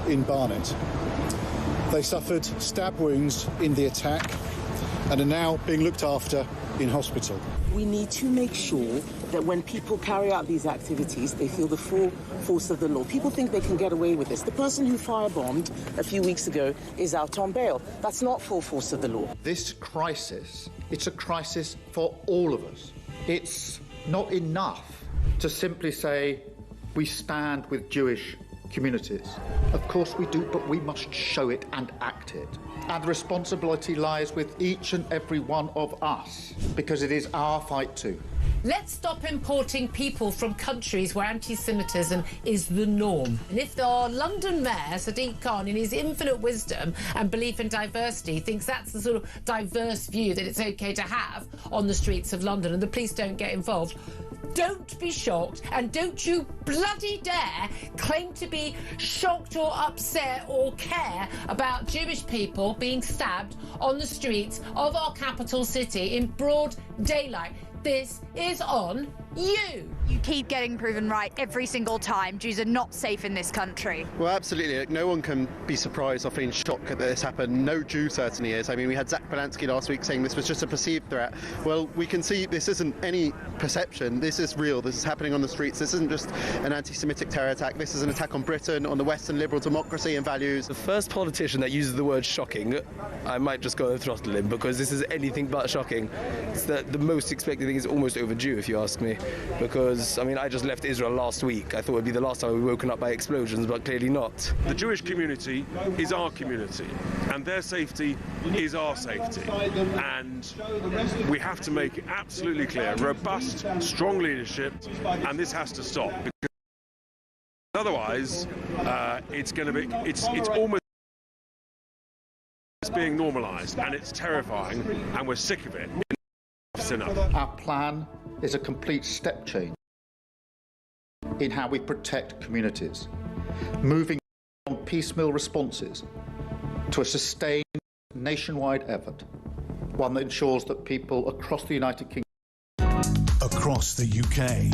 in Barnet. They suffered stab wounds in the attack and are now being looked after in hospital. We need to make sure that when people carry out these activities, they feel the full force of the law. People think they can get away with this. The person who firebombed a few weeks ago is out on bail. That's not full force of the law. This crisis, it's a crisis for all of us. It's not enough to simply say we stand with Jewish communities. Of course we do, but we must show it and act it. And the responsibility lies with each and every one of us, because it is our fight too. Let's stop importing people from countries where anti-Semitism is the norm. And if our London Mayor, Sadiq Khan, in his infinite wisdom and belief in diversity, thinks that's the sort of diverse view that it's OK to have on the streets of London and the police don't get involved, don't be shocked, and don't you bloody dare claim to be shocked or upset or care about Jewish people being stabbed on the streets of our capital city in broad daylight. This is on you. You keep getting proven right every single time. Jews are not safe in this country. Well, absolutely. No one can be surprised or feeling shocked that this happened. No Jew certainly is. I mean, we had Zach Polanski last week saying this was just a perceived threat. Well, we can see this isn't any perception. This is real. This is happening on the streets. This isn't just an anti-Semitic terror attack. This is an attack on Britain, on the Western liberal democracy and values. The first politician that uses the word shocking, I might just go and throttle him, because this is anything but shocking. It's the most expected thing is almost overdue, if you ask me, because, I mean, I just left Israel last week. I thought it would be the last time we were woken up by explosions, but clearly not. The Jewish community is our community, and their safety is our safety. And we have to make it absolutely clear, robust, strong leadership, and this has to stop. Because otherwise, it's almost being normalised, and it's terrifying, and we're sick of it. Our plan is a complete step change in how we protect communities, moving from piecemeal responses to a sustained nationwide effort, one that ensures that people across the United Kingdom, across the UK,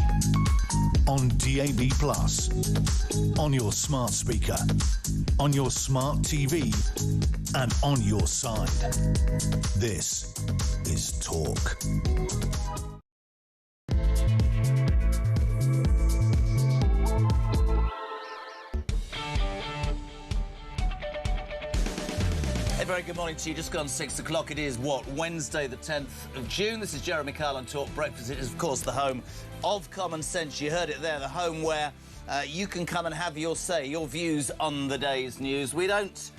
on DAB+, on your smart speaker, on your smart TV, and on your side. This is Talk. A very good morning to you. Just gone 6 o'clock. It is, Wednesday the 10th of June. This is Jeremy Kyle on Talk Breakfast. It is, of course, the home of common sense. You heard it there, the home where you can come and have your say, your views on the day's news. We don't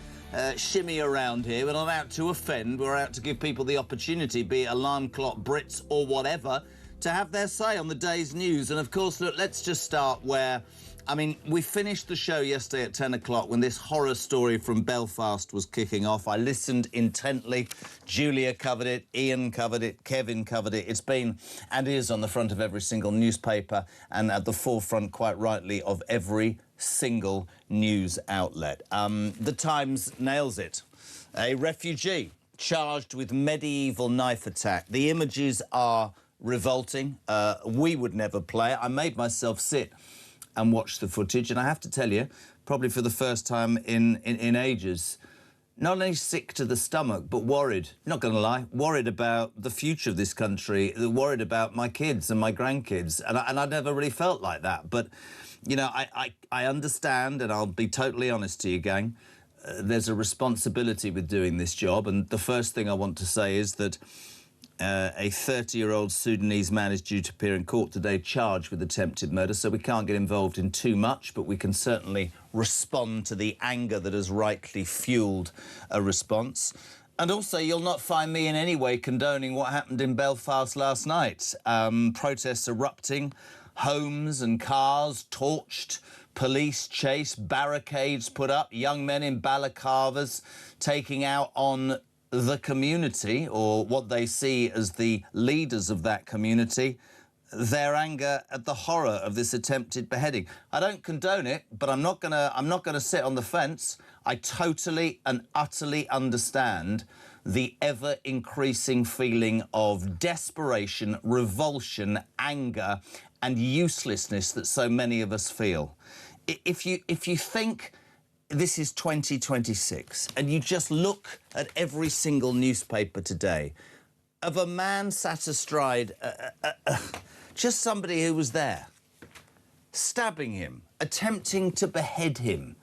shimmy around here. We're not out to offend. We're out to give people the opportunity, be it alarm clock, Brits or whatever, to have their say on the day's news. And, of course, look, let's just start where... I mean, we finished the show yesterday at 10 o'clock when this horror story from Belfast was kicking off. I listened intently. Julia covered it, Ian covered it, Kevin covered it. It's been and is on the front of every single newspaper and at the forefront, quite rightly, of every single news outlet. The Times nails it. A refugee charged with medieval knife attack. The images are revolting. We would never play it. I made myself sit and watch the footage, and I have to tell you, probably for the first time in ages, not only sick to the stomach, but worried, not going to lie, worried about the future of this country, worried about my kids and my grandkids, and I never really felt like that. But, you know, I understand, and I'll be totally honest to you, gang, there's a responsibility with doing this job, and the first thing I want to say is that a 30-year-old Sudanese man is due to appear in court today charged with attempted murder, so we can't get involved in too much, but we can certainly respond to the anger that has rightly fuelled a response. And also, you'll not find me in any way condoning what happened in Belfast last night. Protests erupting, homes and cars torched, police chase, barricades put up, young men in balaclavas taking out on the community, or what they see as the leaders of that community, their anger at the horror of this attempted beheading. I don't condone it, but I'm not gonna sit on the fence. I totally and utterly understand the ever-increasing feeling of desperation, revulsion, anger, and uselessness that so many of us feel. If you think this is 2026, and you just look at every single newspaper today of a man sat astride, just somebody who was there, stabbing him, attempting to behead him.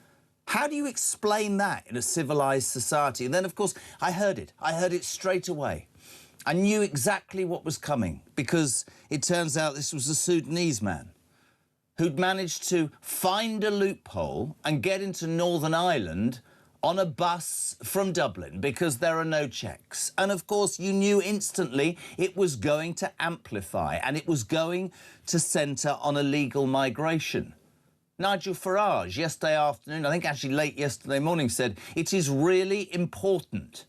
How do you explain that in a civilised society? And then, of course, I heard it straight away. I knew exactly what was coming, because it turns out this was a Sudanese man who'd managed to find a loophole and get into Northern Ireland on a bus from Dublin because there are no checks. And of course, you knew instantly it was going to amplify and it was going to centre on illegal migration. Nigel Farage, yesterday afternoon, I think actually late yesterday morning, said it is really important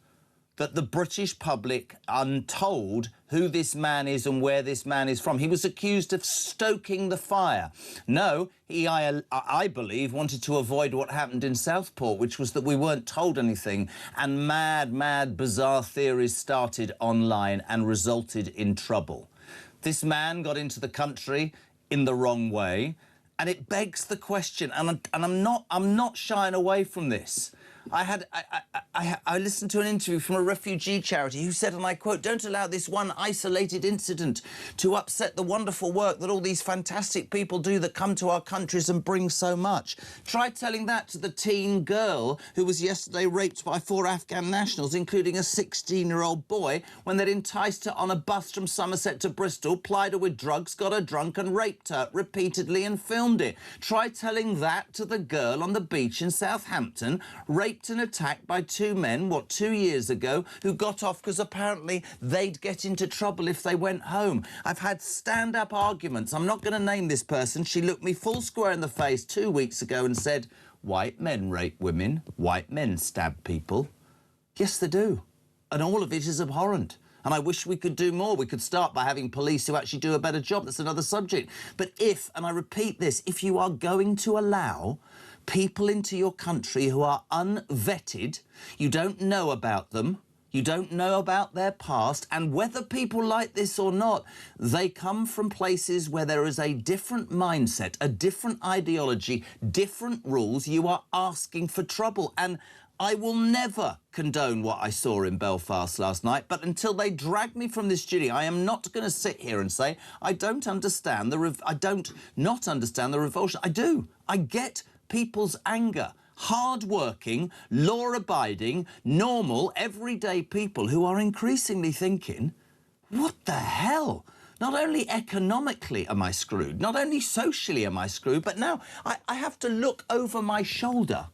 that the British public are told who this man is and where this man is from. He was accused of stoking the fire. No, he, I believe, wanted to avoid what happened in Southport, which was that we weren't told anything, and mad, bizarre theories started online and resulted in trouble. This man got into the country in the wrong way, and it begs the question, and I'm not shying away from this. I listened to an interview from a refugee charity who said, and I quote, "Don't allow this one isolated incident to upset the wonderful work that all these fantastic people do that come to our countries and bring so much." Try telling that to the teen girl who was yesterday raped by 4 Afghan nationals, including a 16-year-old boy, when they'd enticed her on a bus from Somerset to Bristol, plied her with drugs, got her drunk and raped her repeatedly and filmed it. Try telling that to the girl on the beach in Southampton, raped and attacked by 2 men, 2 years ago, who got off because apparently they'd get into trouble if they went home. I've had stand-up arguments. I'm not going to name this person. She looked me full square in the face 2 weeks ago and said, "White men rape women, white men stab people." Yes, they do. And all of it is abhorrent. And I wish we could do more. We could start by having police who actually do a better job. That's another subject. But if, and I repeat this, if you are going to allow people into your country who are unvetted, you don't know about them, you don't know about their past, and whether people like this or not, they come from places where there is a different mindset, a different ideology, different rules, you are asking for trouble. And I will never condone what I saw in Belfast last night, but until they drag me from this studio, I am not going to sit here and say I don't understand not understand the revulsion. I do. I get people's anger. Hard-working, law-abiding, normal, everyday people who are increasingly thinking, what the hell? Not only economically am I screwed, not only socially am I screwed, but now I have to look over my shoulder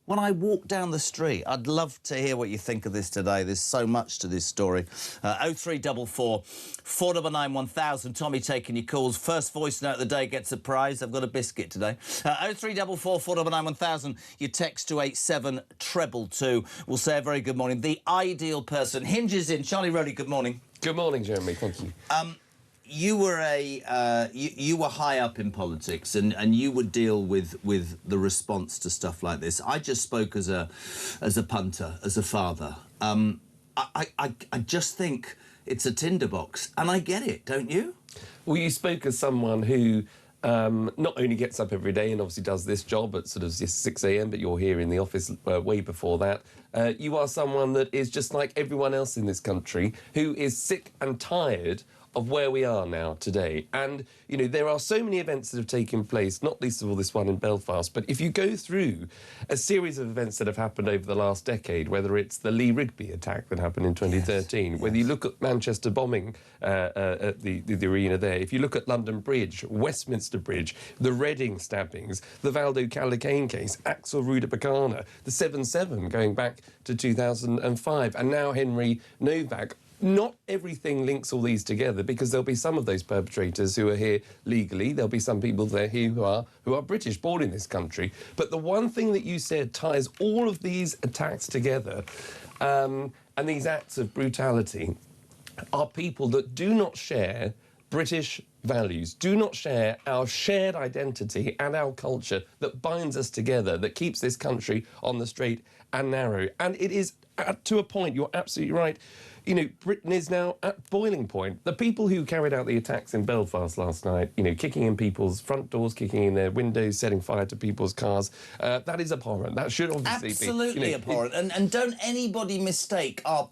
when I walk down the street. I'd love to hear what you think of this today. There's so much to this story. 0344 499 1000. Tommy taking your calls. First voice note of the day gets a prize. I've got a biscuit today. 0344 499 1000. Your text to 87222. We'll say a very good morning. The ideal person. Hinges in. Charlie Rowley, good morning. Good morning, Jeremy. Thank you. You were you were high up in politics, and you would deal with the response to stuff like this. I just spoke as a punter, as a father. I just think it's a tinderbox, and I get it, don't you? Well, you spoke as someone who not only gets up every day and obviously does this job at sort of 6 a.m, but you're here in the office way before that. You are someone that is just like everyone else in this country who is sick and tired of where we are now today. And, you know, there are so many events that have taken place, not least of all this one in Belfast, but if you go through a series of events that have happened over the last decade, whether it's the Lee Rigby attack that happened in 2013, whether you look at Manchester bombing at the arena there, if you look at London Bridge, Westminster Bridge, the Reading stabbings, the Valdo Calacane case, Axel Rudabakana, the 7-7 going back to 2005, and now Henry Novak. Not everything links all these together, because there'll be some of those perpetrators who are here legally. There'll be some people there who are British, born in this country. But the one thing that you said ties all of these attacks together, and these acts of brutality, are people that do not share British values, do not share our shared identity and our culture that binds us together, that keeps this country on the straight and narrow. And it is, to a point, you're absolutely right, you know, Britain is now at boiling point. The people who carried out the attacks in Belfast last night, you know, kicking in people's front doors, kicking in their windows, setting fire to people's cars, that is abhorrent. That should obviously absolutely be... abhorrent. And don't anybody mistake our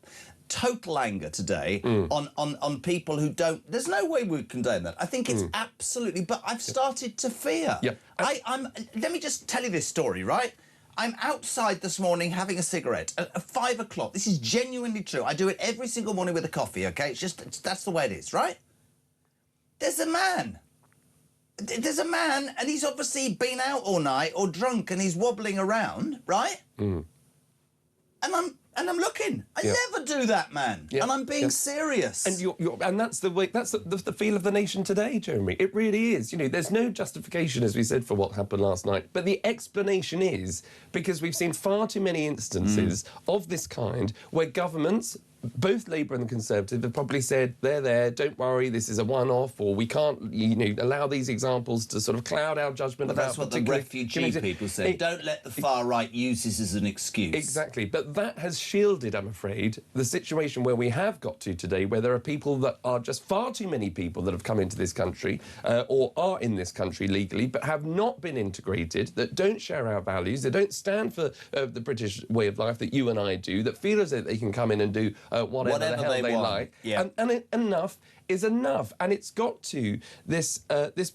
total anger today on people who don't... There's no way we would condone that. I think it's absolutely... But I've started to fear. Let me just tell you this story, right? I'm outside this morning having a cigarette at 5 o'clock. This is genuinely true. I do it every single morning with a coffee, OK? That's the way it is, right? There's a man. There's a man, and he's obviously been out all night or drunk, and he's wobbling around, right? And I'm looking. I never do that, man. And I'm being serious. And and that's the way. That's the feel of the nation today, Jeremy. It really is. You know, there's no justification, as we said, for what happened last night. But the explanation is because we've seen far too many instances of this kind where governments, both Labour and the Conservative, have probably said, there, don't worry, this is a one-off, or we can't, you know, allow these examples to sort of cloud our judgment about... That's what the refugee people say. Don't let the far right use this as an excuse. Exactly. But that has shielded, I'm afraid, the situation where we have got to today, where there are people that are just far too many people that have come into this country or are in this country legally, but have not been integrated, that don't share our values, they don't stand for the British way of life that you and I do, that feel as though they can come in and do whatever the hell they like. And enough is enough. And it's got to this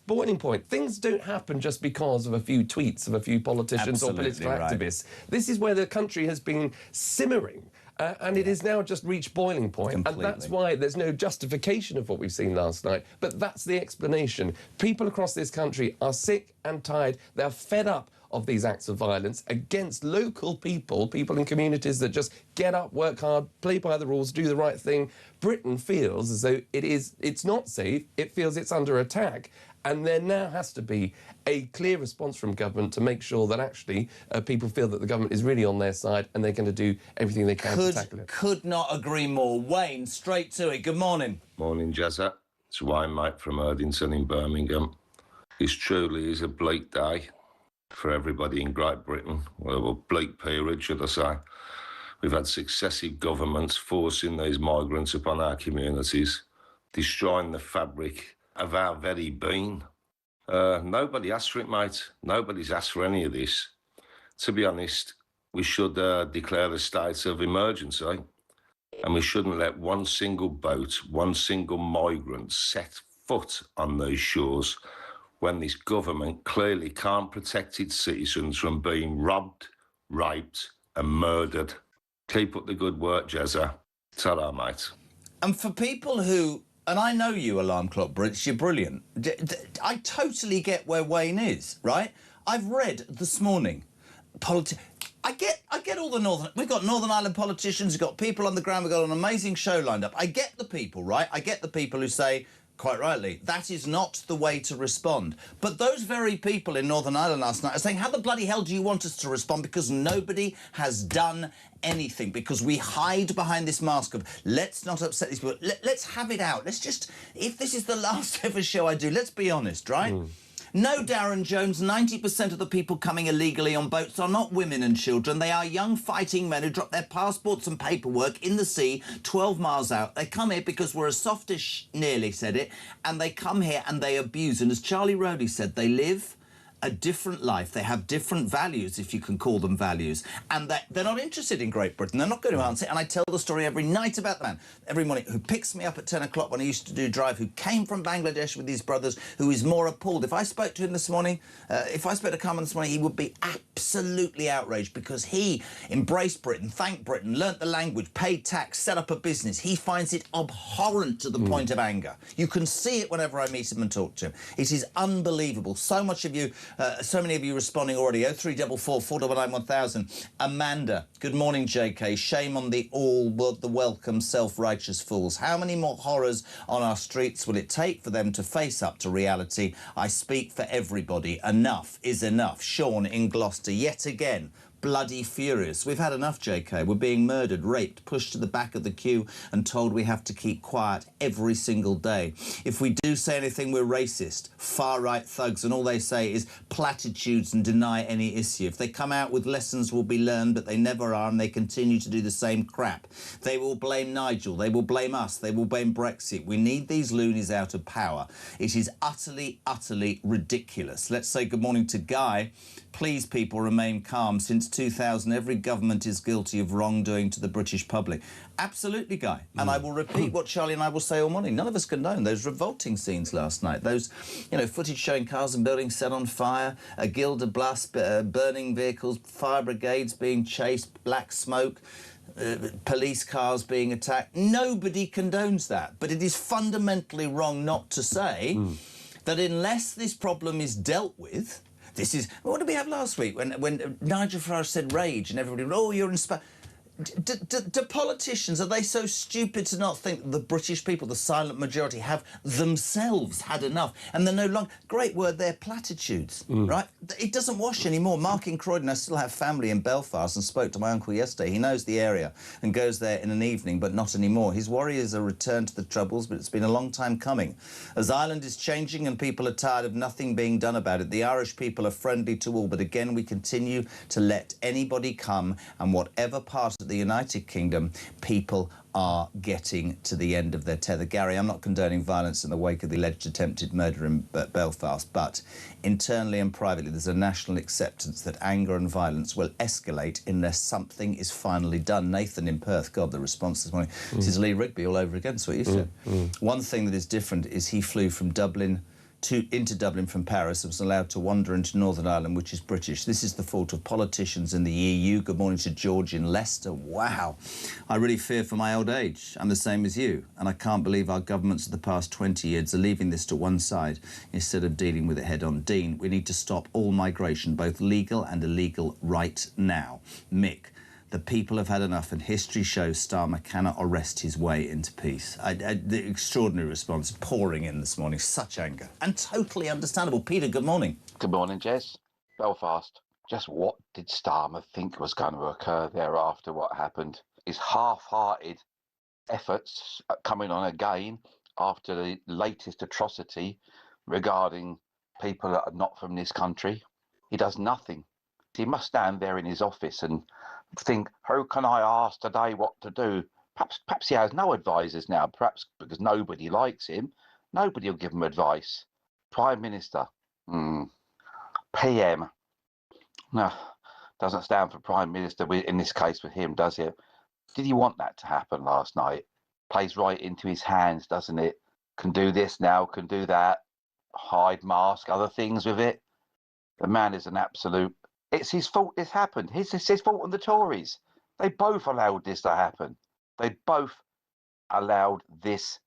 boiling point. Things don't happen just because of a few tweets of a few politicians or political activists. This is where the country has been simmering. And it has now just reached boiling point. Completely. And that's why there's no justification of what we've seen last night. But that's the explanation. People across this country are sick and tired. They're fed up of these acts of violence against local people in communities that just get up, work hard, play by the rules, do the right thing. Britain feels as though it's not safe. It feels it's under attack. And there now has to be a clear response from government to make sure that actually people feel that the government is really on their side and they're going to do everything they can to tackle it. Could not agree more. Wayne, straight to it. Good morning. Morning, Jazza. It's Wayne, mate, from Erdington in Birmingham. This truly is a bleak day for everybody in Great Britain. Well, a bleak period, should I say. We've had successive governments forcing these migrants upon our communities, destroying the fabric of our very being. Nobody asked for it, mate. Nobody's asked for any of this. To be honest, we should declare a state of emergency, and we shouldn't let one single boat, one single migrant set foot on those shores when this government clearly can't protect its citizens from being robbed, raped and murdered. Keep up the good work, Jezza. Ta-ra, mate. And for people who... And I know you, Alarm Clock Brits, you're brilliant. I totally get where Wayne is, right? I've read this morning... I get all the Northern... We've got Northern Ireland politicians, we've got people on the ground, we've got an amazing show lined up. I get the people, right? I get the people who say... Quite rightly, that is not the way to respond. But those very people in Northern Ireland last night are saying, how the bloody hell do you want us to respond? Because nobody has done anything. Because we hide behind this mask of, let's not upset these people. Let's have it out. Let's just, if this is the last ever show I do, let's be honest, right? No, Darren Jones, 90% of the people coming illegally on boats are not women and children. They are young fighting men who drop their passports and paperwork in the sea 12 miles out. They come here because we're as soft as nearly said it, and they come here and they abuse. And as Charlie Rowley said, they live a different life. They have different values, if you can call them values. And they're not interested in Great Britain. They're not going to answer it. And I tell the story every night about the man, every morning, who picks me up at 10 o'clock when I used to do Drive, who came from Bangladesh with his brothers, who is more appalled. If I spoke to him this morning, if I spoke to Carmen this morning, he would be absolutely outraged because he embraced Britain, thanked Britain, learnt the language, paid tax, set up a business. He finds it abhorrent to the point of anger. You can see it whenever I meet him and talk to him. It is unbelievable. So much of you... so many of you responding already. 0344 499 1000. Amanda, good morning, JK. Shame on the welcome self-righteous fools. How many more horrors on our streets will it take for them to face up to reality? I speak for everybody. Enough is enough. Sean in Gloucester, yet again, bloody furious. We've had enough, JK. We're being murdered, raped, pushed to the back of the queue and told we have to keep quiet every single day. If we do say anything, we're racist, far-right thugs, and all they say is platitudes and deny any issue. If they come out with lessons will be learned, but they never are, and they continue to do the same crap. They will blame Nigel, they will blame us, they will blame Brexit. We need these loonies out of power. It is utterly, utterly ridiculous. Let's say good morning to Guy. Please, people, remain calm. Since 2000, every government is guilty of wrongdoing to the British public. Absolutely, Guy. And I will repeat what Charlie and I will say all morning. None of us condone those revolting scenes last night. Those, you know, footage showing cars and buildings set on fire, a Gilda Blast, burning vehicles, fire brigades being chased, black smoke, police cars being attacked. Nobody condones that. But it is fundamentally wrong not to say that unless this problem is dealt with, this is... What did we have last week when Nigel Farage said rage and everybody went, oh, you're inspired? Do politicians, are they so stupid to not think that the British people, the silent majority, have themselves had enough? And they're no longer... Great word there, platitudes, right? It doesn't wash anymore. Mark in Croydon, I still have family in Belfast and spoke to my uncle yesterday. He knows the area and goes there in an evening, but not anymore. His worry is a return to the Troubles, but it's been a long time coming. As Ireland is changing and people are tired of nothing being done about it, the Irish people are friendly to all, but again, we continue to let anybody come, and whatever part of the United Kingdom, people are getting to the end of their tether. Gary, I'm not condoning violence in the wake of the alleged attempted murder in Belfast, but internally and privately there's a national acceptance that anger and violence will escalate unless something is finally done. Nathan in Perth, God, the response this morning. This is Lee Rigby all over again, that's what you said. One thing that is different is he flew from Dublin into Dublin from Paris and was allowed to wander into Northern Ireland, which is British. This is the fault of politicians in the EU. Good morning to George in Leicester. Wow. I really fear for my old age. I'm the same as you, and I can't believe our governments of the past 20 years are leaving this to one side instead of dealing with it head-on. Dean, we need to stop all migration, both legal and illegal, right now. Mick, the people have had enough, and history shows Starmer cannot arrest his way into peace. The extraordinary response pouring in this morning. Such anger. And totally understandable. Peter, good morning. Good morning, Jez. Belfast. Just what did Starmer think was going to occur there after what happened? His half-hearted efforts coming on again after the latest atrocity regarding people that are not from this country. He does nothing. He must stand there in his office and think, who can I ask today what to do? Perhaps he has no advisors now, perhaps because nobody likes him. Nobody will give him advice. Prime Minister, PM. No, doesn't stand for Prime Minister in this case with him, does it? Did he want that to happen last night? Plays right into his hands, doesn't it? Can do this now, can do that, hide mask, other things with it. The man is an absolute... It's his fault this happened. It's his fault on the Tories. They both allowed this to happen. They both allowed this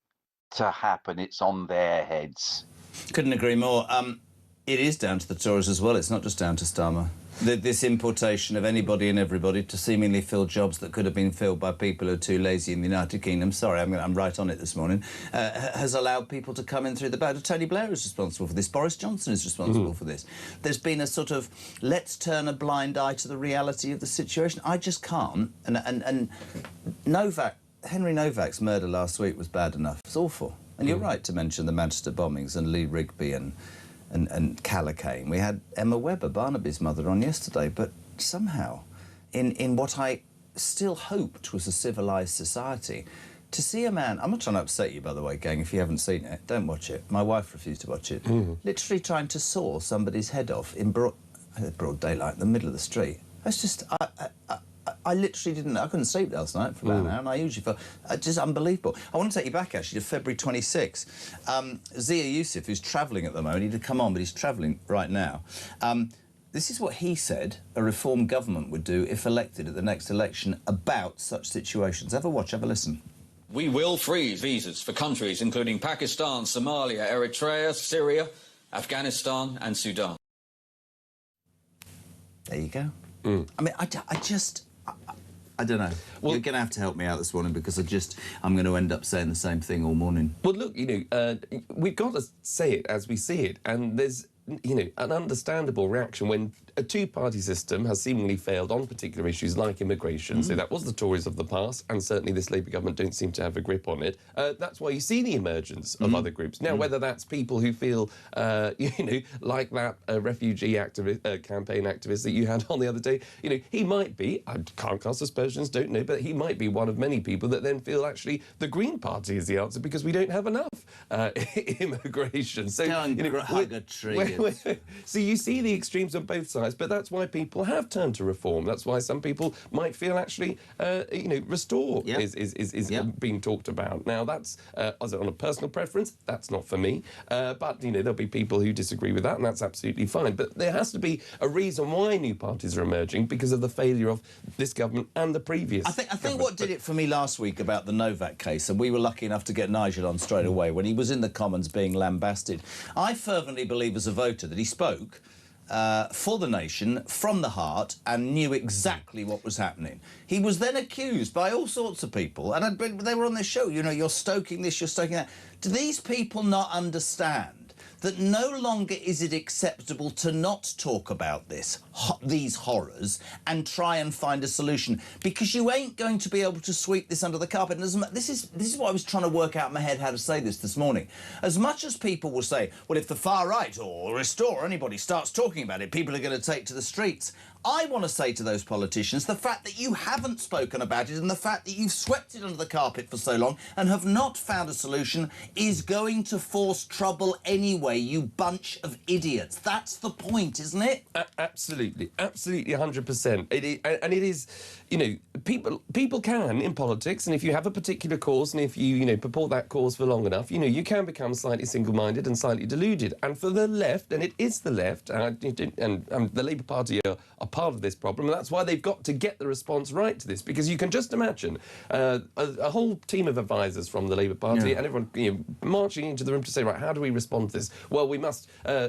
to happen. It's on their heads. Couldn't agree more. It is down to the Tories as well. It's not just down to Starmer. This importation of anybody and everybody to seemingly fill jobs that could have been filled by people who are too lazy in the United Kingdom, sorry, I'm right on it this morning, has allowed people to come in through the back. Tony Blair is responsible for this. Boris Johnson is responsible for this. There's been a sort of, let's turn a blind eye to the reality of the situation. I just can't. And Novak, Henry Novak's murder last week was bad enough. It's awful. And you're right to mention the Manchester bombings and Lee Rigby and Callaghan. We had Emma Webber, Barnaby's mother, on yesterday, but somehow, in what I still hoped was a civilised society, to see a man... I'm not trying to upset you, by the way, gang, if you haven't seen it. Don't watch it. My wife refused to watch it. Literally trying to saw somebody's head off in broad daylight in the middle of the street. That's just... I literally didn't... I couldn't sleep last night for about an hour, and I usually felt... just unbelievable. I want to take you back, actually, to February 26. Zia Youssef, who's travelling at the moment, he'd come on, but he's travelling right now. This is what he said a reform government would do if elected at the next election about such situations. Have a watch, have a listen. We will freeze visas for countries including Pakistan, Somalia, Eritrea, Syria, Afghanistan and Sudan. There you go. I mean, I don't know. Well, you're going to have to help me out this morning because I'm going to end up saying the same thing all morning. Well, look, you know, we've got to say it as we see it, and there's, you know, an understandable reaction when a two-party system has seemingly failed on particular issues like immigration. So that was the Tories of the past, and certainly this Labour government don't seem to have a grip on it. That's why you see the emergence of other groups. Now, whether that's people who feel, like that refugee campaign activist that you had on the other day, he might be, I can't cast aspersions, don't know, but he might be one of many people that then feel actually the Green Party is the answer because we don't have enough immigration. So, hug a tree. So you see the extremes on both sides, but that's why people have turned to reform. That's why some people might feel actually, restore is being talked about. Now, that's on a personal preference, that's not for me. But, there'll be people who disagree with that, and that's absolutely fine. But there has to be a reason why new parties are emerging because of the failure of this government and the previous. I think what did it for me last week about the Novak case, and we were lucky enough to get Nigel on straight away when he was in the Commons being lambasted. I fervently believe as a voter that he spoke for the nation, from the heart, and knew exactly what was happening. He was then accused by all sorts of people, and they were on this show, you're stoking this, you're stoking that. Do these people not understand that no longer is it acceptable to not talk about these horrors and try and find a solution, because you ain't going to be able to sweep this under the carpet? And this is what I was trying to work out in my head how to say this morning. As much as people will say, well, if the far right or Restore or anybody starts talking about it, people are going to take to the streets. I want to say to those politicians, the fact that you haven't spoken about it and the fact that you've swept it under the carpet for so long and have not found a solution is going to force trouble anyway, you bunch of idiots. That's the point, isn't it? Absolutely. Absolutely 100%. It is, people can, in politics, and if you have a particular cause and if you, purport that cause for long enough, you can become slightly single-minded and slightly deluded. And for the left, and it is the left, and the Labour Party are part of this problem, and that's why they've got to get the response right to this, because you can just imagine a whole team of advisors from the Labour Party and everyone marching into the room to say, right, how do we respond to this? Well, we must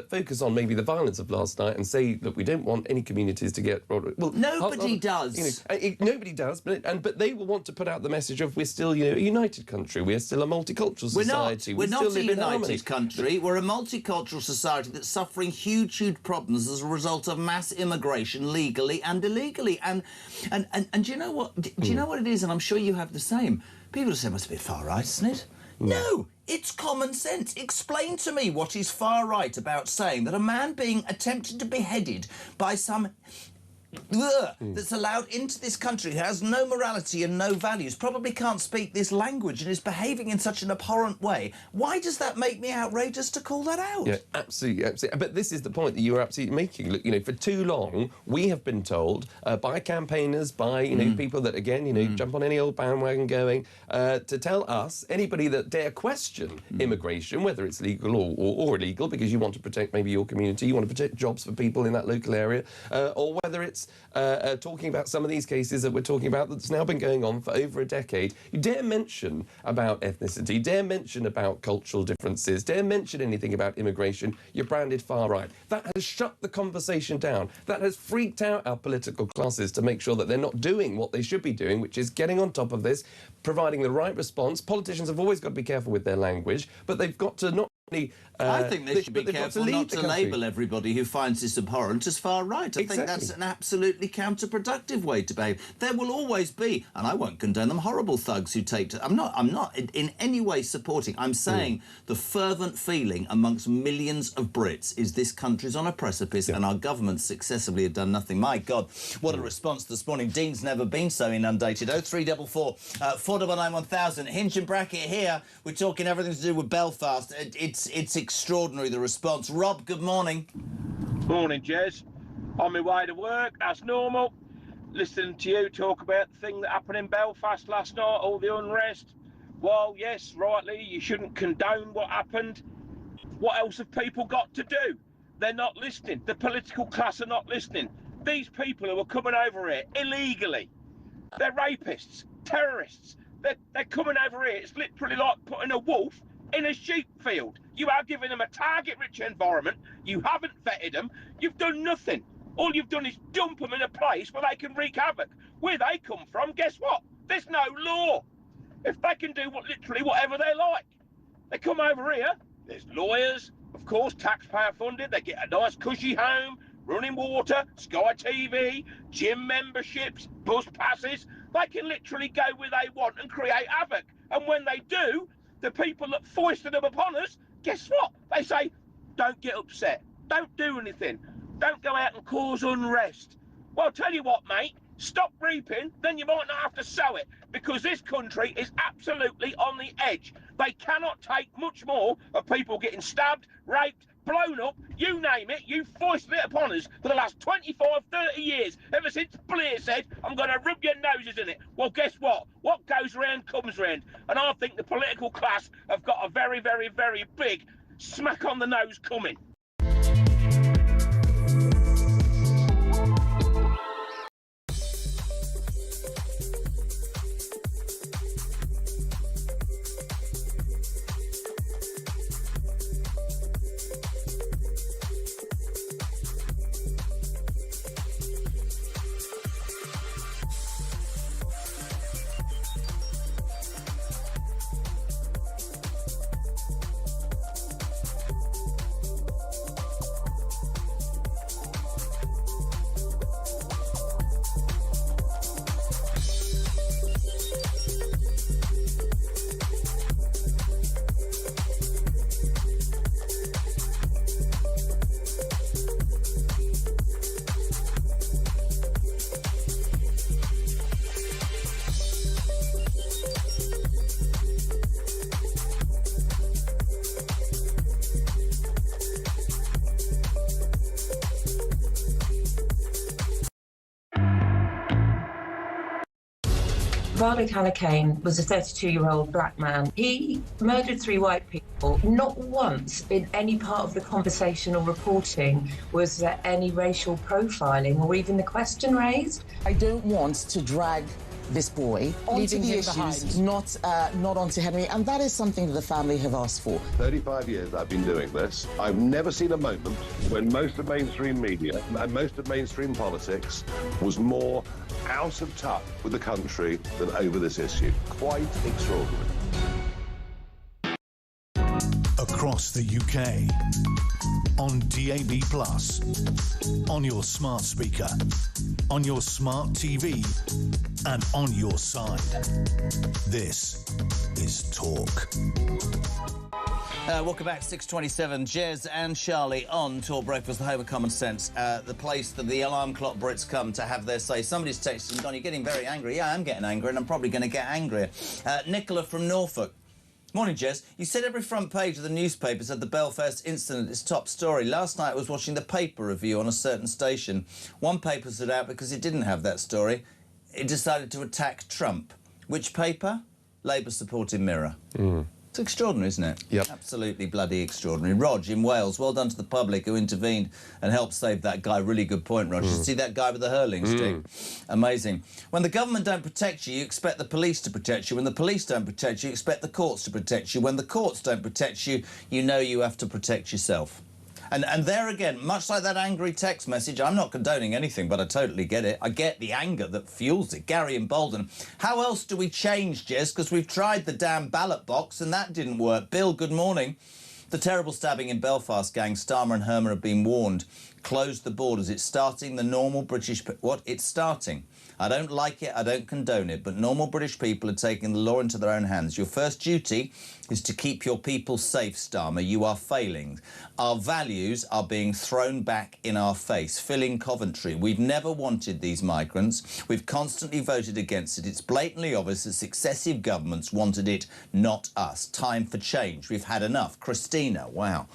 focus on maybe the violence of last night and say that we don't want any communities to get... Well, nobody does. Nobody does, but they will want to put out the message of we're still, a united country, we're still a multicultural society. We're not still a live in harmony. united country. We're a multicultural society that's suffering huge problems as a result of mass immigration, legally and illegally. And do you know what? Do you know what it is? And I'm sure you have the same. People say, well, it's a bit far right, isn't it? No, it's common sense. Explain to me what is far right about saying that a man being attempted to be beheaded by some that's allowed into this country, who has no morality and no values, probably can't speak this language and is behaving in such an abhorrent way. Why does that make me outrageous to call that out? Yeah, absolutely. But this is the point that you are absolutely making. Look, for too long, we have been told by campaigners, by, people that, again, jump on any old bandwagon going, to tell us, anybody that dare question immigration, whether it's legal or illegal, because you want to protect maybe your community, you want to protect jobs for people in that local area, or whether it's talking about some of these cases that we're talking about that's now been going on for over a decade. You dare mention about ethnicity, dare mention about cultural differences, dare mention anything about immigration, you're branded far right. That has shut the conversation down. That has freaked out our political classes to make sure that they're not doing what they should be doing, which is getting on top of this, providing the right response. Politicians have always got to be careful with their language, but they've got to not... I think they should be careful not to label everybody who finds this abhorrent as far right. I think that's an absolutely counterproductive way to behave. There will always be, and I won't condone them, horrible thugs who take to... I'm not in any way supporting. I'm saying the fervent feeling amongst millions of Brits is this country's on a precipice and our governments successively have done nothing. My God, what a response this morning. Dean's never been so inundated. 0344 499 1000. Hinge and Bracket here. We're talking everything to do with Belfast. It's extraordinary, the response. Rob, good morning. Morning, Jez. On my way to work, that's normal. Listening to you talk about the thing that happened in Belfast last night, all the unrest. Well, yes, rightly, you shouldn't condone what happened. What else have people got to do? They're not listening. The political class are not listening. These people who are coming over here illegally, they're rapists, terrorists. They're coming over here. It's literally like putting a wolf in a sheep field. You are giving them a target-rich environment. You haven't vetted them. You've done nothing. All you've done is dump them in a place where they can wreak havoc. Where they come from, guess what? There's no law. If they can do literally whatever they like. They come over here, there's lawyers, of course, taxpayer funded. They get a nice cushy home, running water, Sky TV, gym memberships, bus passes. They can literally go where they want and create havoc. And when they do, the people that foisted them upon us, guess what? They say, don't get upset, don't do anything, don't go out and cause unrest. Well, I'll tell you what, mate, stop reaping, then you might not have to sow it, because this country is absolutely on the edge. They cannot take much more of people getting stabbed, raped, blown up, you name it. You foisted it upon us for the last 25, 30 years, ever since Blair said, I'm going to rub your noses in it. Well, guess what? What goes round comes round. And I think the political class have got a very, very, very big smack on the nose coming. Varda Kalakane was a 32-year-old black man. He murdered 3 white people. Not once in any part of the conversation or reporting was there any racial profiling or even the question raised. I don't want to drag this boy onto the issues, not onto Henry, and that is something that the family have asked for. 35 years I've been doing this. I've never seen a moment when most of mainstream media and most of mainstream politics was more out of touch with the country than over this issue. Quite extraordinary. Across the UK, on DAB+, on your smart speaker, on your smart TV, and on your side. This is Talk. Welcome back, 6:27. Jez and Charlie on Talk Breakfast, the home of common sense, the place that the alarm clock Brits come to have their say. Somebody's texted, Don, you're getting very angry. Yeah, I'm getting angry, and I'm probably going to get angrier. Nicola from Norfolk. Morning, Jez. You said every front page of the newspapers had the Belfast incident its top story. Last night I was watching the paper review on a certain station. One paper stood out because it didn't have that story. It decided to attack Trump. Which paper? Labour-supported Mirror. It's extraordinary, isn't it? Yep. Absolutely bloody extraordinary. Rog in Wales, well done to the public who intervened and helped save that guy. Really good point, Rog. You see that guy with the hurling stick? Amazing. When the government don't protect you, you expect the police to protect you. When the police don't protect you, you expect the courts to protect you. When the courts don't protect you, you know you have to protect yourself. And there again, much like that angry text message, I'm not condoning anything, but I totally get it. I get the anger that fuels it. Gary and Bolden. How else do we change, Jez? Because we've tried the damn ballot box and that didn't work. Bill, good morning. The terrible stabbing in Belfast, gang. Starmer and Herman have been warned. Close the borders. It's starting the normal British... What? It's starting. I don't like it, I don't condone it, but normal British people are taking the law into their own hands. Your first duty is to keep your people safe, Starmer. You are failing. Our values are being thrown back in our face. Filling Coventry. We've never wanted these migrants. We've constantly voted against it. It's blatantly obvious that successive governments wanted it, not us. Time for change. We've had enough. Christina, wow.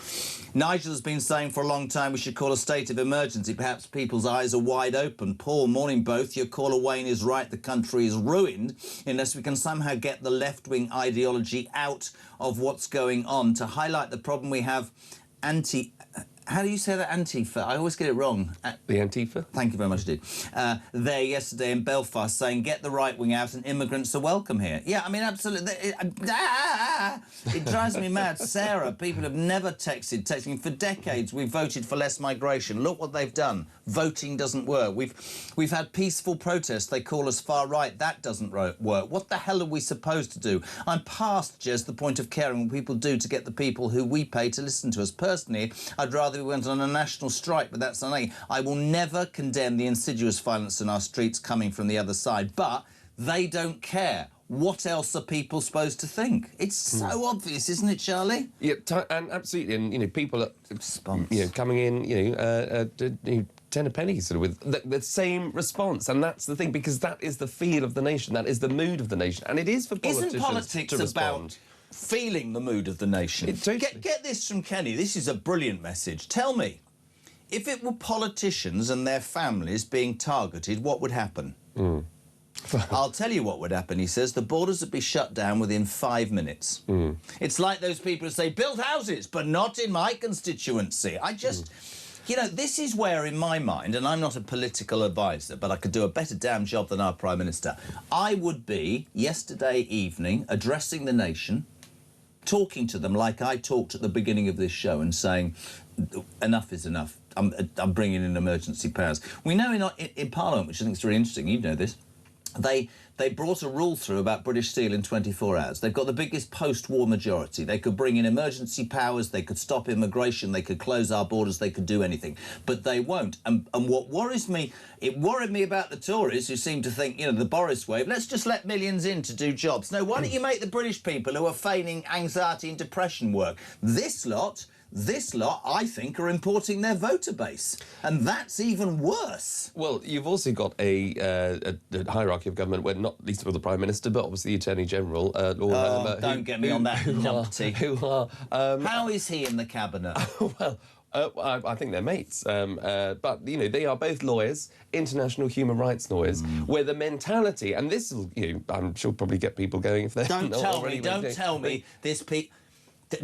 Nigel has been saying for a long time we should call a state of emergency. Perhaps people's eyes are wide open. Paul, morning both. Your caller Wayne is right. The country is ruined unless we can somehow get the left-wing ideology out of what's going on. To highlight the problem we have, how do you say that? Antifa? I always get it wrong. The Antifa? Thank you very much, dude. There yesterday in Belfast saying, get the right wing out and immigrants are welcome here. Yeah, I mean, absolutely. It drives me mad. Sarah, people have never texting. For decades, we've voted for less migration. Look what they've done. Voting doesn't work. We've had peaceful protests. They call us far right. That doesn't work. What the hell are we supposed to do? I'm past just the point of caring what people do to get the people who we pay to listen to us. Personally, I'd rather we went on a national strike, but that's not. I will never condemn the insidious violence in our streets coming from the other side, but they don't care. What else are people supposed to think? It's so obvious, isn't it, Charlie? Yeah, and absolutely. And, you know, people are coming in, 10 a penny sort of with the same response. And that's the thing, because that is the feel of the nation. That is the mood of the nation. And it is for politicians Isn't politics to respond. about feeling the mood of the nation? Get this from Kenny. This is a brilliant message. Tell me, if it were politicians and their families being targeted, what would happen? I'll tell you what would happen, he says. The borders would be shut down within 5 minutes. It's like those people who say, build houses, but not in my constituency. I just... You know, this is where, in my mind, and I'm not a political advisor, but I could do a better damn job than our Prime Minister, I would be, yesterday evening, addressing the nation, talking to them like I talked at the beginning of this show and saying, enough is enough. I'm bringing in emergency powers. We know in Parliament, which I think is very interesting, you know this, they brought a rule through about British Steel in 24 hours. They've got the biggest post-war majority. They could bring in emergency powers, they could stop immigration, they could close our borders, they could do anything. But they won't. And what worries me, it worried me about the Tories who seem to think, you know, the Boris wave, let's just let millions in to do jobs. No, why don't you make the British people who are feigning anxiety and depression work? This lot, I think, are importing their voter base. And that's even worse. Well, you've also got a hierarchy of government where not least of all the Prime Minister, but obviously the Attorney General, Lord Hermer. Don't get me on that numpty. How is he in the Cabinet? I think they're mates. But, you know, they are both lawyers, international human rights lawyers, where the mentality, and this will, you know, I'm sure probably get people going if they're Don't not tell already. me, don't tell me this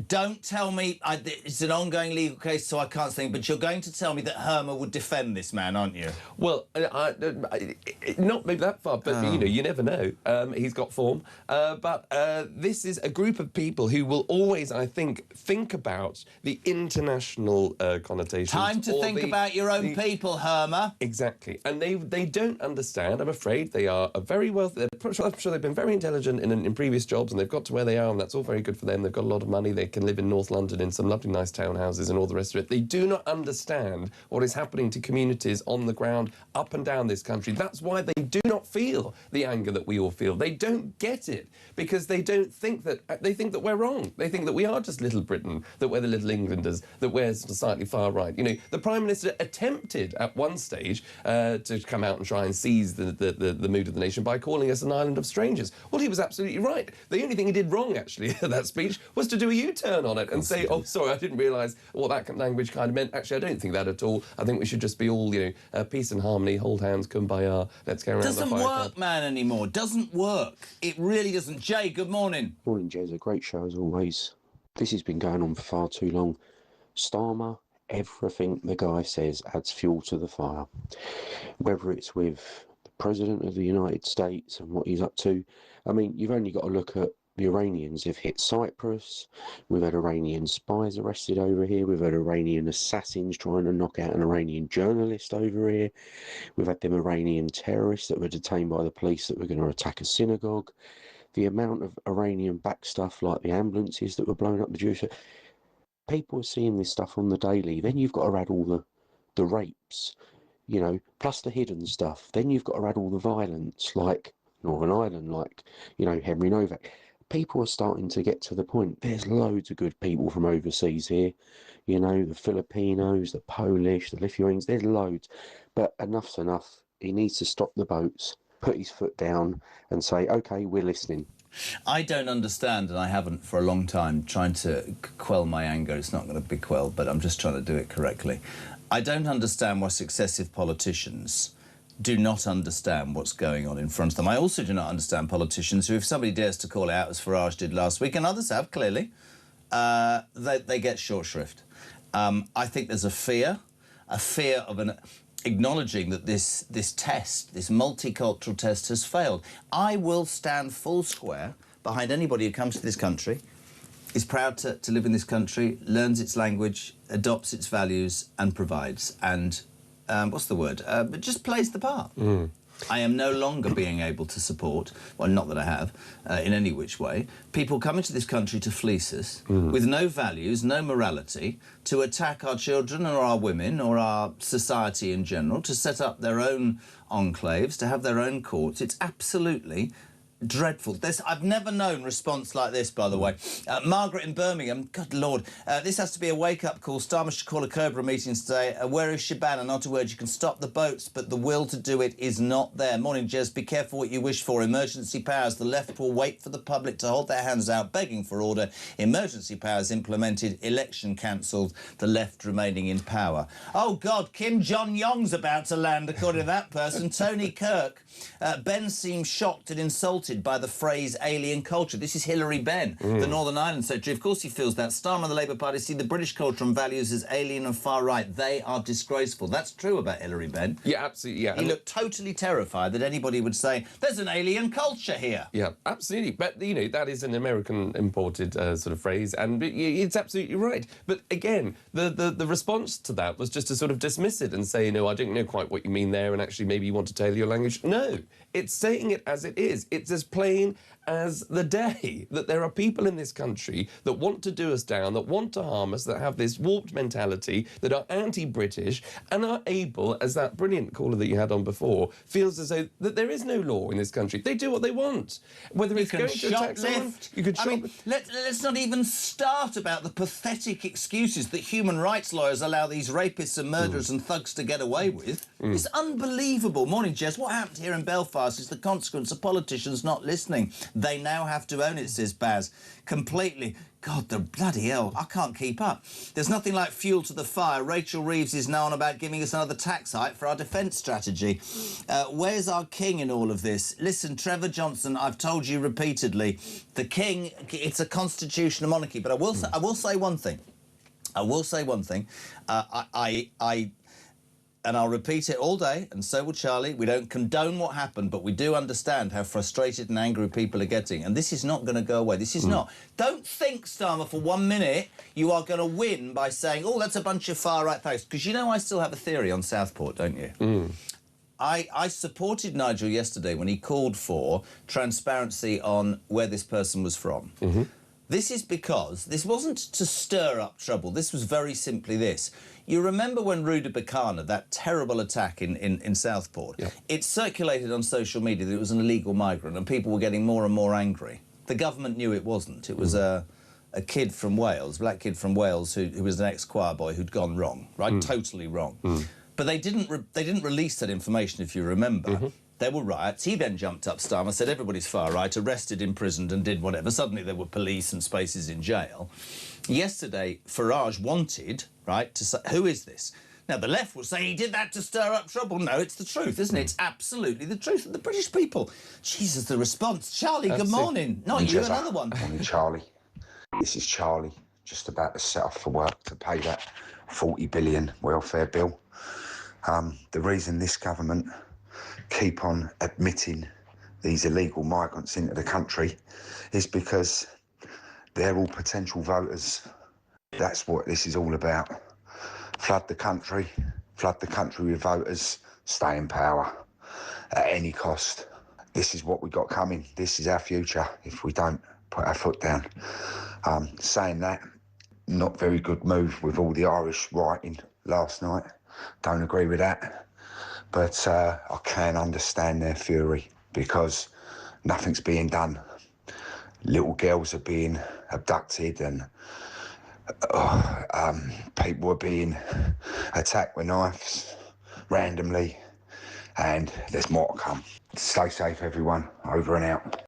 don't tell me it's an ongoing legal case, so I can't think, but you're going to tell me that Hermer would defend this man, aren't you? Well, not maybe that far, but, you know, you never know. He's got form. But this is a group of people who will always, I think about the international connotations. Time to think about your own people, Hermer. Exactly. And they don't understand, I'm afraid. They are very wealthy. I'm sure they've been very intelligent in previous jobs, and they've got to where they are, and that's all very good for them. They've got a lot of money. They can live in North London in some lovely nice townhouses and all the rest of it. They do not understand what is happening to communities on the ground up and down this country. That's why they do not feel the anger that we all feel. They don't get it because they think that we're wrong. They think that we are just Little Britain, that we're the Little Englanders, that we're slightly far right. You know, the Prime Minister attempted at one stage to come out and try and seize the mood of the nation by calling us an island of strangers. Well, he was absolutely right. The only thing he did wrong, actually, at that speech was to do a U-turn on it and say, oh, sorry, I didn't realise what that language kind of meant. Actually, I don't think that at all. I think we should just be all, you know, peace and harmony, hold hands, kumbaya, let's go around the fire. Doesn't work, man, anymore. Doesn't work. It really doesn't. Jay, good morning. Morning, Jez. A great show as always. This has been going on for far too long. Starmer, everything the guy says adds fuel to the fire. Whether it's with the President of the United States and what he's up to. I mean, you've only got to look at the Iranians have hit Cyprus. We've had Iranian spies arrested over here. We've had Iranian assassins trying to knock out an Iranian journalist over here. We've had them Iranian terrorists that were detained by the police that were going to attack a synagogue. The amount of Iranian-backed stuff like the ambulances that were blown up the Jewish... People are seeing this stuff on the daily. Then you've got to add all the rapes, you know, plus the hidden stuff. Then you've got to add all the violence, like Northern Ireland, like, you know, Henry Novak. People are starting to get to the point. There's loads of good people from overseas here. You know, the Filipinos, the Polish, the Lithuanians, there's loads. But enough's enough. He needs to stop the boats, put his foot down and say, OK, we're listening. I don't understand, and I haven't for a long time, trying to quell my anger. It's not going to be quelled, but I'm just trying to do it correctly. I don't understand why successive politicians do not understand what's going on in front of them. I also do not understand politicians who, if somebody dares to call it out, as Farage did last week, and others have, clearly, they get short shrift. I think there's a fear of acknowledging that this test, this multicultural test, has failed. I will stand full square behind anybody who comes to this country, is proud to live in this country, learns its language, adopts its values and provides. And what's the word? But just plays the part. I am no longer being able to support, well, not that I have, in any which way, people coming to this country to fleece us with no values, no morality, to attack our children or our women or our society in general, to set up their own enclaves, to have their own courts. It's absolutely dreadful. I've never known response like this, by the way. Margaret in Birmingham, good Lord, this has to be a wake-up call. Starmer should call a Cobra meeting today. Where is Shabana? Not a word. You can stop the boats, but the will to do it is not there. Morning, Jez. Be careful what you wish for. Emergency powers. The left will wait for the public to hold their hands out, begging for order. Emergency powers implemented. Election cancelled. The left remaining in power. Oh, God, Kim Jong-yong's about to land, according to that person. Tony Kirk. Ben seems shocked and insulted by the phrase alien culture. This is Hilary Benn, the Northern Ireland Secretary. Of course he feels that. Starmer and the Labour Party see the British culture and values as alien and far right. They are disgraceful. That's true about Hilary Benn. Yeah, absolutely, yeah. He looked totally terrified that anybody would say, there's an alien culture here. Yeah, absolutely. But, you know, that is an American imported sort of phrase, and it's absolutely right. But again, the response to that was just to sort of dismiss it and say, no, I don't know quite what you mean there, and actually maybe you want to tailor your language. No, it's saying it as it is. It's as plain as the day that there are people in this country that want to do us down, that want to harm us, that have this warped mentality, that are anti-British and are able, as that brilliant caller that you had on before, feels as though that there is no law in this country. They do what they want. Whether it's going to attack someone, you could shop... I mean, let's not even start about the pathetic excuses that human rights lawyers allow these rapists and murderers and thugs to get away with. It's unbelievable. Morning, Jess. What happened here in Belfast is the consequence of politicians not listening. They now have to own it, says Baz. Completely. God, the bloody hell, I can't keep up. There's nothing like fuel to the fire. Rachel Reeves is now on about giving us another tax hike for our defence strategy. Where's our king in all of this? Listen, Trevor Johnson, I've told you repeatedly, the king, it's a constitutional monarchy, but I will say one thing. And I'll repeat it all day, and so will Charlie. We don't condone what happened, but we do understand how frustrated and angry people are getting. And this is not going to go away. This is not. Don't think, Starmer, for 1 minute you are going to win by saying, oh, that's a bunch of far-right thugs. Because you know I still have a theory on Southport, don't you? I supported Nigel yesterday when he called for transparency on where this person was from. This is because this wasn't to stir up trouble. This was very simply this. You remember when Ruda Bacana, that terrible attack in Southport, it circulated on social media that it was an illegal migrant and people were getting more and more angry. The government knew it wasn't. It was a kid from Wales, black kid from Wales who was an ex-choir boy who'd gone wrong, right? Totally wrong. But they didn't release that information, if you remember. There were riots. He then jumped up, Starmer, said everybody's far right, arrested, imprisoned and did whatever. Suddenly there were police and spaces in jail. Yesterday, Farage wanted, right, to say, who is this? Now, the left will say he did that to stir up trouble. No, it's the truth, isn't it? It's absolutely the truth of the British people. Jesus, the response. Charlie, good morning. Not you, another one. Morning, Charlie. This is Charlie, just about to set off for work to pay that 40 billion welfare bill. The reason this government keep on admitting these illegal migrants into the country is because they're all potential voters. That's what this is all about. Flood the country with voters, stay in power at any cost. This is what we got coming. This is our future if we don't put our foot down. Saying that, not very good move with all the Irish rioting last night. Don't agree with that. But I can understand their fury because nothing's being done. Little girls are being abducted and people are being attacked with knives randomly, and there's more to come. Stay safe, everyone. Over and out.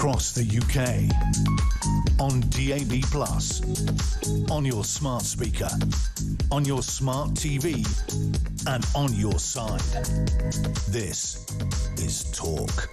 across the UK. On DAB+, on your smart speaker, on your smart TV, and on your side. This is Talk.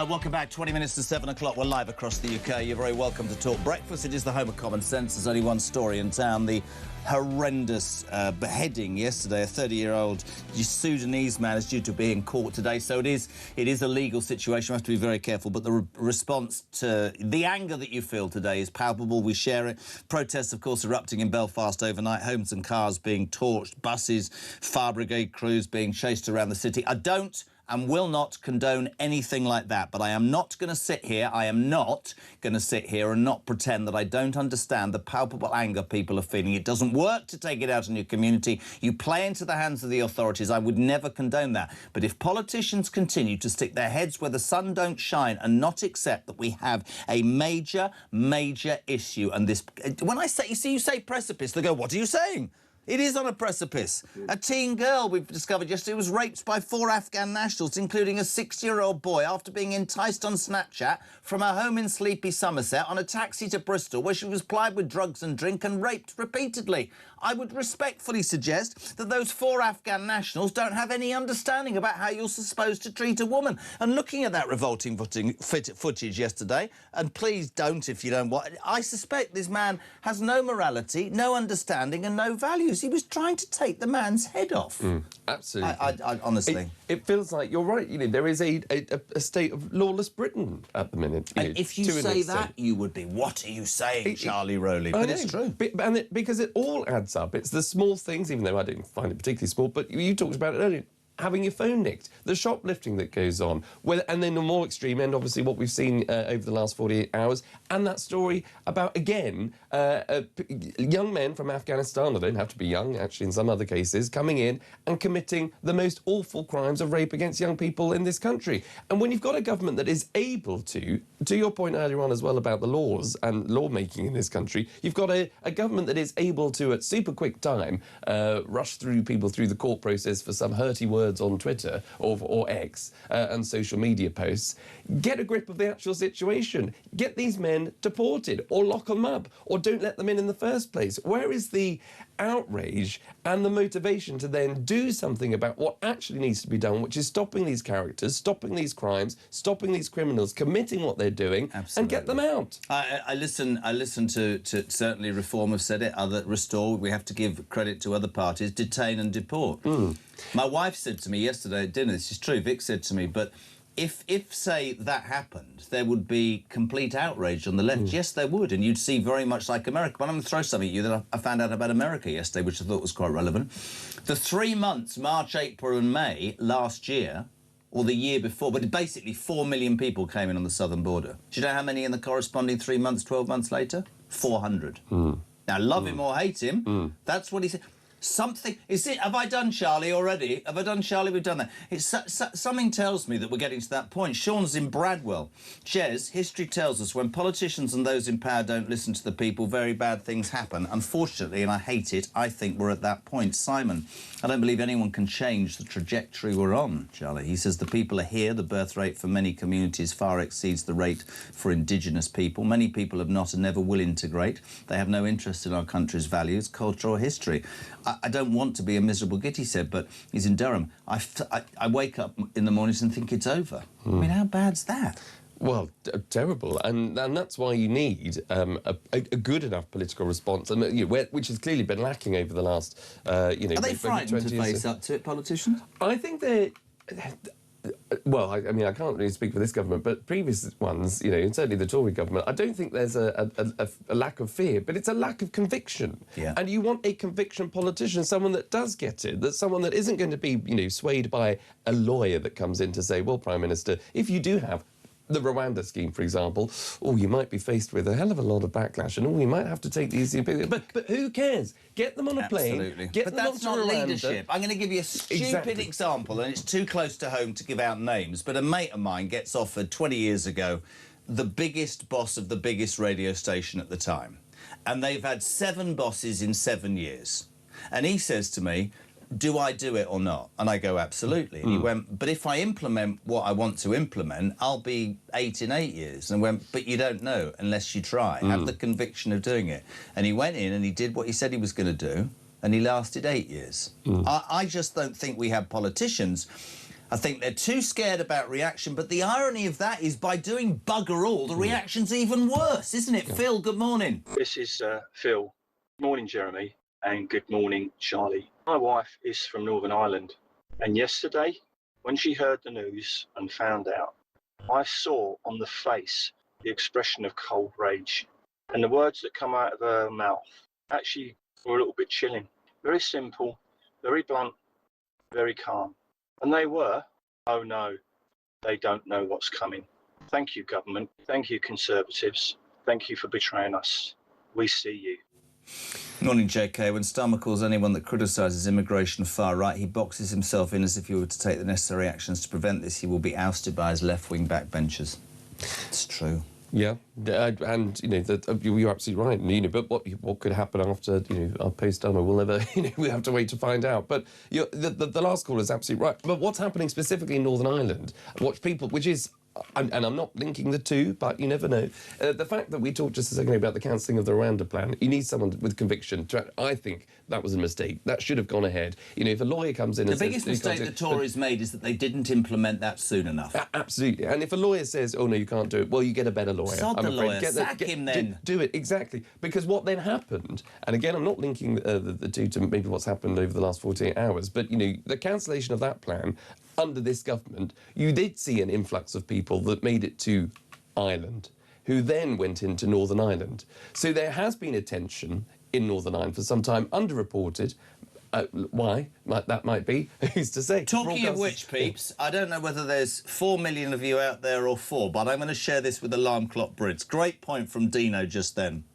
Welcome back. 20 minutes to 7 o'clock. We're live across the UK. You're very welcome to Talk Breakfast. It is the home of common sense. There's only one story in town. The horrendous beheading yesterday. A 30-year-old Sudanese man is due to be in court today. So it is a legal situation. We have to be very careful. But the response to the anger that you feel today is palpable. We share it. Protests, of course, erupting in Belfast overnight. Homes and cars being torched. Buses, fire brigade crews being chased around the city. I don't and will not condone anything like that. But I am not going to sit here and not pretend that I don't understand the palpable anger people are feeling. It doesn't work to take it out on your community. You play into the hands of the authorities. I would never condone that. But if politicians continue to stick their heads where the sun don't shine and not accept that we have a major, major issue, and this... When I say... You say precipice, they go, what are you saying? It is on a precipice. A teen girl, we've discovered yesterday, was raped by 4 Afghan nationals, including a 6-year-old boy, after being enticed on Snapchat from her home in sleepy Somerset on a taxi to Bristol, where she was plied with drugs and drink and raped repeatedly. I would respectfully suggest that those 4 Afghan nationals don't have any understanding about how you're supposed to treat a woman. And looking at that revolting footage yesterday, and please don't if you don't want... I suspect this man has no morality, no understanding and no values. He was trying to take the man's head off. Absolutely. I honestly... It feels like you're right. You know, there is a state of lawless Britain at the minute. And if you say that, you would be, what are you saying, Charlie Rowley? But it's true. Because it all adds up. It's the small things, even though I don't find it particularly small, but you talked about it earlier. Having your phone nicked, the shoplifting that goes on, and then the more extreme end, obviously, what we've seen over the last 48 hours, and that story about, again, young men from Afghanistan, they don't have to be young, actually, in some other cases, coming in and committing the most awful crimes of rape against young people in this country. And when you've got a government that is able to your point earlier on as well about the laws and lawmaking in this country, you've got a government that is able to, at super quick time, rush through people through the court process for some hurty words on Twitter or X and social media posts, get a grip of the actual situation. Get these men deported or lock them up or don't let them in the first place. Where is the outrage and the motivation to then do something about what actually needs to be done, which is stopping these characters, stopping these crimes, stopping these criminals committing what they're doing, and get them out? I listen to certainly Reform have said it, other Restore, we have to give credit to other parties, detain and deport. My wife said to me yesterday at dinner, this is true, Vic said to me, but if say, that happened, there would be complete outrage on the left. Yes, there would, and you'd see very much like America. But I'm going to throw something at you that I found out about America yesterday, which I thought was quite relevant. The 3 months, March, April and May last year, or the year before, but basically 4 million people came in on the southern border. Do you know how many in the corresponding 3 months, 12 months later? 400. Now, love him or hate him, that's what he said. Something... Have I done Charlie already? Have I done Charlie? We've done that. Something tells me that we're getting to that point. Sean's in Bradwell. Jez, history tells us when politicians and those in power don't listen to the people, very bad things happen. Unfortunately, and I hate it, I think we're at that point. Simon, I don't believe anyone can change the trajectory we're on, Charlie. He says the people are here. The birth rate for many communities far exceeds the rate for indigenous people. Many people have not and never will integrate. They have no interest in our country's values, culture or history. I don't want to be a miserable git, he said, but he's in Durham. I wake up in the mornings and think it's over. I mean, how bad's that? Well, terrible, and that's why you need a good enough political response, and which has clearly been lacking over the last, Are they frightened to face up to it, politicians? I think they're... Well, I mean, I can't really speak for this government, but previous ones, and certainly the Tory government, I don't think there's a lack of fear, but it's a lack of conviction. Yeah. And you want a conviction politician, someone that does get it, that's someone that isn't going to be, swayed by a lawyer that comes in to say, well, Prime Minister, if you do have the Rwanda scheme, for example, you might be faced with a hell of a lot of backlash, and you might have to take these... But who cares? Get them on a plane. Absolutely. Get but them that's not Rwanda. leadership. I'm going to give you a stupid example, and it's too close to home to give out names, but a mate of mine gets offered 20 years ago the biggest boss of the biggest radio station at the time. And they've had 7 bosses in 7 years. And he says to me, do I do it or not? And I go, absolutely. And he went, but if I implement what I want to implement, I'll be 8 in 8 years. And went, but you don't know unless you try. Have the conviction of doing it. And he went in and he did what he said he was going to do, and he lasted 8 years. I just don't think we have politicians. I think they're too scared about reaction, but the irony of that is by doing bugger all, the reaction's even worse, isn't it? Phil, good morning. This is Phil. Morning, Jeremy, and good morning, Charlie. My wife is from Northern Ireland, and yesterday, when she heard the news and found out, I saw on the face the expression of cold rage, and the words that come out of her mouth actually were a little bit chilling. Very simple, very blunt, very calm. And they were, oh no, they don't know what's coming. Thank you, government. Thank you, Conservatives. Thank you for betraying us. We see you. Morning, JK. When Starmer calls anyone that criticises immigration far right, he boxes himself in as if he were to take the necessary actions to prevent this. He will be ousted by his left-wing backbenchers. It's true. Yeah, and you're absolutely right. But what could happen after our post-Starmer, we'll never. We have to wait to find out. But the last call is absolutely right. But what's happening specifically in Northern Ireland? Which is. And I'm not linking the two, but you never know. The fact that we talked just a second ago about the cancelling of the Rwanda plan, you need someone with conviction. I think that was a mistake. That should have gone ahead. If a lawyer comes in and says... The biggest mistake the Tories made is that they didn't implement that soon enough. Absolutely. And if a lawyer says, oh, no, you can't do it, well, you get a better lawyer. Sod the lawyer. Sack him then. Do it, exactly. Because what then happened, and again, I'm not linking the two to maybe what's happened over the last 48 hours, but, the cancellation of that plan... Under this government, you did see an influx of people that made it to Ireland, who then went into Northern Ireland. So there has been a tension in Northern Ireland for some time, underreported. Why? That might be. Who's to say? Talking of which, peeps, I don't know whether there's 4 million of you out there or 4, but I'm going to share this with Alarm Clock Brits. Great point from Dino just then.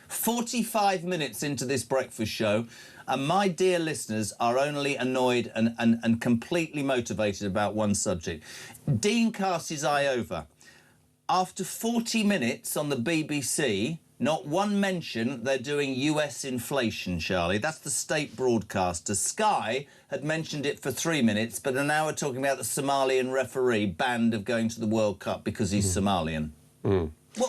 45 minutes into this breakfast show, and my dear listeners are only annoyed and completely motivated about one subject. Dean cast his eye over. After 40 minutes on the BBC, not one mention they're doing US inflation, Charlie. That's the state broadcaster. Sky had mentioned it for 3 minutes, but now we're talking about the Somalian referee banned of going to the World Cup because he's Somalian.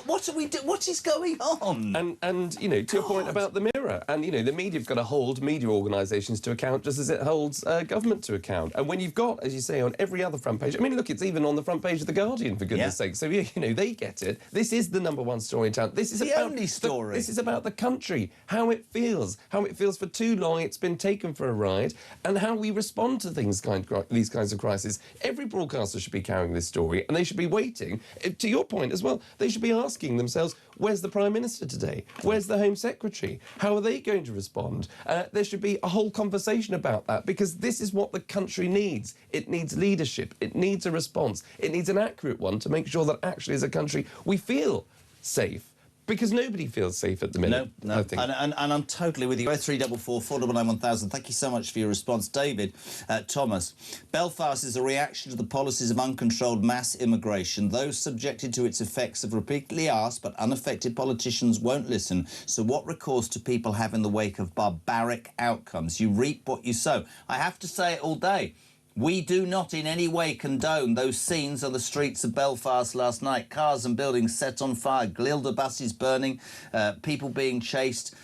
What are we doing? What is going on? And to your point about the Mirror, and the media's got to hold media organisations to account just as it holds government to account. And when you've got, as you say, on every other front page, I mean, look, it's even on the front page of The Guardian, for goodness sake. So they get it. This is the #1 story in town. This is the only story. This is about the country, how it feels for too long. It's been taken for a ride, and how we respond to these kinds of crises. Every broadcaster should be carrying this story, and they should be waiting. To your point as well, they should be asking themselves, where's the Prime Minister today? Where's the Home Secretary? How are they going to respond? There should be a whole conversation about that, because this is what the country needs. It needs leadership. It needs a response. It needs an accurate one to make sure that actually as a country we feel safe. Because nobody feels safe at the minute. No. I think. And I'm totally with you. 0344 499 1000. Thank you so much for your response. David, Thomas. Belfast is a reaction to the policies of uncontrolled mass immigration. Those subjected to its effects have repeatedly asked, but unaffected politicians won't listen. So what recourse do people have in the wake of barbaric outcomes? You reap what you sow. I have to say it all day. We do not in any way condone those scenes on the streets of Belfast last night. Cars and buildings set on fire, Gilda buses burning, people being chased,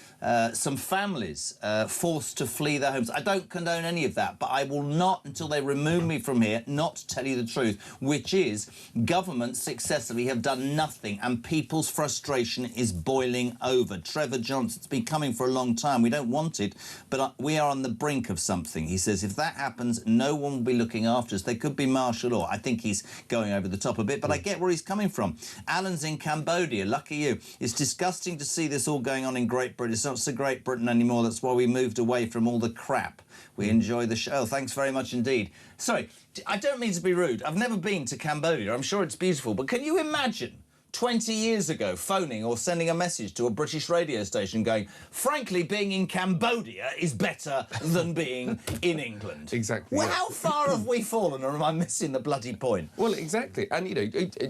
some families forced to flee their homes. I don't condone any of that, but I will not, until they remove me from here, not tell you the truth, which is governments successively have done nothing and people's frustration is boiling over. Trevor Johnson's been coming for a long time. We don't want it, but we are on the brink of something. He says if that happens, no one will be looking after us. There could be martial law. I think he's going over the top a bit, but I get where he's coming from. Alan's in Cambodia. Lucky you. It's disgusting to see this all going on in Great Britain. It's not so Great Britain anymore. That's why we moved away from all the crap. We enjoy the show. Thanks very much indeed. Sorry, I don't mean to be rude. I've never been to Cambodia. I'm sure it's beautiful, but can you imagine 20 years ago phoning or sending a message to a British radio station going, frankly, being in Cambodia is better than being in England? Exactly. Well, how far have we fallen, or am I missing the bloody point? Well, exactly. And,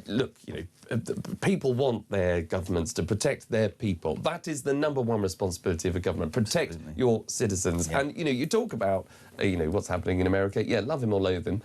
look, people want their governments to protect their people. That is the number one responsibility of a government. Protect your citizens. Yeah. And, you know, you talk about, you know, what's happening in America. Yeah, love him or loathe him.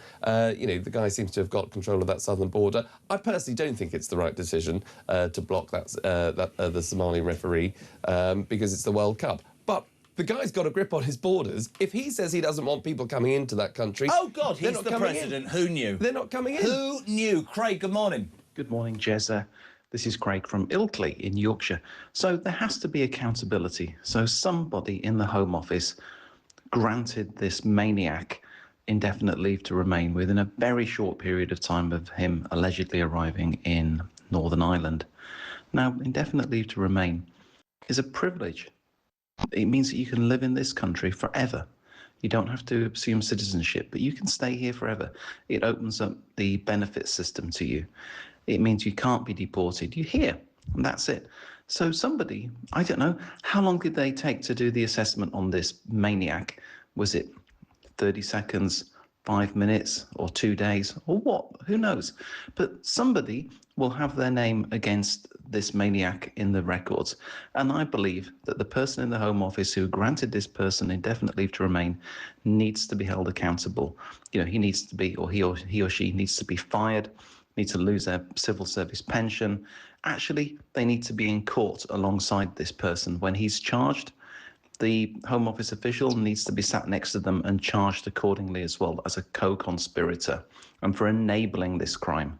You know, the guy seems to have got control of that southern border. I personally don't think it's the right decision to block the Somali referee because it's the World Cup. But the guy's got a grip on his borders. If he says he doesn't want people coming into that country... Oh, God, he's the president. Who knew? They're not coming in. Who knew? Craig, good morning. Good morning, Jez. This is Craig from Ilkley in Yorkshire. So there has to be accountability. So somebody in the Home Office granted this maniac indefinite leave to remain within a very short period of time of him allegedly arriving in Northern Ireland. Now, indefinite leave to remain is a privilege. It means that you can live in this country forever. You don't have to assume citizenship, but you can stay here forever. It opens up the benefit system to you. It means you can't be deported. You're here, and that's it. So somebody, I don't know, how long did they take to do the assessment on this maniac? Was it 30 seconds, 5 minutes, or 2 days, or what? Who knows? But somebody will have their name against this maniac in the records. And I believe that the person in the Home Office who granted this person indefinite leave to remain needs to be held accountable. You know, he needs to be, or he or she needs to be fired, needs to lose their civil service pension. Actually, they need to be in court alongside this person. When he's charged, the Home Office official needs to be sat next to them and charged accordingly as well as a co-conspirator and for enabling this crime.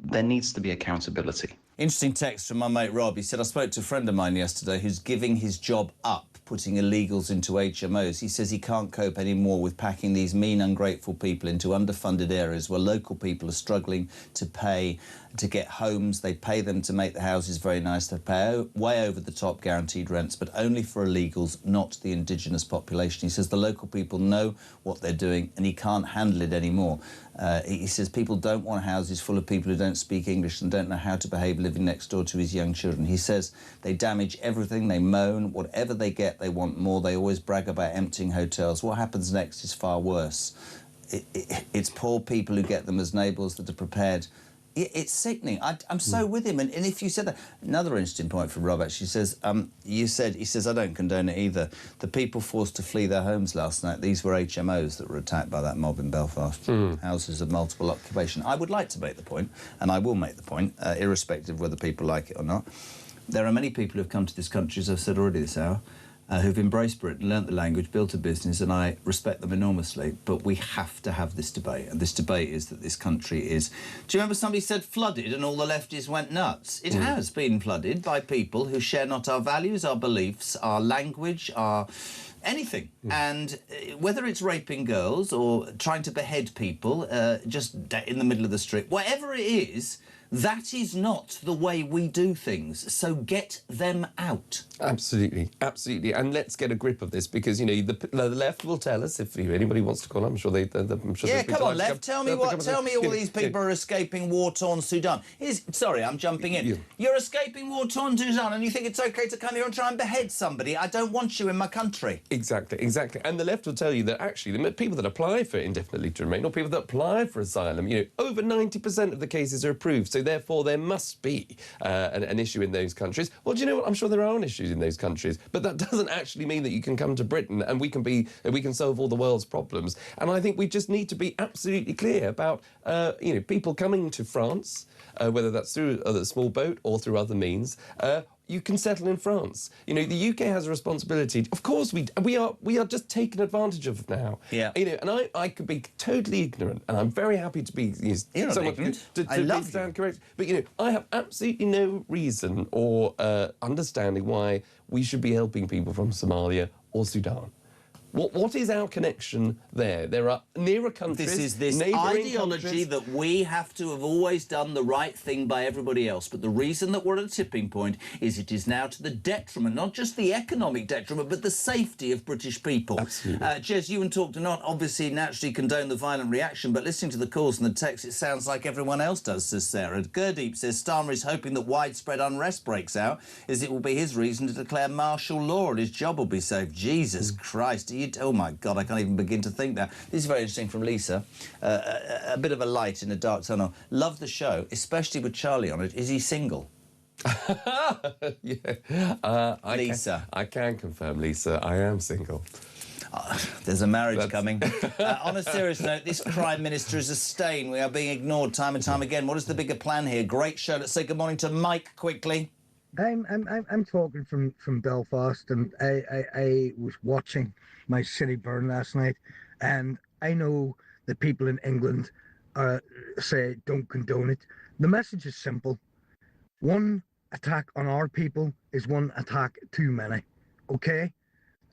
There needs to be accountability. Interesting text from my mate Rob. He said, I spoke to a friend of mine yesterday who's giving his job up, putting illegals into HMOs. He says he can't cope anymore with packing these mean, ungrateful people into underfunded areas where local people are struggling to pay to get homes. They pay them to make the houses very nice. They pay way over the top guaranteed rents, but only for illegals, not the indigenous population. He says the local people know what they're doing and he can't handle it anymore. He says people don't want houses full of people who don't speak English and don't know how to behave living next door to his young children. He says they damage everything, they moan, whatever they get, they want more. They always brag about emptying hotels. What happens next is far worse. It's poor people who get them as neighbours that are prepared. It's sickening. I'm so with him. And if you said that, another interesting point from Rob actually says, he says, I don't condone it either. The people forced to flee their homes last night, these were HMOs that were attacked by that mob in Belfast. Houses of multiple occupation. I would like to make the point, and I will make the point, irrespective of whether people like it or not. There are many people who have come to this country, as I've said already this hour, who've embraced Britain, learnt the language, built a business, and I respect them enormously. But we have to have this debate, and this debate is that this country is... Do you remember somebody said flooded and all the lefties went nuts? It has been flooded by people who share not our values, our beliefs, our language, our... anything. And whether it's raping girls or trying to behead people just in the middle of the street, whatever it is, that is not the way we do things. So get them out. Absolutely, absolutely. And let's get a grip of this because, you know, the left will tell us if anybody wants to call. I'm sure they. Yeah, come on, left. Tell me all these people are escaping war-torn Sudan. Sorry, I'm jumping in. You're escaping war-torn Sudan and you think it's OK to come here and try and behead somebody? I don't want you in my country. Exactly, exactly. And the left will tell you that actually the people that apply for indefinite leave to remain or people that apply for asylum, you know, over 90% of the cases are approved. So therefore there must be an issue in those countries. Well, do you know what? I'm sure there are issues in those countries, but that doesn't actually mean that you can come to Britain and we can solve all the world's problems. And I think we just need to be absolutely clear about you know, people coming to France, whether that's through a small boat or through other means. You can settle in France. You know, the UK has a responsibility. Of course, we are just taken advantage of now. Yeah. You know, and I could be totally ignorant, and I'm very happy to be. You're not ignorant. I love stand correct. But you know, I have absolutely no reason or understanding why we should be helping people from Somalia or Sudan. What is our connection there? There are nearer countries, This is this ideology that we have to have always done the right thing by everybody else. But the reason that we're at a tipping point is it is now to the detriment, not just the economic detriment, but the safety of British people. Absolutely. Jez, you and Talk do not obviously naturally condone the violent reaction, but listening to the calls and the text, it sounds like everyone else does, says Sarah. Gurdeep says Starmer is hoping that widespread unrest breaks out, as it will be his reason to declare martial law and his job will be safe. Jesus Christ. oh my God, I can't even begin to think that. This is very interesting from Lisa. A bit of a light in a dark tunnel. Love the show, especially with Charlie on it. Is he single? Yeah. Lisa. I can confirm, Lisa, I am single. There's a marriage coming. On a serious note, this Prime Minister is a stain. We are being ignored time and time again. What is the bigger plan here? Great show. Let's say good morning to Mike quickly. I'm talking from Belfast, and I was watching my city burn last night, and I know that people in England say don't condone it. The message is simple. One attack on our people is one attack too many, okay?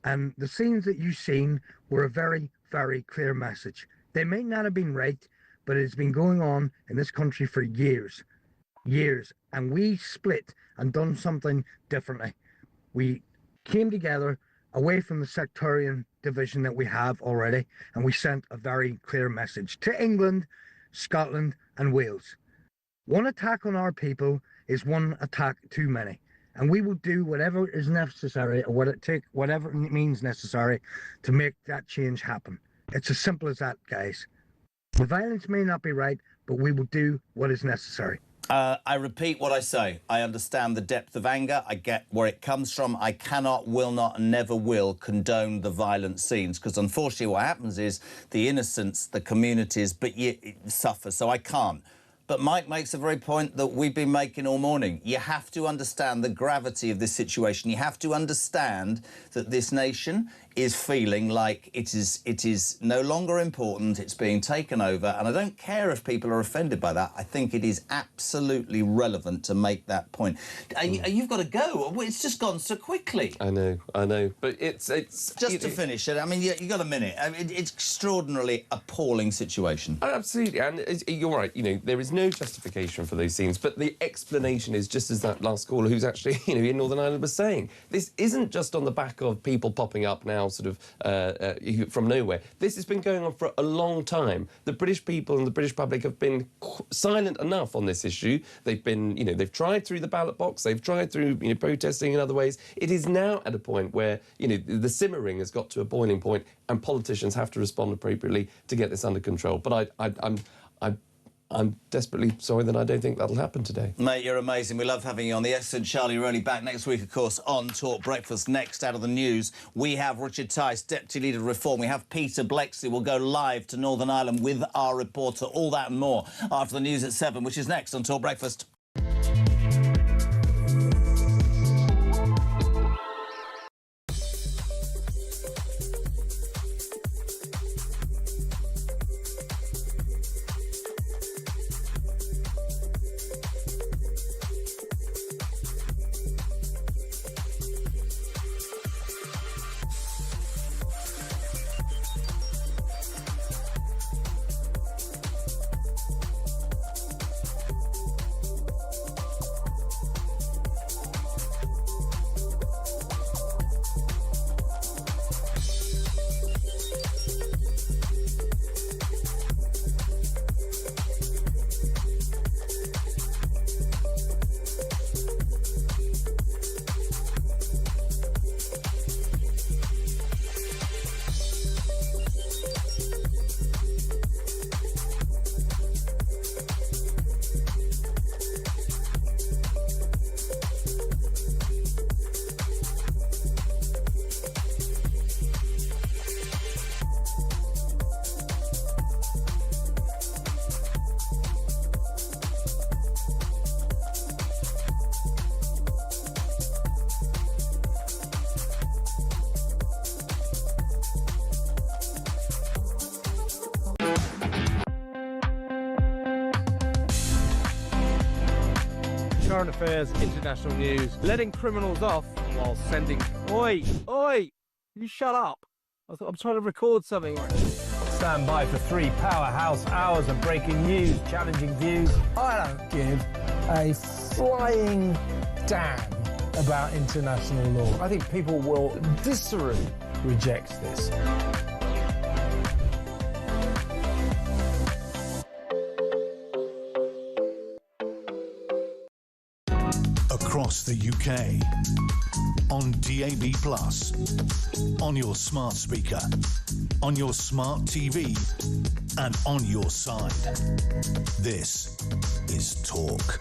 And the scenes that you've seen were a very, very clear message. They may not have been right, but it's been going on in this country for years. And we split and done something differently. We came together away from the sectarian division that we have already, and we sent a very clear message to England, Scotland and Wales. One attack on our people is one attack too many. And we will do whatever is necessary, or whatever it means necessary to make that change happen. It's as simple as that, guys. The violence may not be right, but we will do what is necessary. I repeat what I say. I understand the depth of anger. I get where it comes from. I cannot, will not, and never will condone the violent scenes, because unfortunately what happens is the innocents, the communities, but suffer. So I can't. But Mike makes a very point that we've been making all morning. You have to understand the gravity of this situation. You have to understand that this nation is feeling like it is no longer important. It's being taken over. And I don't care if people are offended by that. I think it is absolutely relevant to make that point. You've got to go. It's just gone so quickly. I know. But it's just to finish it, I mean, you got a minute. I mean, it's extraordinarily appalling situation. Absolutely. And you're right. You know, there is no justification for those scenes, but the explanation is just as that last caller who's actually, in Northern Ireland was saying. This isn't just on the back of people popping up now sort of from nowhere. This has been going on for a long time. The British people and the British public have been silent enough on this issue. They've been, they've tried through the ballot box, they've tried through, protesting in other ways. It is now at a point where, the simmering has got to a boiling point and politicians have to respond appropriately to get this under control. But I'm desperately sorry that I don't think that'll happen today. Mate, you're amazing. We love having you on. The excellent Charlie Rowley back next week, of course, on Talk Breakfast. Next, out of the news, we have Richard Tice, Deputy Leader of Reform. We have Peter Bleksley. We'll go live to Northern Ireland with our reporter. All that and more after the news at 7, which is next on Talk Breakfast. Current affairs, international news, letting criminals off while sending... Oi! You shut up! I'm trying to record something. Stand by for 3 powerhouse hours of breaking news, challenging views. I don't give a flying damn about international law. I think people will viscerally reject this. across the UK, on DAB+, on your smart speaker, on your smart TV, and on your side. This is Talk.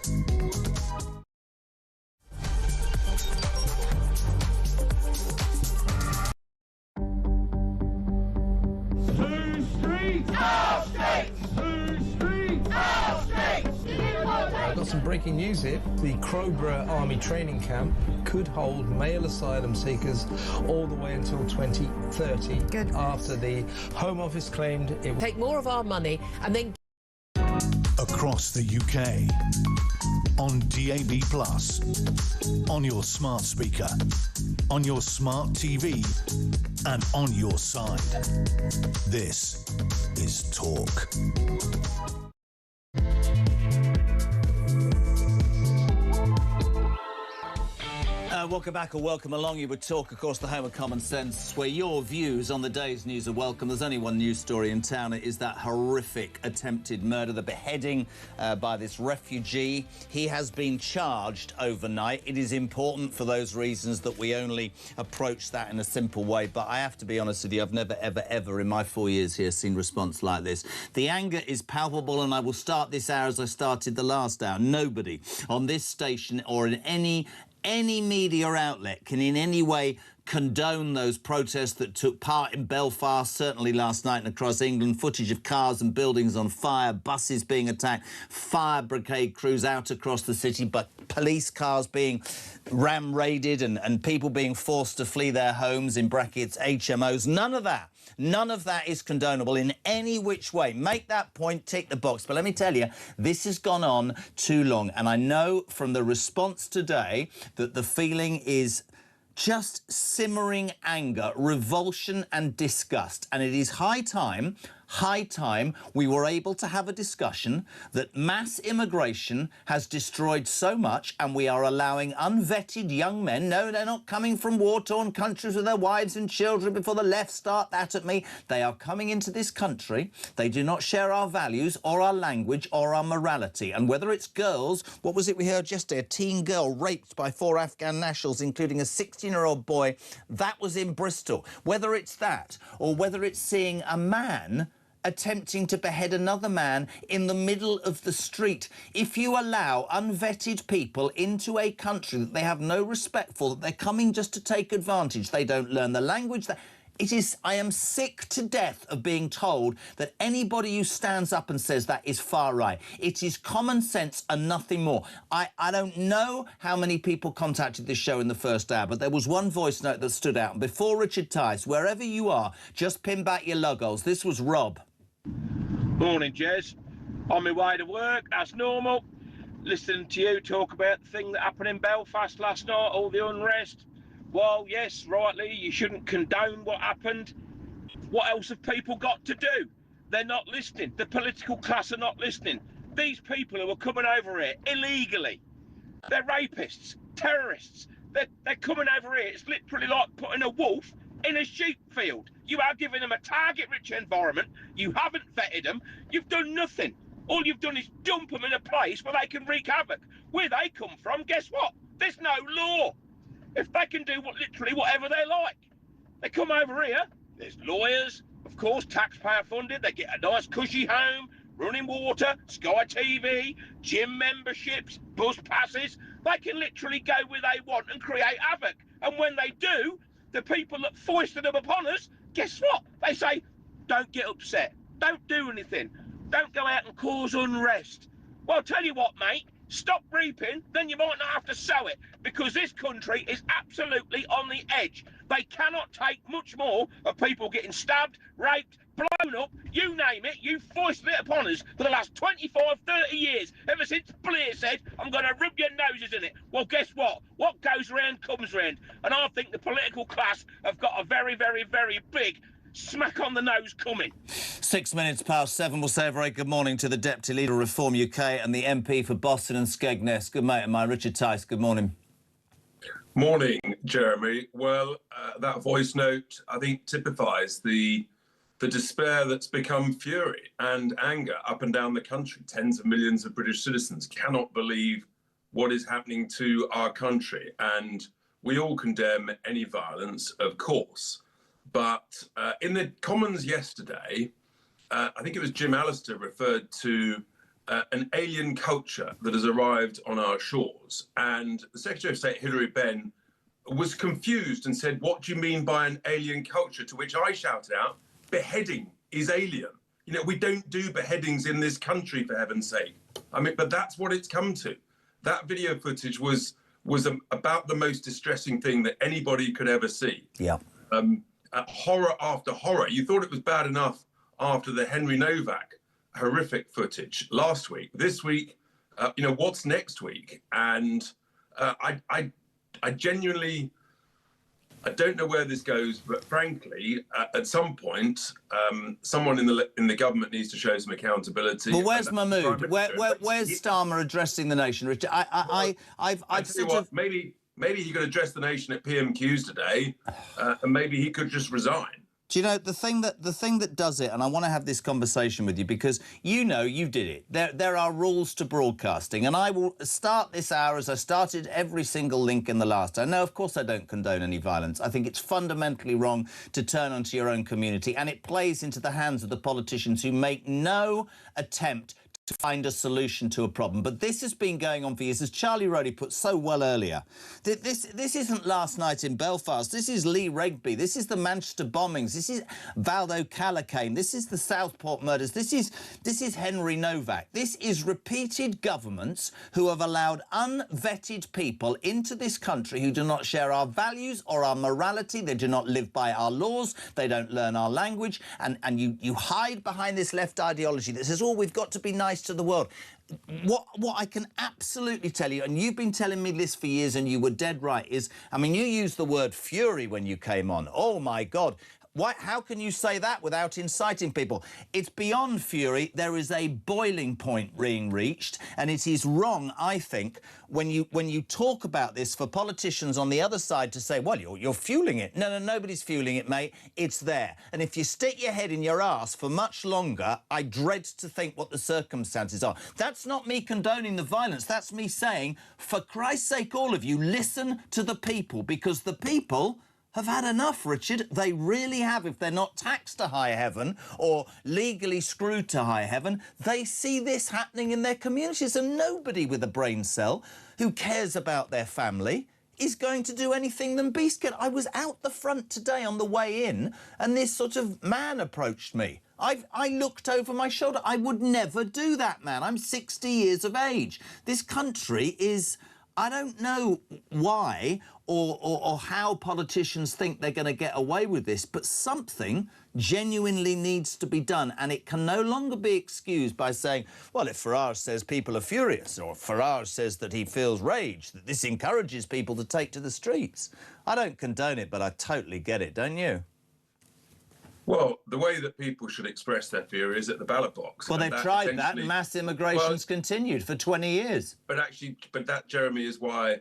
I've got some breaking news here. The Crowborough Army Training Camp could hold male asylum seekers all the way until 2030. Good. After the Home Office claimed it would take more of our money and then... Across the UK, on DAB+, on your smart speaker, on your smart TV, and on your side. This is Talk. Welcome back or welcome along. You would Talk, of course, the home of common sense, where your views on the day's news are welcome. There's only one news story in town. It is that horrific attempted murder, the beheading by this refugee. He has been charged overnight. It is important for those reasons that we only approach that in a simple way. But I have to be honest with you, I've never, ever, ever in my 4 years here seen response like this. The anger is palpable, and I will start this hour as I started the last hour. Nobody on this station or in any media outlet can in any way condone those protests that took part in Belfast, certainly last night and across England. Footage of cars and buildings on fire, buses being attacked, fire brigade crews out across the city, but police cars being ram-raided and people being forced to flee their homes, in brackets HMOs. None of that is condonable in any which way. Make that point, tick the box. But let me tell you, this has gone on too long. And I know from the response today that the feeling is just simmering anger, revulsion and disgust. And it is high time we were able to have a discussion that mass immigration has destroyed so much, and we are allowing unvetted young men, no, they're not coming from war-torn countries with their wives and children before the left start that at me. They are coming into this country. They do not share our values or our language or our morality. And whether it's girls, what was it we heard yesterday? A teen girl raped by 4 Afghan nationals, including a 16-year-old boy. That was in Bristol. Whether it's that, or whether it's seeing a man attempting to behead another man in the middle of the street. If you allow unvetted people into a country that they have no respect for, that they're coming just to take advantage, they don't learn the language, I am sick to death of being told that anybody who stands up and says that is far right. It is common sense and nothing more. I don't know how many people contacted this show in the first hour, but there was one voice note that stood out. And before Richard Tice, wherever you are, just pin back your logos. This was Rob. Morning, Jez. On my way to work, that's normal. Listening to you talk about the thing that happened in Belfast last night, all the unrest. Well, yes, rightly, you shouldn't condone what happened. What else have people got to do? They're not listening. The political class are not listening. These people who are coming over here illegally, they're rapists, terrorists. They're coming over here. It's literally like putting a wolf in a sheep field. You are giving them a target-rich environment. You haven't vetted them. You've done nothing. All you've done is dump them in a place where they can wreak havoc. Where they come from, guess what? There's no law. If they can do literally whatever they like. They come over here, there's lawyers, of course, taxpayer funded. They get a nice cushy home, running water, Sky TV, gym memberships, bus passes. They can literally go where they want and create havoc. And when they do, the people that foisted them upon us, guess what? They say, don't get upset. Don't do anything. Don't go out and cause unrest. Well, I'll tell you what, mate. Stop reaping, then you might not have to sow it, because this country is absolutely on the edge. They cannot take much more of people getting stabbed, raped, blown up, you name it. You foisted it upon us for the last 25, 30 years, ever since Blair said, I'm going to rub your noses in it. Well, guess what? What goes round comes round. And I think the political class have got a very, very, very big smack on the nose coming. 6 minutes past 7. We'll say a very good morning to the Deputy Leader of Reform UK and the MP for Boston and Skegness. Good mate of mine, Richard Tice. Good morning. Morning, Jeremy. Well, that voice note, I think, typifies the despair that's become fury and anger up and down the country. Tens of millions of British citizens cannot believe what is happening to our country. And we all condemn any violence, of course. But in the Commons yesterday, I think it was Jim Allister referred to an alien culture that has arrived on our shores. And the Secretary of State, Hilary Benn, was confused and said, "What do you mean by an alien culture?" To which I shouted out, "Beheading is alien. You know, we don't do beheadings in this country, for heaven's sake." I mean, but that's what it's come to. That video footage was about the most distressing thing that anybody could ever see. Yeah. Horror after horror. You thought it was bad enough after the Henry Novak horrific footage last week. This week, you know, what's next week? And I genuinely, I don't know where this goes, but frankly, at some point, someone in the government needs to show some accountability. Well, where's Mahmood? Where's Starmer addressing the nation, Richard? I've sort of... Maybe he could address the nation at PMQs today, and maybe he could just resign. Do you know the thing that does it? And I want to have this conversation with you because you know you did it. There are rules to broadcasting, and I will start this hour as I started every single link in the last hour. No, of course I don't condone any violence. I think it's fundamentally wrong to turn onto your own community, and it plays into the hands of the politicians who make no attempt to find a solution to a problem. But this has been going on for years, as Charlie Roddy put so well earlier. This isn't last night in Belfast. This is Lee Regby. This is the Manchester bombings. This is Valdo Calacane. This is the Southport murders. This is Henry Novak. This is repeated governments who have allowed unvetted people into this country who do not share our values or our morality. They do not live by our laws. They don't learn our language. And you hide behind this left ideology that says, oh, we've got to be nice to the world. What I can absolutely tell you, and you've been telling me this for years and you were dead right, is, I mean, you used the word fury when you came on. Oh, my God. How can you say that without inciting people? It's beyond fury. There is a boiling point being reached, and it is wrong, I think, when you talk about this for politicians on the other side to say, well, you're fueling it. No, nobody's fueling it, mate. It's there. And if you stick your head in your arse for much longer, I dread to think what the circumstances are. That's not me condoning the violence. That's me saying, for Christ's sake, all of you, listen to the people, because the people have had enough, Richard. They really have. If they're not taxed to high heaven or legally screwed to high heaven, they see this happening in their communities, and nobody with a brain cell who cares about their family is going to do anything than be scared. I was out the front today on the way in, and this sort of man approached me. I looked over my shoulder. I would never do that, man. I'm 60 years of age. This country is... I don't know why or how politicians think they're going to get away with this, but something genuinely needs to be done, and it can no longer be excused by saying, well, if Farage says people are furious, or Farage says that he feels rage, that this encourages people to take to the streets. I don't condone it, but I totally get it, don't you? Well, the way that people should express their fear is at the ballot box. Well, they've tried that, and mass immigration's continued for 20 years. But that, Jeremy, is why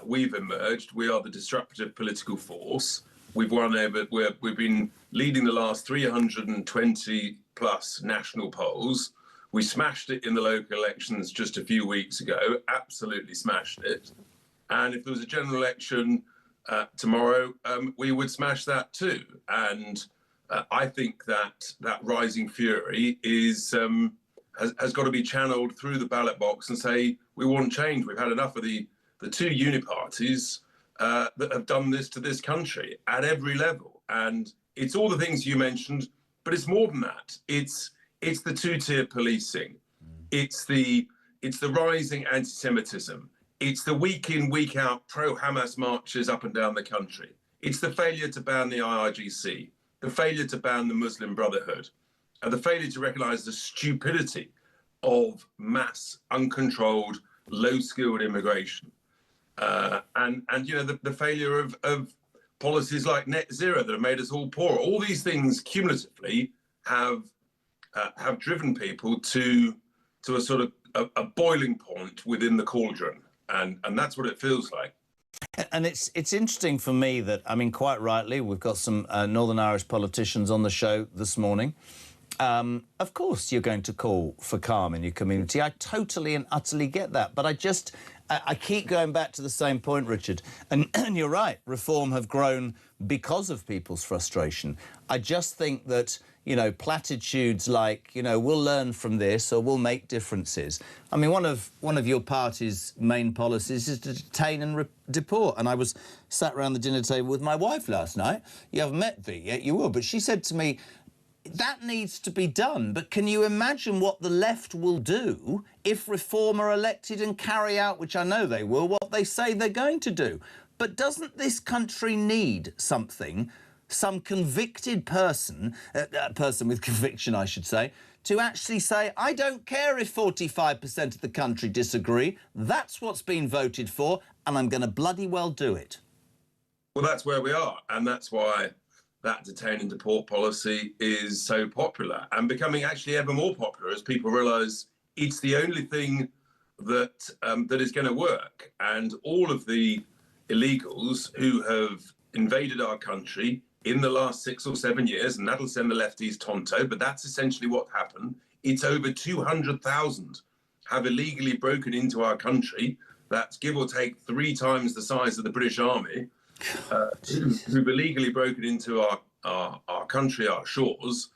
we've emerged. We are the disruptive political force. We've won over. We've been leading the last 320 plus national polls. We smashed it in the local elections just a few weeks ago. Absolutely smashed it. And if there was a general election tomorrow, we would smash that too. And I think that rising fury is has got to be channeled through the ballot box and say, we want change. We've had enough of the two uniparties that have done this to this country at every level. And it's all the things you mentioned, but it's more than that. It's the two-tier policing. It's the rising anti-Semitism. It's the week in, week out pro-Hamas marches up and down the country. It's the failure to ban the IRGC. The failure to ban the Muslim Brotherhood, and the failure to recognise the stupidity of mass, uncontrolled, low-skilled immigration, and you know the failure of policies like net zero that have made us all poor. All these things cumulatively have driven people to a sort of a boiling point within the cauldron, and that's what it feels like. And it's interesting for me that, I mean, quite rightly, we've got some Northern Irish politicians on the show this morning. Of course, you're going to call for calm in your community. I totally and utterly get that. But I keep going back to the same point, Richard, and you're right, reform have grown because of people's frustration. I just think that, you know, platitudes like, you know, we'll learn from this or we'll make differences. I mean, one of your party's main policies is to detain and deport. And I was sat around the dinner table with my wife last night. You haven't met V yet, you will. But she said to me, that needs to be done, but can you imagine what the left will do if Reform are elected and carry out, which I know they will, what they say they're going to do? But doesn't this country need something, some convicted person, a person with conviction, I should say, to actually say, I don't care if 45% of the country disagree, that's what's been voted for, and I'm going to bloody well do it. Well, that's where we are, and that's why that detain and deport policy is so popular and becoming actually ever more popular as people realise it's the only thing that that is going to work. And all of the illegals who have invaded our country in the last 6 or 7 years, and that'll send the lefties tonto, but that's essentially what happened. It's over 200,000 have illegally broken into our country. That's give or take 3 times the size of the British Army. Who've illegally broken into our country, our shores.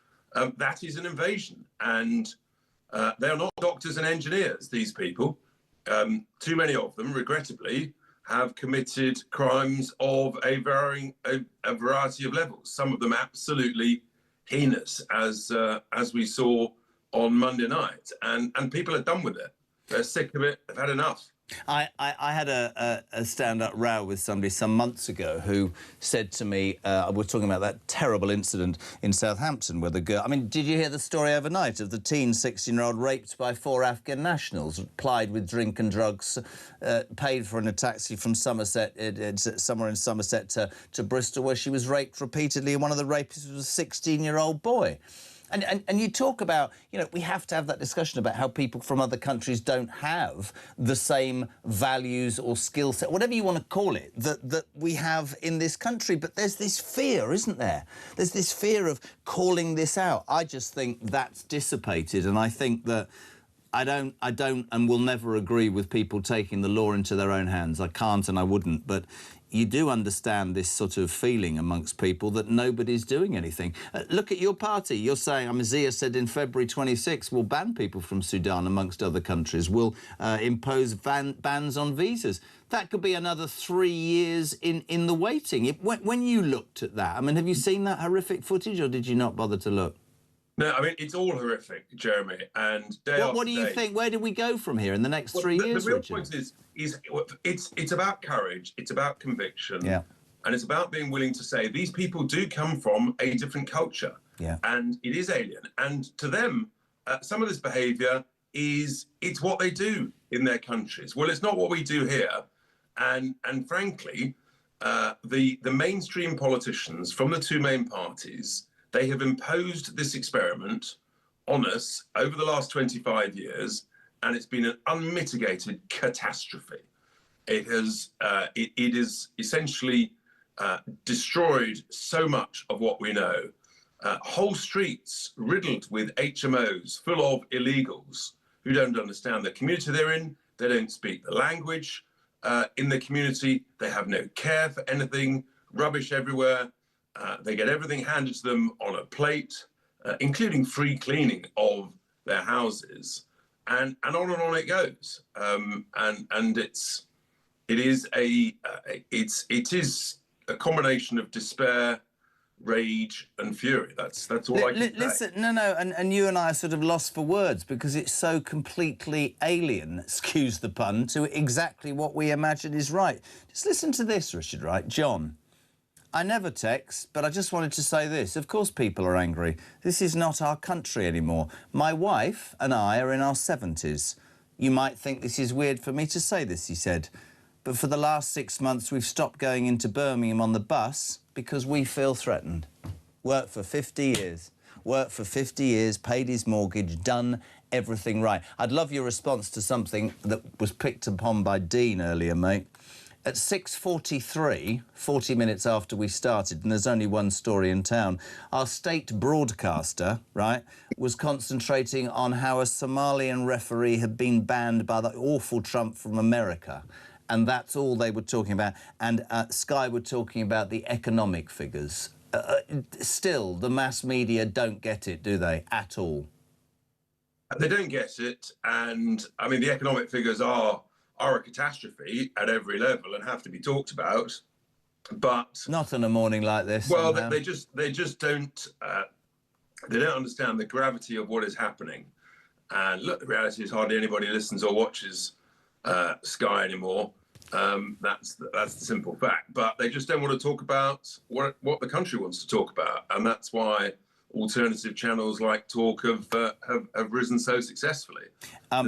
That is an invasion, and they're not doctors and engineers, these people. Too many of them, regrettably, have committed crimes of a variety of levels, some of them absolutely heinous, as we saw on Monday night. And people are done with it. They're sick of it. They've had enough. I had a stand-up row with somebody some months ago who said to me, we're talking about that terrible incident in Southampton where the girl... I mean, did you hear the story overnight of the teen 16-year-old raped by 4 Afghan nationals, plied with drink and drugs, paid for in a taxi from Somerset, somewhere in Somerset to Bristol, where she was raped repeatedly, and one of the rapists was a 16-year-old boy. And you talk about, you know, we have to have that discussion about how people from other countries don't have the same values or skill set, whatever you want to call it, that we have in this country. But there's this fear, isn't there? There's this fear of calling this out. I just think that's dissipated, and I think that I don't and will never agree with people taking the law into their own hands. I can't and I wouldn't, but you do understand this sort of feeling amongst people that nobody's doing anything. Look at your party. You're saying, I mean, Zia said in February 26 we'll ban people from Sudan, amongst other countries. We'll impose bans on visas. That could be another 3 years in the waiting. When you looked at that, I mean, have you seen that horrific footage, or did you not bother to look? No, I mean, it's all horrific, Jeremy, and what do you think? Where do we go from here in the next 3 years, the real Richard? point is it's about courage, it's about conviction, yeah, and it's about being willing to say these people do come from a different culture, yeah, and it is alien, and to them, some of this behaviour it's what they do in their countries. Well, it's not what we do here, and frankly, the mainstream politicians from the 2 main parties, they have imposed this experiment on us over the last 25 years, and it's been an unmitigated catastrophe. It has essentially destroyed so much of what we know. Whole streets riddled with HMOs full of illegals who don't understand the community they're in. They don't speak the language in the community. They have no care for anything, rubbish everywhere. They get everything handed to them on a plate, including free cleaning of their houses, and on it goes. And it is a combination of despair, rage, and fury. That's all I can say. Listen, no, and you and I are sort of lost for words because it's so completely alien, excuse the pun, to exactly what we imagine is right. Just listen to this, Richard, right? John. I never text, but I just wanted to say this. Of course people are angry. This is not our country anymore. My wife and I are in our 70s. You might think this is weird for me to say this, he said. But for the last 6 months, we've stopped going into Birmingham on the bus because we feel threatened. Worked for 50 years. Worked for 50 years, paid his mortgage, done everything right. I'd love your response to something that was picked upon by Dean earlier, mate. At 6:43, 40 minutes after we started, and there's only one story in town, our state broadcaster, right, was concentrating on how a Somalian referee had been banned by the awful Trump from America. And that's all they were talking about. And Sky were talking about the economic figures. Still, the mass media don't get it, do they, at all? They don't get it. And, I mean, the economic figures are a catastrophe at every level and have to be talked about. But... Not on a morning like this. Well, somehow. they just don't... they don't understand the gravity of what is happening. And look, the reality is hardly anybody listens or watches Sky anymore. That's the simple fact. But they just don't want to talk about what the country wants to talk about, and that's why alternative channels like Talk have risen so successfully.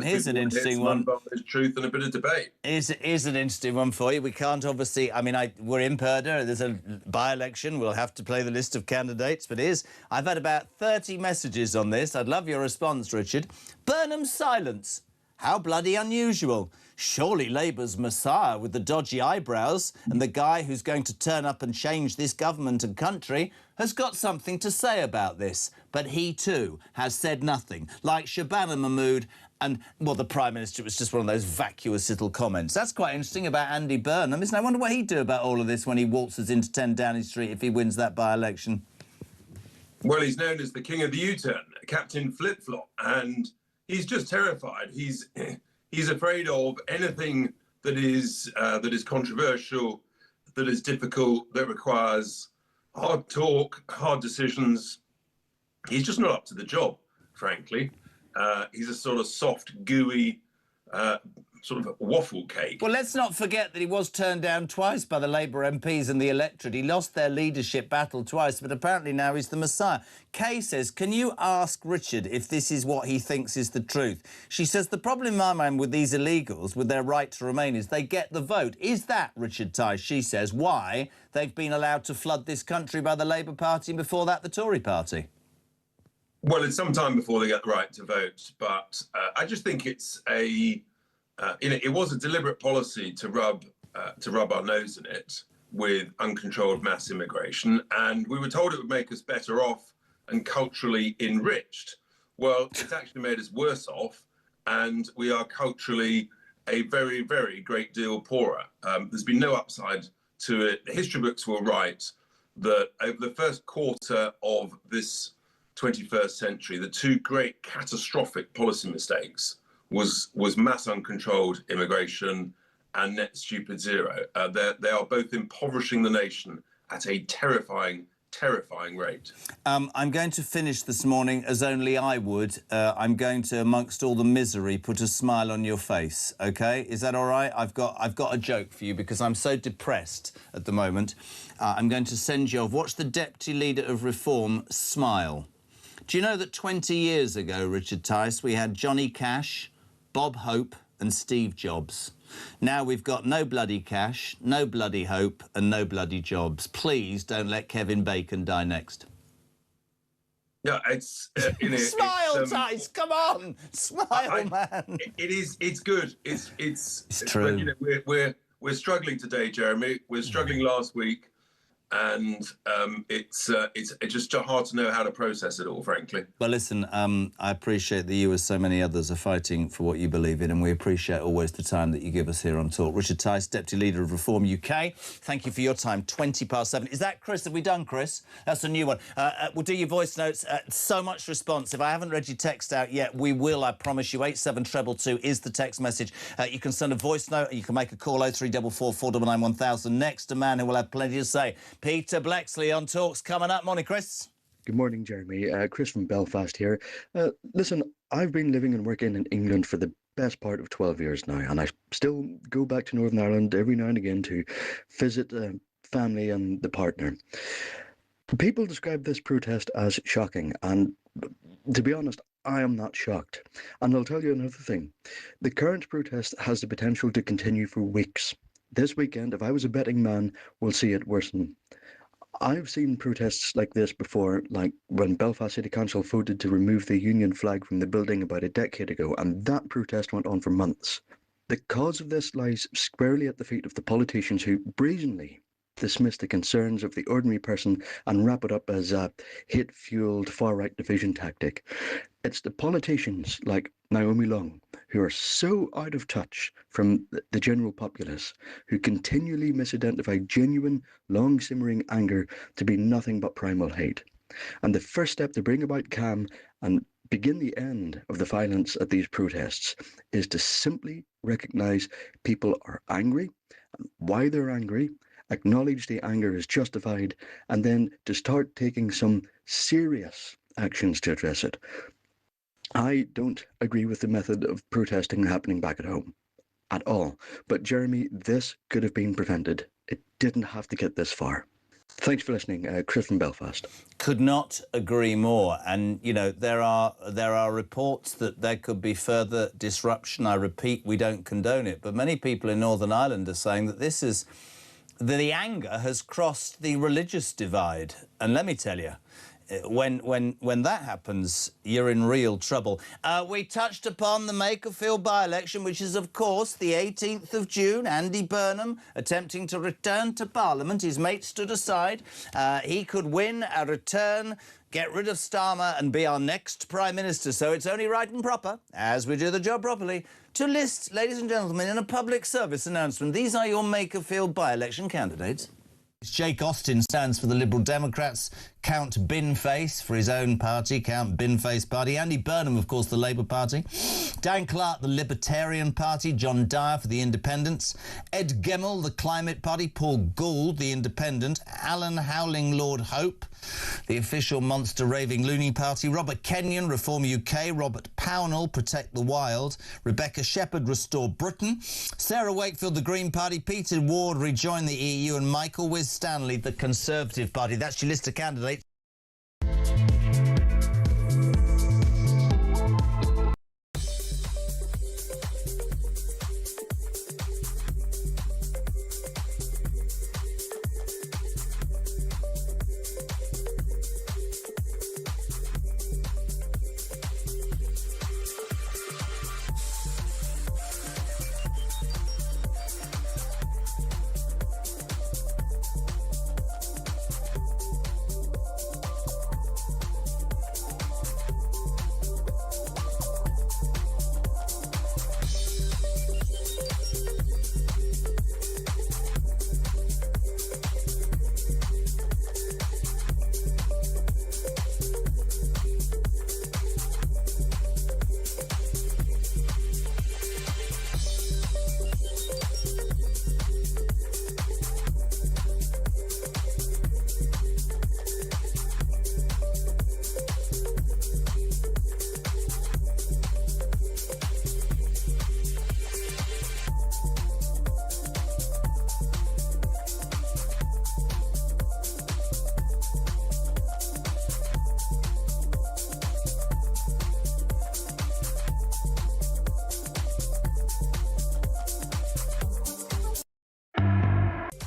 Here's an interesting one. There's truth and a bit of debate. Is an interesting one for you. We can't obviously. I mean, we're in Purda. There's a by-election. We'll have to play the list of candidates. But I've had about 30 messages on this. I'd love your response, Richard. Burnham's silence. How bloody unusual. Surely Labour's Messiah with the dodgy eyebrows and the guy who's going to turn up and change this government and country has got something to say about this. But he, too, has said nothing. Like Shabana Mahmood and, well, the Prime Minister, it was just one of those vacuous little comments. That's quite interesting about Andy Burnham, isn't it? I wonder what he'd do about all of this when he waltzes into 10 Downing Street if he wins that by-election. Well, he's known as the king of the U-turn, Captain Flip-Flop, and he's just terrified. He's afraid of anything that is controversial, that is difficult, that requires hard talk, hard decisions. He's just not up to the job, frankly. He's a sort of soft, gooey, sort of waffle cake. Well, let's not forget that he was turned down twice by the Labour MPs and the electorate. He lost their leadership battle twice, but apparently now he's the Messiah. Kay says, can you ask Richard if this is what he thinks is the truth? She says, the problem in my mind with these illegals, with their right to remain, is they get the vote. Is that, Richard Tice, she says, why they've been allowed to flood this country by the Labour Party and before that the Tory Party? Well, it's some time before they get the right to vote, but I just think it's it was a deliberate policy to rub our nose in it with uncontrolled mass immigration, and we were told it would make us better off and culturally enriched. Well, it's actually made us worse off, and we are culturally a very, very great deal poorer. There's been no upside to it. The history books will write that over the first quarter of this 21st century, the two great catastrophic policy mistakes was mass uncontrolled immigration and net stupid zero. They are both impoverishing the nation at a terrifying rate. I'm going to finish this morning as only I would. I'm going to, amongst all the misery, put a smile on your face, OK? Is that all right? I've got a joke for you because I'm so depressed at the moment. I'm going to send you off. Watch the Deputy Leader of Reform smile. Do you know that 20 years ago, Richard Tice, we had Johnny Cash, Bob Hope and Steve Jobs. Now we've got no bloody cash, no bloody hope and no bloody jobs. Please don't let Kevin Bacon die next. Yeah, it's... Smile, Tice, come on! Smile, man! It's good. It's true. But, you know, we're struggling today, Jeremy. We're struggling last week. And it's just hard to know how to process it all, frankly. Well, listen, I appreciate that you, as so many others, are fighting for what you believe in, and we appreciate always the time that you give us here on Talk. Richard Tice, Deputy Leader of Reform UK, thank you for your time. 7:20. Is that Chris? Have we done Chris? That's a new one. We'll do your voice notes. So much response. If I haven't read your text out yet, we will, I promise you. 87222 is the text message. You can send a voice note, you can make a call 0344 499 1000. Next, a man who will have plenty to say. Peter Blexley on Talk's coming up. Morning, Chris. Good morning, Jeremy. Chris from Belfast here. Listen, I've been living and working in England for the best part of 12 years now, and I still go back to Northern Ireland every now and again to visit family and the partner. People describe this protest as shocking, and to be honest, I am not shocked. And I'll tell you another thing. The current protest has the potential to continue for weeks. This weekend, if I was a betting man, we'll see it worsen. I've seen protests like this before, like when Belfast City Council voted to remove the Union flag from the building about a decade ago, and that protest went on for months. The cause of this lies squarely at the feet of the politicians who brazenly dismiss the concerns of the ordinary person and wrap it up as a hate-fueled far-right division tactic. It's the politicians like Naomi Long who are so out of touch from the general populace, who continually misidentify genuine, long-simmering anger to be nothing but primal hate. And the first step to bring about calm and begin the end of the violence at these protests is to simply recognise people are angry, and why they're angry, acknowledge the anger is justified, and then to start taking some serious actions to address it. I don't agree with the method of protesting happening back at home at all. But Jeremy, this could have been prevented. It didn't have to get this far. Thanks for listening, Chris from Belfast. Could not agree more. And, you know, there are reports that there could be further disruption. I repeat, we don't condone it. But many people in Northern Ireland are saying that this is... the anger has crossed the religious divide. And let me tell you, when that happens, you're in real trouble. We touched upon the Makerfield by-election, which is, of course, the 18th of June. Andy Burnham attempting to return to Parliament. His mate stood aside. He could win a return, get rid of Starmer and be our next Prime Minister. So it's only right and proper, as we do the job properly, to list, ladies and gentlemen, in a public service announcement, these are your Makerfield by-election candidates. Jake Austin stands for the Liberal Democrats, Count Binface for his own party, Count Binface Party, Andy Burnham, of course, the Labour Party, Dan Clark, the Libertarian Party, John Dyer for the Independents, Ed Gemmell, the Climate Party, Paul Gould, the Independent, Alan Howling, Lord Hope, the official monster raving loony party, Robert Kenyon, Reform UK, Robert Pownall, Protect the Wild, Rebecca Shepherd, Restore Britain, Sarah Wakefield, the Green Party, Peter Ward, Rejoin the EU, and Michael Stanley, the Conservative Party. That's your list of candidates.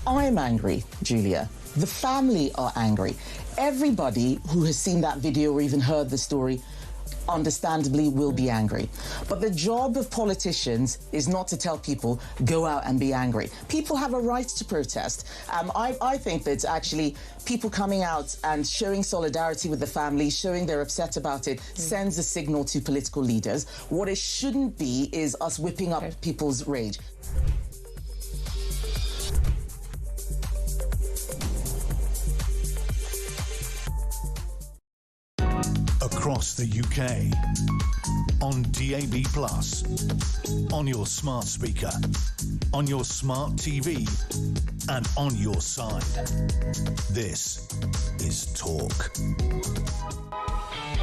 I'm angry, Julia. The family are angry. Everybody who has seen that video or even heard the story understandably will be angry. But the job of politicians is not to tell people, go out and be angry. People have a right to protest. I think that actually people coming out and showing solidarity with the family, showing they're upset about it, sends a signal to political leaders. What it shouldn't be is us whipping up people's rage. Across the UK, on DAB+, on your smart speaker, on your smart TV, and on your side. This is Talk.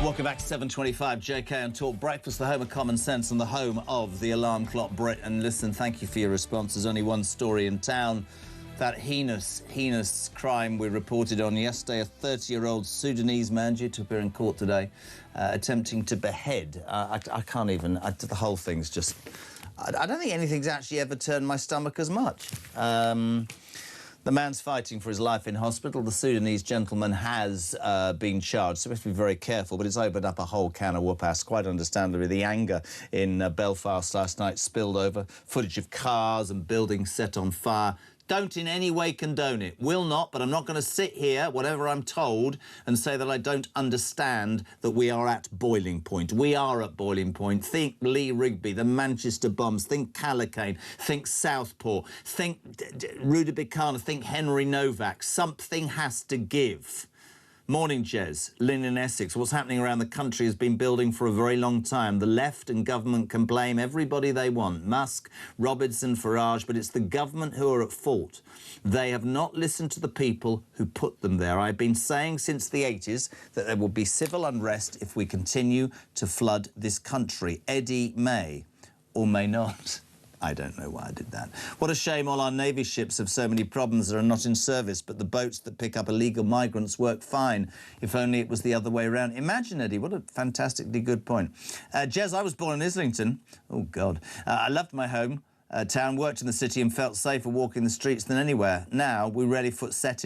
Welcome back to 7:25 JK on Talk Breakfast, the home of common sense and the home of the alarm clock Brit. And listen, thank you for your response. There's only one story in town. That heinous crime we reported on yesterday, a 30-year-old Sudanese man due to appear in court today, attempting to behead. I can't even... the whole thing's just... I don't think anything's actually ever turned my stomach as much. The man's fighting for his life in hospital. The Sudanese gentleman has been charged, so we have to be very careful, but it's opened up a whole can of whoop-ass, quite understandably. The anger in Belfast last night spilled over. Footage of cars and buildings set on fire. Don't in any way condone it. Will not, but I'm not going to sit here, whatever I'm told, and say that I don't understand that we are at boiling point. We are at boiling point. Think Lee Rigby, the Manchester bombs. Think Callacane. Think Southpaw. Think Rudabikana. Think Henry Novak. Something has to give. Morning, Jez. Lynn in Essex. What's happening around the country has been building for a very long time. The left and government can blame everybody they want. Musk, Robertson, Farage, but it's the government who are at fault. They have not listened to the people who put them there. I've been saying since the 80s that there will be civil unrest if we continue to flood this country. Eddie may or may not. I don't know why I did that. What a shame all our Navy ships have so many problems that are not in service, but the boats that pick up illegal migrants work fine. If only it was the other way around. Imagine, Eddie, what a fantastically good point. Jez, I was born in Islington. Oh, God. I loved my home town, worked in the city and felt safer walking the streets than anywhere. Now, we rarely set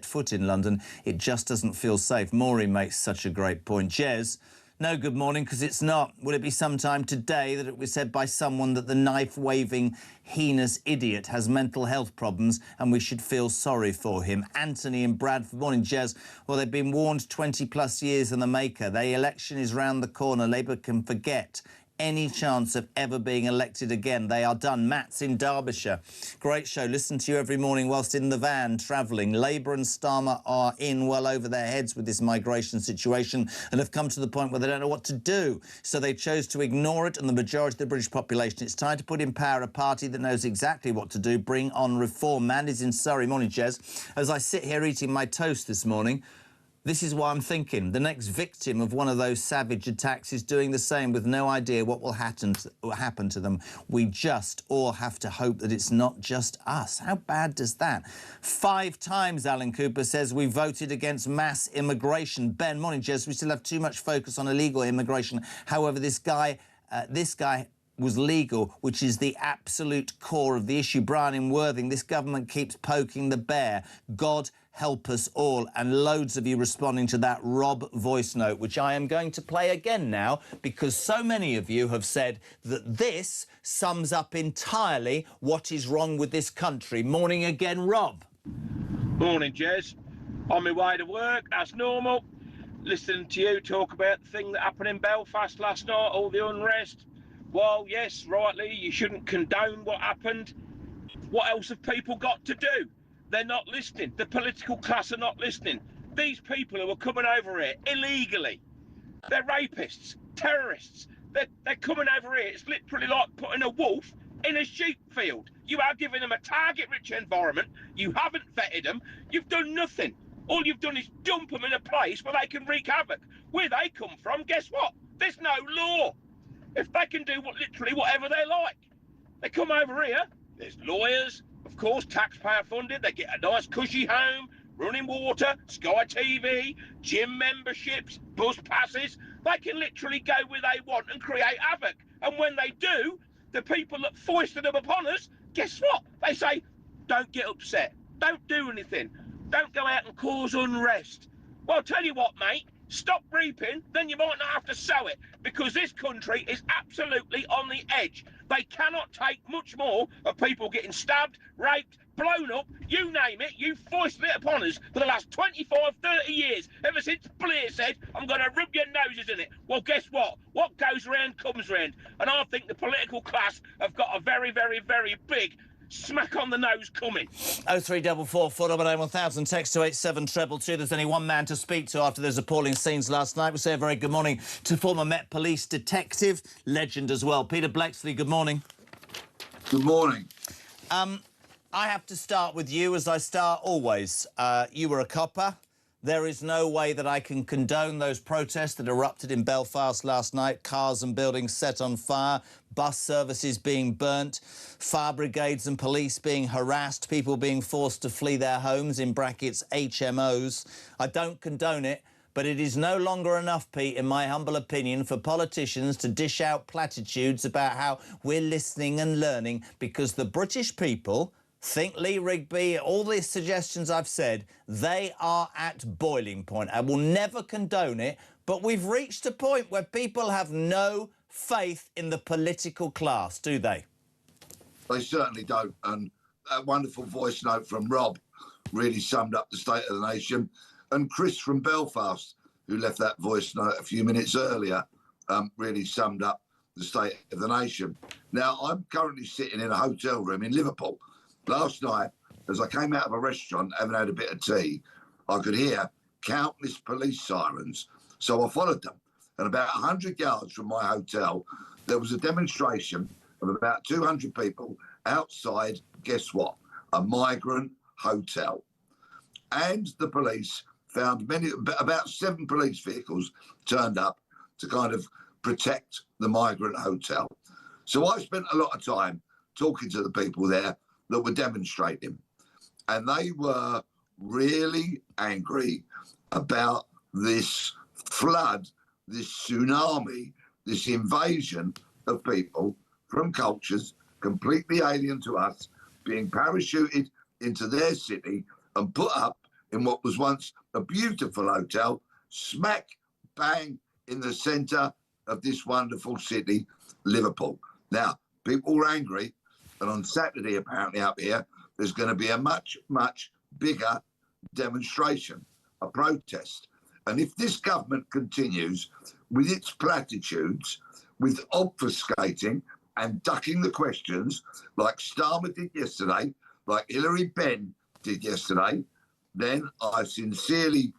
foot in London. It just doesn't feel safe. Maureen makes such a great point. Jez, no good morning, because it's not. Will it be sometime today that it was said by someone that the knife-waving, heinous idiot has mental health problems and we should feel sorry for him? Anthony in Bradford. Morning, Jez. Well, they've been warned 20-plus years in the maker. The election is round the corner. Labour can forget any chance of ever being elected again. They are done. Matt's in Derbyshire. Great show. Listen to you every morning whilst in the van travelling. Labour and Starmer are in well over their heads with this migration situation and have come to the point where they don't know what to do. So they chose to ignore it, and the majority of the British population. It's time to put in power a party that knows exactly what to do. Bring on reform. Mandy's in Surrey. Morning, Jez. As I sit here eating my toast this morning, this is why I'm thinking. The next victim of one of those savage attacks is doing the same with no idea what will happen to them. We just all have to hope that it's not just us. How bad does that? 5 times, Alan Cooper says, we voted against mass immigration. Ben, morning, Jez. We still have too much focus on illegal immigration. However, this guy was legal, which is the absolute core of the issue. Brian in Worthing, this government keeps poking the bear. God help us all. And loads of you responding to that Rob voice note, which I am going to play again now, because so many of you have said that this sums up entirely what is wrong with this country. Morning again, Rob. Morning, Jez. On my way to work, as normal. Listening to you talk about the thing that happened in Belfast last night, all the unrest. Well, yes, rightly, you shouldn't condone what happened. What else have people got to do? They're not listening. The political class are not listening. These people who are coming over here illegally, they're rapists, terrorists. They're coming over here. It's literally like putting a wolf in a sheep field. You are giving them a target-rich environment. You haven't vetted them. You've done nothing. All you've done is dump them in a place where they can wreak havoc. Where they come from, guess what? There's no law. If they can do literally whatever they like. They come over here, there's lawyers, of course, taxpayer funded, they get a nice cushy home, running water, Sky TV, gym memberships, bus passes. They can literally go where they want and create havoc. And when they do, the people that foisted them upon us, guess what? They say, don't get upset, don't do anything, don't go out and cause unrest. Well, I'll tell you what, mate, stop reaping, then you might not have to sow it, because this country is absolutely on the edge. They cannot take much more of people getting stabbed, raped, blown up, you name it. You foisted it upon us for the last 25, 30 years, ever since Blair said, I'm going to rub your noses in it. Well, guess what? What goes round comes round. And I think the political class have got a very, very, very big smack on the nose coming. 0344 499 1000, text to 87222. There's only one man to speak to after those appalling scenes last night. We say a very good morning to former Met Police detective, legend as well, Peter Blexley. Good morning. Good morning. I have to start with you, as I start always. You were a copper. There is no way that I can condone those protests that erupted in Belfast last night. Cars and buildings set on fire, bus services being burnt, fire brigades and police being harassed, people being forced to flee their homes, in brackets HMOs. I don't condone it, but it is no longer enough, Pete, in my humble opinion, for politicians to dish out platitudes about how we're listening and learning, because the British people think Lee Rigby, all these suggestions I've said, they are at boiling point. I will never condone it, but we've reached a point where people have no faith in the political class, do they? They certainly don't. And that wonderful voice note from Rob really summed up the state of the nation. And Chris from Belfast, who left that voice note a few minutes earlier, really summed up the state of the nation. Now, I'm currently sitting in a hotel room in Liverpool. Last night, as I came out of a restaurant having had a bit of tea, I could hear countless police sirens. So I followed them. And about 100 yards from my hotel, there was a demonstration of about 200 people outside, guess what? A migrant hotel. And the police found about 7 police vehicles turned up to kind of protect the migrant hotel. So I spent a lot of time talking to the people there that were demonstrating. And they were really angry about this flood, this tsunami, this invasion of people from cultures completely alien to us, being parachuted into their city and put up in what was once a beautiful hotel, smack bang in the centre of this wonderful city, Liverpool. Now, people were angry, and on Saturday, apparently up here, there's going to be a much, much bigger demonstration, a protest. And if this government continues with its platitudes, with obfuscating and ducking the questions like Starmer did yesterday, like Hillary Benn did yesterday, then I sincerely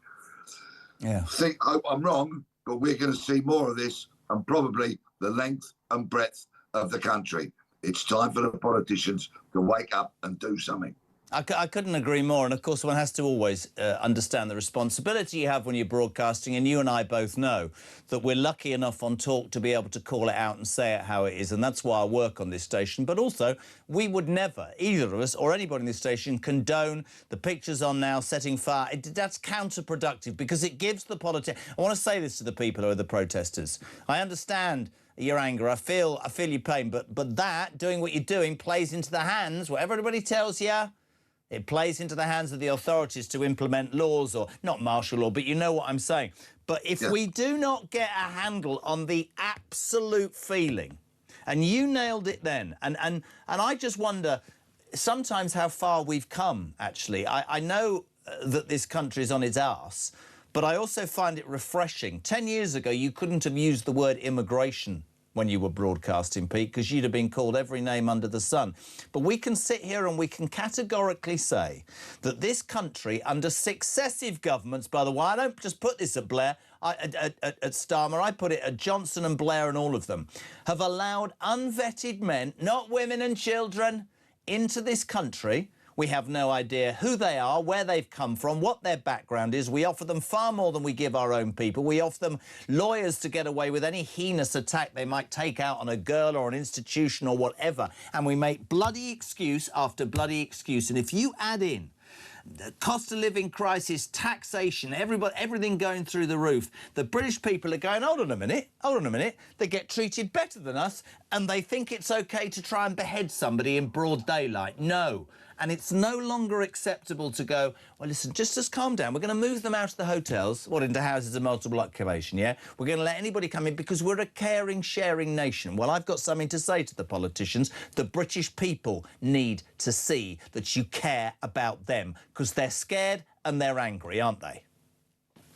hope I'm wrong, but we're going to see more of this and probably the length and breadth of the country. It's time for the politicians to wake up and do something. I couldn't agree more. And, of course, one has to always understand the responsibility you have when you're broadcasting. And you and I both know that we're lucky enough on Talk to be able to call it out and say it how it is. And that's why I work on this station. But also, we would never, either of us or anybody in this station, condone the pictures on now setting fire. That's counterproductive because it gives the politics. I want to say this to the people who are the protesters. I understand your anger. I feel your pain. But that, doing what you're doing, plays into the hands, whatever everybody tells you. It plays into the hands of the authorities to implement laws, or not martial law, but you know what I'm saying. But if we do not get a handle on the absolute feeling, and you nailed it then, and I just wonder sometimes how far we've come, actually. I know that this country is on its arse, but I also find it refreshing. 10 years ago, you couldn't have used the word immigration when you were broadcasting, Pete, because you'd have been called every name under the sun. But we can sit here and we can categorically say that this country, under successive governments, by the way, I don't just put this at Blair, at Starmer, I put it at Johnson and Blair and all of them, have allowed unvetted men, not women and children, into this country. We have no idea who they are, where they've come from, what their background is. We offer them far more than we give our own people. We offer them lawyers to get away with any heinous attack they might take out on a girl or an institution or whatever. And we make bloody excuse after bloody excuse. And if you add in the cost of living crisis, taxation, everything going through the roof, the British people are going, hold on a minute, they get treated better than us and they think it's OK to try and behead somebody in broad daylight. No. And it's no longer acceptable to go, well, listen, just calm down. We're going to move them out of the hotels, into houses of multiple occupation, yeah? We're going to let anybody come in because we're a caring, sharing nation. Well, I've got something to say to the politicians. The British people need to see that you care about them because they're scared and they're angry, aren't they?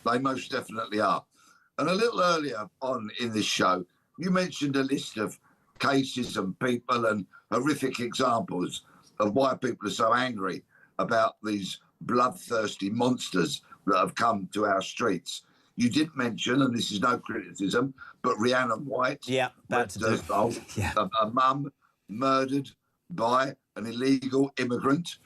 They most definitely are. And a little earlier on in this show, you mentioned a list of cases and people and horrific examples of why people are so angry about these bloodthirsty monsters that have come to our streets. You did mention, and this is no criticism, but Rhiannon White, a mum murdered by an illegal immigrant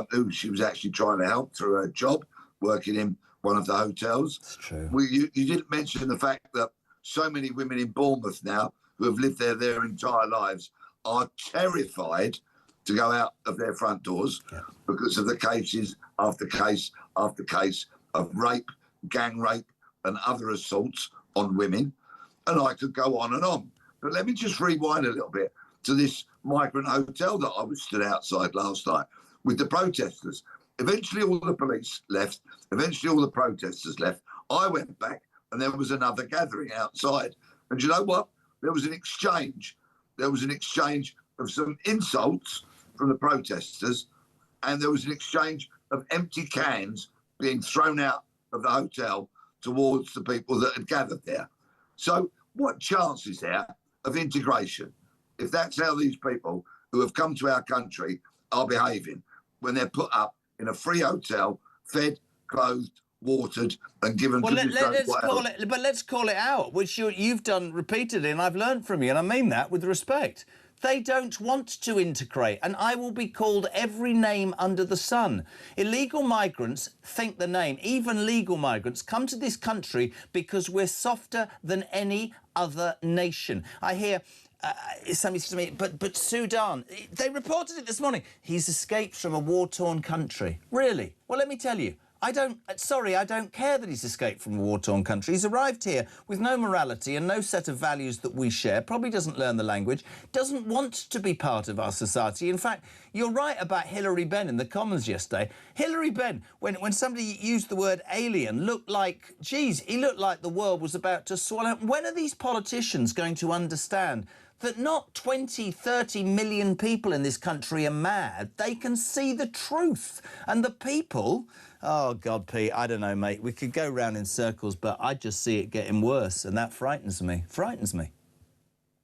who she was actually trying to help through her job, working in one of the hotels. That's true. You didn't mention the fact that so many women in Bournemouth now who have lived there their entire lives are terrified to go out of their front doors because of the cases after case after case of rape, gang rape and other assaults on women. And I could go on and on. But let me just rewind a little bit to this migrant hotel that I was stood outside last night. with the protesters. Eventually, all the police left. Eventually, all the protesters left. I went back, and there was another gathering outside. And you know what? There was an exchange. There was an exchange of some insults from the protesters, and there was an exchange of empty cans being thrown out of the hotel towards the people that had gathered there. So what chance is there of integration if that's how these people who have come to our country are behaving when they're put up in a free hotel, fed, clothed, watered, and given Well, let's call it, but let's call it out, which you've done repeatedly, and I've learned from you, and I mean that with respect. They don't want to integrate, and I will be called every name under the sun. Illegal migrants think the name, even legal migrants, come to this country because we're softer than any other nation. I hear somebody said to me, but Sudan, they reported it this morning. He's escaped from a war-torn country. Really? Well, let me tell you. I don't care that he's escaped from a war-torn country. He's arrived here with no morality and no set of values that we share, probably doesn't learn the language, doesn't want to be part of our society. In fact, you're right about Hilary Benn in the Commons yesterday. Hilary Benn, when somebody used the word alien, looked like, geez, he looked like the world was about to swallow him. When are these politicians going to understand that not 20, 30 million people in this country are mad? They can see the truth. And the people... Oh, God, Pete, I don't know, mate. We could go round in circles, but I just see it getting worse, and that frightens me. Frightens me.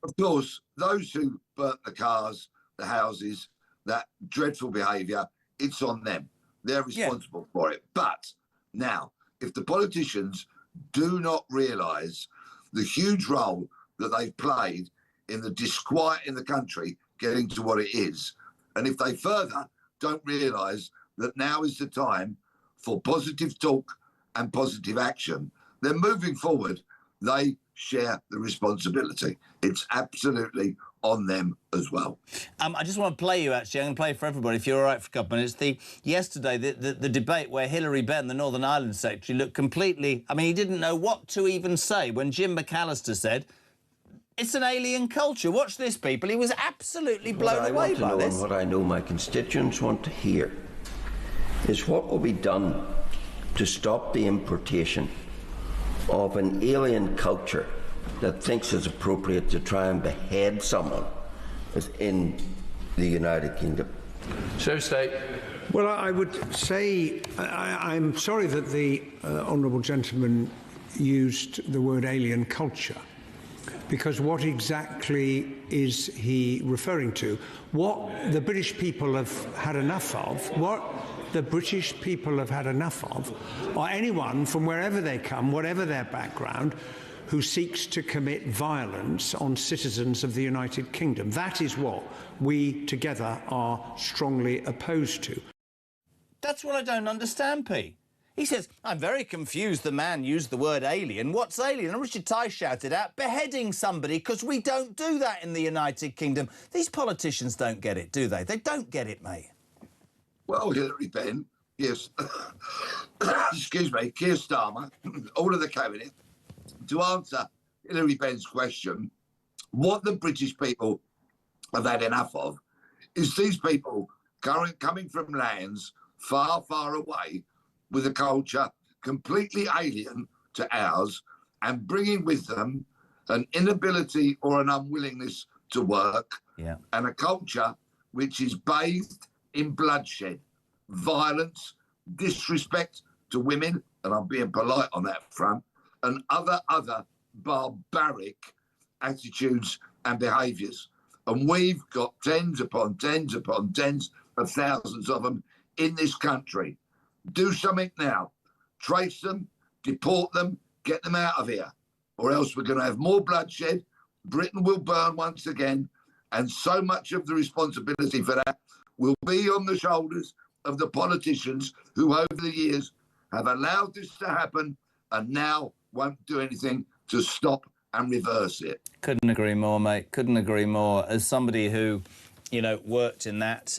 Of course, those who burnt the cars, the houses, that dreadful behaviour, it's on them. They're responsible for it. But now, if the politicians do not realise the huge role that they've played in the disquiet in the country getting to what it is, and if they further don't realise that now is the time for positive talk and positive action, then moving forward, they share the responsibility. It's absolutely on them as well. I just want to play you, actually. I'm going to play for everybody, if you're all right for a couple of minutes. Yesterday, the debate where Hilary Benn, the Northern Ireland Secretary, looked completely... I mean, he didn't know what to even say when Jim McAllister said, it's an alien culture. Watch this, people. He was absolutely blown away by this. And what I know my constituents want to hear is what will be done to stop the importation of an alien culture that thinks it's appropriate to try and behead someone within the United Kingdom. So state. Well, I would say I'm sorry that the honourable gentleman used the word alien culture, because what exactly is he referring to? What the British people have had enough of, what the British people have had enough of, or anyone from wherever they come, whatever their background, who seeks to commit violence on citizens of the United Kingdom. That is what we together are strongly opposed to. That's what I don't understand, Pete. He says, I'm very confused the man used the word alien. What's alien? And Richard Tice shouted out, beheading somebody, because we don't do that in the United Kingdom. These politicians don't get it, do they? They don't get it, mate. Well, Hilary Benn, yes, excuse me, Keir Starmer, all of the cabinet, to answer Hilary Benn's question, what the British people have had enough of is these people coming from lands far, far away with a culture completely alien to ours and bringing with them an inability or an unwillingness to work and a culture which is bathed in bloodshed, violence, disrespect to women, and I'm being polite on that front, and other barbaric attitudes and behaviours. And we've got tens upon tens upon tens of thousands of them in this country. Do something now. Trace them, deport them, get them out of here, or else we're going to have more bloodshed. Britain will burn once again, and so much of the responsibility for that will be on the shoulders of the politicians who over the years have allowed this to happen and now won't do anything to stop and reverse it. Couldn't agree more, mate. Couldn't agree more. As somebody who, you know, worked in that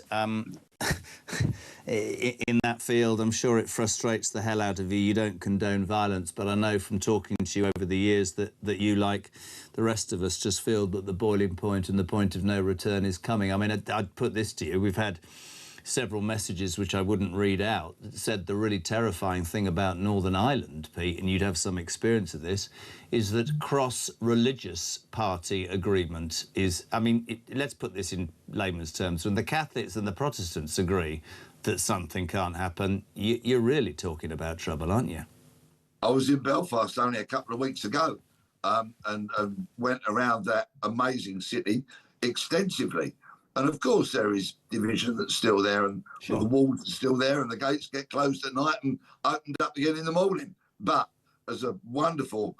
in that field, I'm sure it frustrates the hell out of you. You don't condone violence, but I know from talking to you over the years that you, like the rest of us, just feel that the boiling point and the point of no return is coming. I mean, I'd put this to you. We've had several messages which I wouldn't read out that said the really terrifying thing about Northern Ireland, Pete, and you'd have some experience of this, is that cross-religious party agreement is, I mean, let's put this in layman's terms, when the Catholics and the Protestants agree that something can't happen, you're really talking about trouble, aren't you? I was in Belfast only a couple of weeks ago and went around that amazing city extensively. And of course, there is division that's still there, and the walls are still there, and the gates get closed at night and opened up again in the morning. But as a wonderful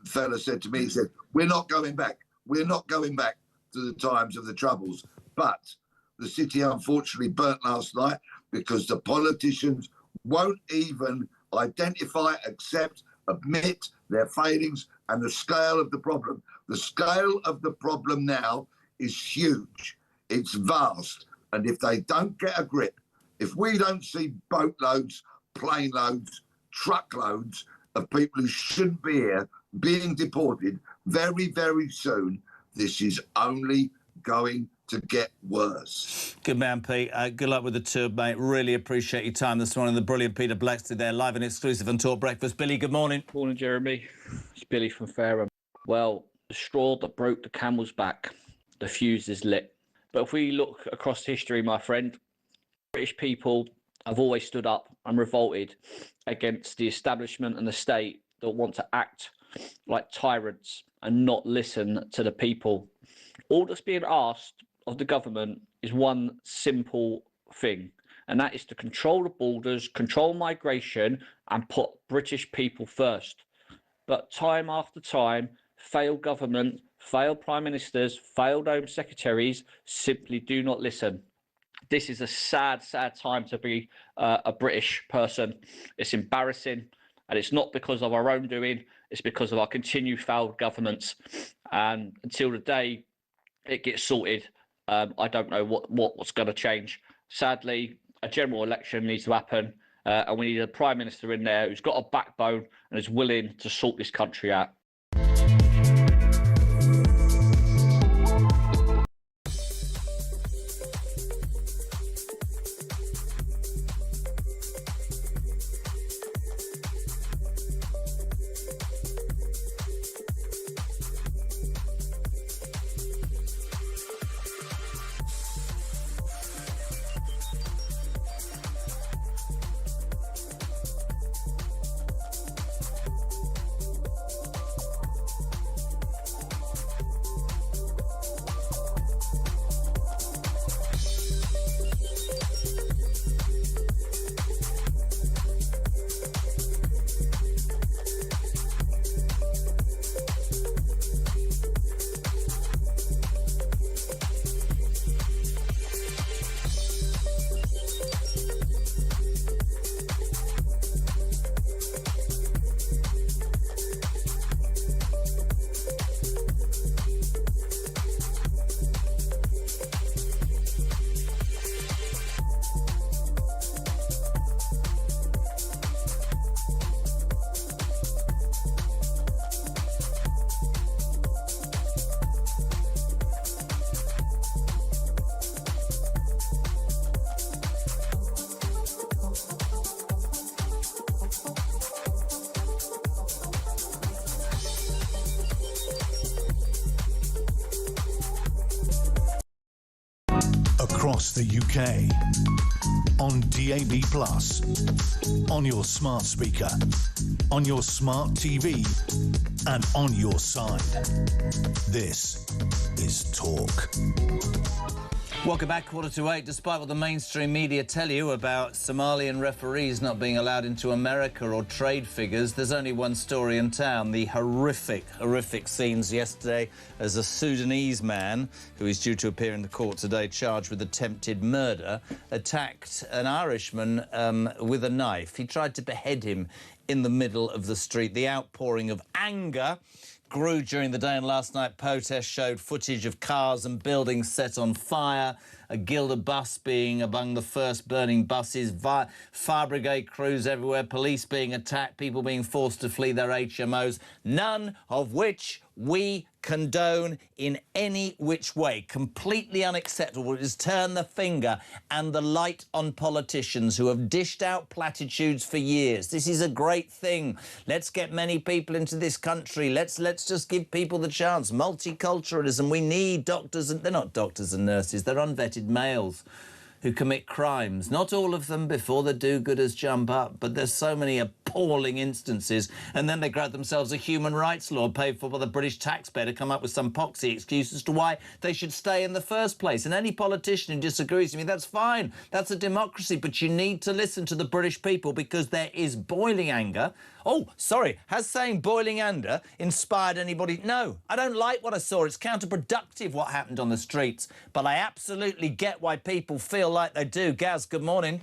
fella said to me, he said, "We're not going back. We're not going back to the times of the Troubles." But the city unfortunately burnt last night because the politicians won't even identify, accept, admit their failings and the scale of the problem. The scale of the problem now is huge. It's vast. And if they don't get a grip, if we don't see boatloads, plane loads, truckloads of people who shouldn't be here being deported very, very soon, this is only going to get worse. Good man, Pete. Good luck with the tour, mate. Really appreciate your time this morning. The brilliant Peter Blackstead there, live and exclusive on Talk Breakfast. Billy, good morning. Morning, Jeremy. It's Billy from Fareham. Well, the straw that broke the camel's back, the fuse is lit. But if we look across history, my friend, British people have always stood up and revolted against the establishment and the state that want to act like tyrants and not listen to the people. All that's being asked of the government is one simple thing, and that is to control the borders, control migration, and put British people first. But time after time, failed government, failed prime ministers, failed home secretaries simply do not listen. This is a sad, sad time to be a British person. It's embarrassing, and it's not because of our own doing, it's because of our continued failed governments. And until the day it gets sorted, I don't know what's going to change. Sadly, a general election needs to happen, and we need a prime minister in there who's got a backbone and is willing to sort this country out. Across the UK, on DAB+, on your smart speaker, on your smart TV, and on your side. This is Talk. Welcome back, 7:45. Despite what the mainstream media tell you about Somalian referees not being allowed into America or trade figures, there's only one story in town. The horrific scenes yesterday as a Sudanese man, who is due to appear in the court today, charged with attempted murder, attacked an Irishman with a knife. He tried to behead him in the middle of the street. The outpouring of anger grew during the day, and last night protests showed footage of cars and buildings set on fire a Gilda bus being among the first burning buses, fire brigade crews everywhere, police being attacked, people being forced to flee their HMOs, none of which we condone in any which way. Completely unacceptable. It has turned the finger and the light on politicians who have dished out platitudes for years. This is a great thing. Let's get many people into this country. Let's just give people the chance. Multiculturalism. We need doctors, and they're not doctors and nurses. They're unvetted males who commit crimes. Not all of them before the do-gooders jump up, but there's so many appalling instances, and then they grab themselves a human rights law paid for by the British taxpayer to come up with some poxy excuse as to why they should stay in the first place. And any politician who disagrees with me, that's fine. That's a democracy, but you need to listen to the British people because there is boiling anger. Oh, sorry, has saying boiling anger inspired anybody? No, I don't like what I saw. It's counterproductive what happened on the streets, but I absolutely get why people feel like they do. Gaz, good morning.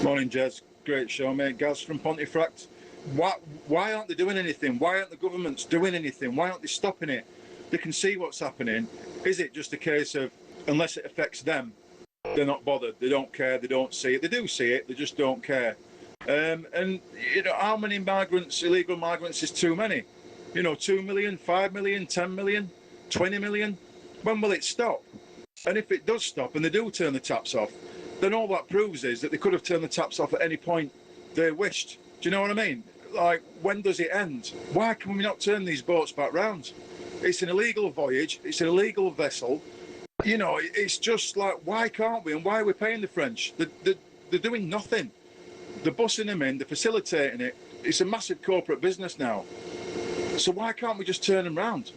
Morning, Jez. Great show, mate. Gaz from Pontefract. Why aren't they doing anything? Why aren't the governments doing anything? Why aren't they stopping it? They can see what's happening. Is it just a case of, unless it affects them, they're not bothered, they don't care, they don't see it? They do see it, they just don't care. And, you know, how many migrants, illegal migrants, is too many? You know, 2 million, 5 million, 10 million, 20 million? When will it stop? And if it does stop and they do turn the taps off, then all that proves is that they could have turned the taps off at any point they wished. Do you know what I mean? Like, when does it end? Why can we not turn these boats back round? It's an illegal voyage, it's an illegal vessel. You know, it's just like, why can't we? And why are we paying the French? They're doing nothing. They're bussing them in, they're facilitating it. It's a massive corporate business now. So why can't we just turn them round?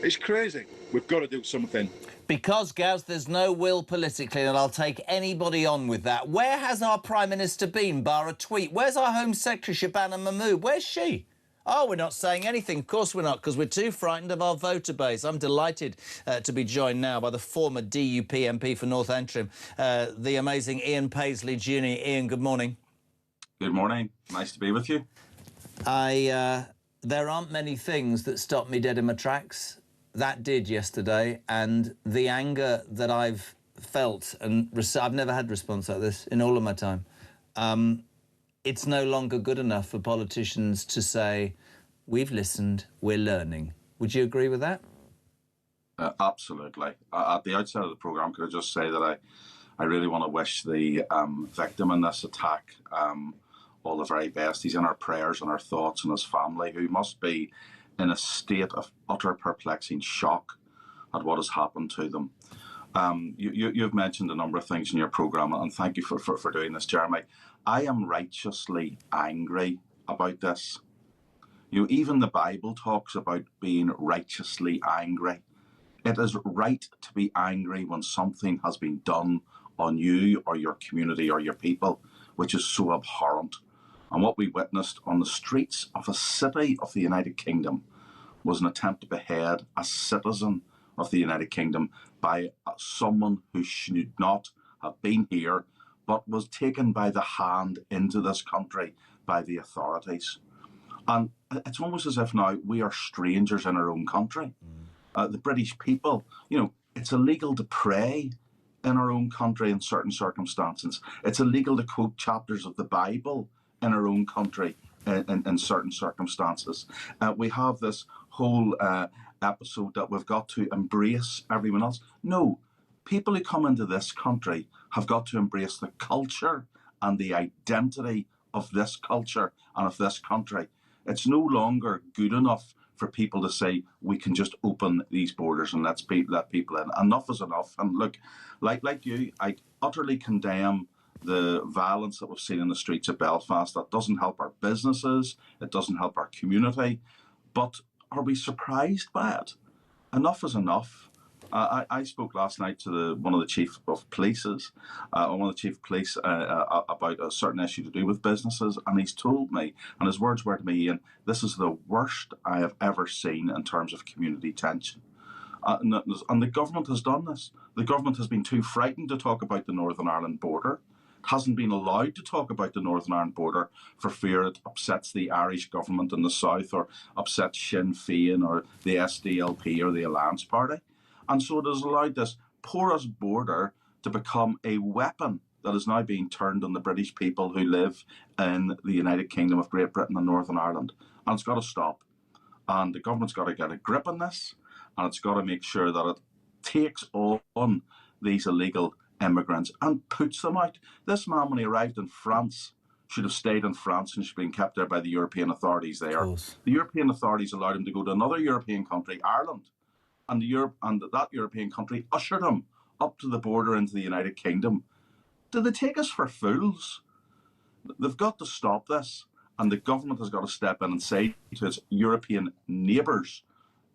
It's crazy. We've got to do something. Because, Gaz, there's no will politically, and I'll take anybody on with that. Where has our Prime Minister been, bar a tweet? Where's our Home Secretary, Shabana Mahmood? Where's she? Oh, we're not saying anything. Of course we're not, because we're too frightened of our voter base. I'm delighted to be joined now by the former DUP MP for North Antrim, the amazing Ian Paisley Jr. Ian, good morning. Good morning. Nice to be with you. There aren't many things that stop me dead in my tracks. That did yesterday, and the anger that I've felt, and I've never had a response like this in all of my time. It's no longer good enough for politicians to say, we've listened, we're learning. Would you agree with that? Absolutely. At the outset of the programme, could I just say that I really want to wish the victim in this attack all the very best. He's in our prayers and our thoughts, and his family, who must be in a state of utter perplexing shock at what has happened to them. You've mentioned a number of things in your programme, and thank you for doing this, Jeremy. I am righteously angry about this. Even the Bible talks about being righteously angry. It is right to be angry when something has been done on you or your community or your people, which is so abhorrent. And what we witnessed on the streets of a city of the United Kingdom was an attempt to behead a citizen of the United Kingdom by someone who should not have been here, but was taken by the hand into this country by the authorities. And it's almost as if now we are strangers in our own country. The British people, it's illegal to pray in our own country in certain circumstances. It's illegal to quote chapters of the Bible in our own country in certain circumstances. We have this whole episode that we've got to embrace everyone else. No, people who come into this country have got to embrace the culture and the identity of this culture and of this country. It's no longer good enough for people to say we can just open these borders and let people in. Enough is enough. And look, like you, I utterly condemn the violence that we've seen in the streets of Belfast. That doesn't help our businesses. It doesn't help our community. But are we surprised by it? Enough is enough. I spoke last night to one of the chief of police about a certain issue to do with businesses, and he's told me, and his words were to me, Ian, this is the worst I have ever seen in terms of community tension. And the government has done this. The government has been too frightened to talk about the Northern Ireland border. It hasn't been allowed to talk about the Northern Ireland border for fear it upsets the Irish government in the south or upsets Sinn Féin or the SDLP or the Alliance Party. And so it has allowed this porous border to become a weapon that is now being turned on the British people who live in the United Kingdom of Great Britain and Northern Ireland. And it's got to stop. And the government's got to get a grip on this, and it's got to make sure that it takes on these illegal immigrants and puts them out. This man, when he arrived in France, should have stayed in France and should have been kept there by the European authorities there. The European authorities allowed him to go to another European country, Ireland, and that European country ushered him up to the border into the United Kingdom. Do they take us for fools? They've got to stop this, and the government has got to step in and say to its European neighbours,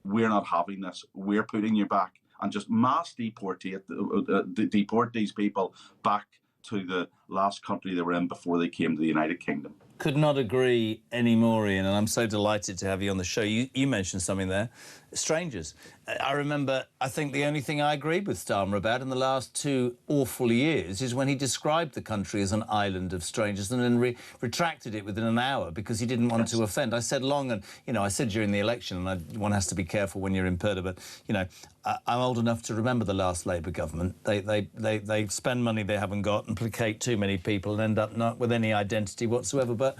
we're not having this, we're putting you back, and just mass deport these people back to the last country they were in before they came to the United Kingdom. Could not agree any more, Ian, and I'm so delighted to have you on the show. You mentioned something there. Strangers. I remember, I think the only thing I agreed with Starmer about in the last 2 awful years is when he described the country as an island of strangers and then retracted it within an hour because he didn't want to offend. I said long and, I said during the election, and one has to be careful when you're in Purda, but, I'm old enough to remember the last Labour government. They spend money they haven't got and placate too many people and end up not with any identity whatsoever. But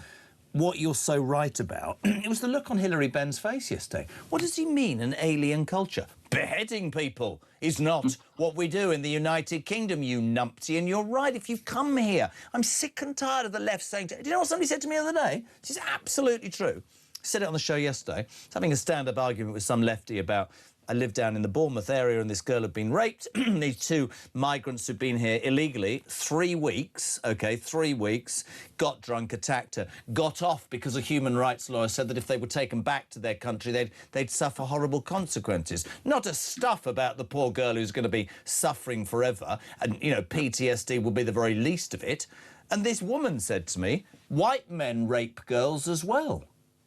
what you're so right about, it was the look on Hilary Benn's face yesterday. What does he mean, an alien culture? Beheading people is not what we do in the United Kingdom, you numpty, and you're right. If you come here, I'm sick and tired of the left saying... Do you know what somebody said to me the other day? This is absolutely true. I said it on the show yesterday. I was having a stand-up argument with some lefty about... I live down in the Bournemouth area and this girl had been raped. These 2 migrants who'd been here illegally 3 weeks, 3 weeks, got drunk, attacked her, got off because a human rights lawyer said that if they were taken back to their country, they'd suffer horrible consequences. Not a stuff about the poor girl who's going to be suffering forever and, PTSD will be the very least of it. And this woman said to me, white men rape girls as well.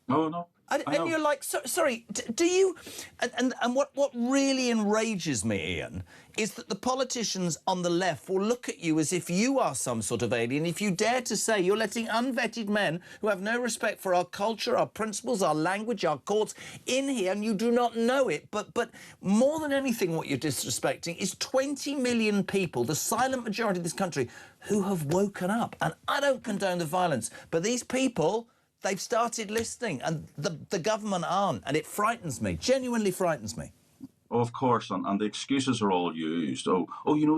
Oh, no. And you're like, sorry, do you... And what really enrages me, Ian, is that the politicians on the left will look at you as if you are some sort of alien. If you dare to say you're letting unvetted men who have no respect for our culture, our principles, our language, our courts in here, and you do not know it. But more than anything, what you're disrespecting is 20 million people, the silent majority of this country, who have woken up. And I don't condone the violence, but these people... They've started listening, and the government aren't, and it frightens me, genuinely frightens me. Oh, of course, and the excuses are all used.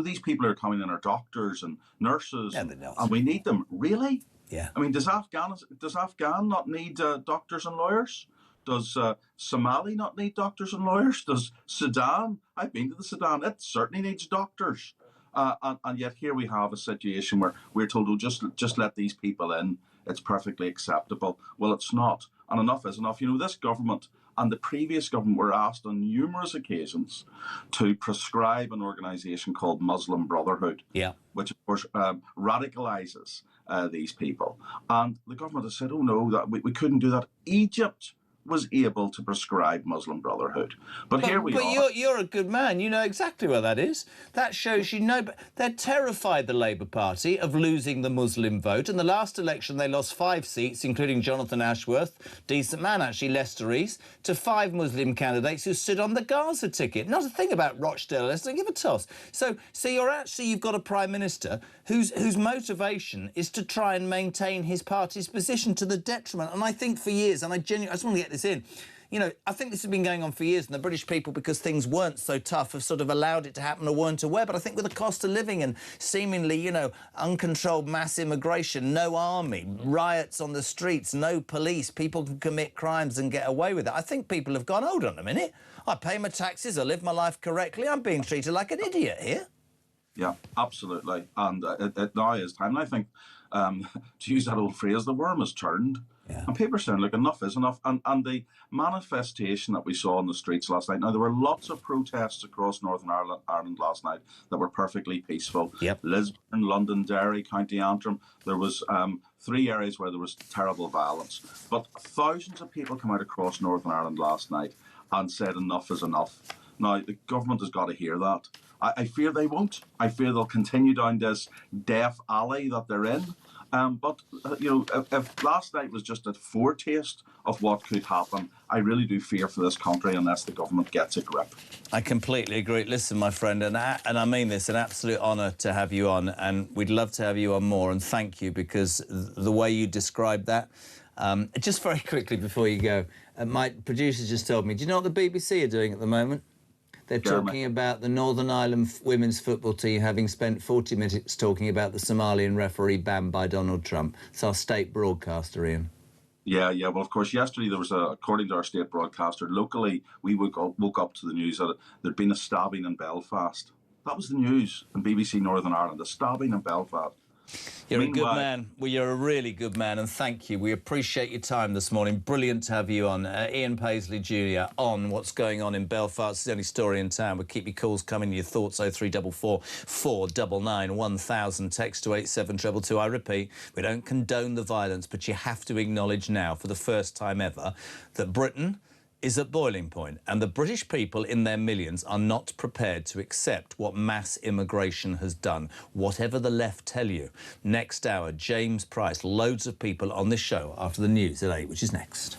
These people are coming in are doctors and nurses, and we need them. Really? Yeah. I mean, does Afghan not need doctors and lawyers? Does Somali not need doctors and lawyers? Does Sudan? I've been to the Sudan. It certainly needs doctors. And yet here we have a situation where we're told, just let these people in. It's perfectly acceptable. Well, it's not. And enough is enough. This government and the previous government were asked on numerous occasions to prescribe an organisation called Muslim Brotherhood, which, of course, radicalises these people. And the government has said, oh, no, that we couldn't do that. Egypt was able to prescribe Muslim Brotherhood. But here we are. But you're a good man. You know exactly what that is. That shows you know. But they're terrified, the Labour Party, of losing the Muslim vote. In the last election, they lost 5 seats, including Jonathan Ashworth, decent man, actually, Leicester East, to 5 Muslim candidates who stood on the Gaza ticket. Not a thing about Rochdale, Leicester. Give a toss. So you've got a Prime Minister whose motivation is to try and maintain his party's position to the detriment. And I think for years, and I just want to get this in, I think this has been going on for years, and the British people, because things weren't so tough, have sort of allowed it to happen or weren't aware. But I think with the cost of living and seemingly, uncontrolled mass immigration, no army, riots on the streets, no police, people can commit crimes and get away with it. I think people have gone, hold on a minute, I pay my taxes, I live my life correctly, I'm being treated like an idiot here. Yeah, absolutely. And it now is time. And I think, to use that old phrase, the worm has turned. Yeah. And people are saying, look, enough is enough. And the manifestation that we saw on the streets last night, now there were lots of protests across Northern Ireland last night that were perfectly peaceful. Yep. Lisburn, London, Derry, County Antrim. There was 3 areas where there was terrible violence. But thousands of people come out across Northern Ireland last night and said enough is enough. Now, the government has got to hear that. I fear they won't. I fear they'll continue down this deaf alley that they're in. But if last night was just a foretaste of what could happen, I really do fear for this country unless the government gets a grip. I completely agree. Listen, my friend, and I mean this, an absolute honour to have you on, and we'd love to have you on more, and thank you, because the way you described that, just very quickly before you go, my producers just told me, do you know what the BBC are doing at the moment? They're talking about the Northern Ireland women's football team having spent 40 minutes talking about the Somalian referee banned by Donald Trump. It's our state broadcaster, Ian. Yeah. Well, of course, yesterday there was according to our state broadcaster, locally, we woke up to the news that there'd been a stabbing in Belfast. That was the news in BBC Northern Ireland, a stabbing in Belfast. You're a good man. Well, you're a really good man, and thank you. We appreciate your time this morning. Brilliant to have you on. Ian Paisley Jr. on what's going on in Belfast. It's the only story in town. We'll keep your calls coming, your thoughts, 0344 499 1000. Text to 87222. I repeat, we don't condone the violence, but you have to acknowledge now, for the first time ever, that Britain is at boiling point, and the British people in their millions are not prepared to accept what mass immigration has done, whatever the left tell you. Next hour, James Price, loads of people on this show after the news at 8, which is next.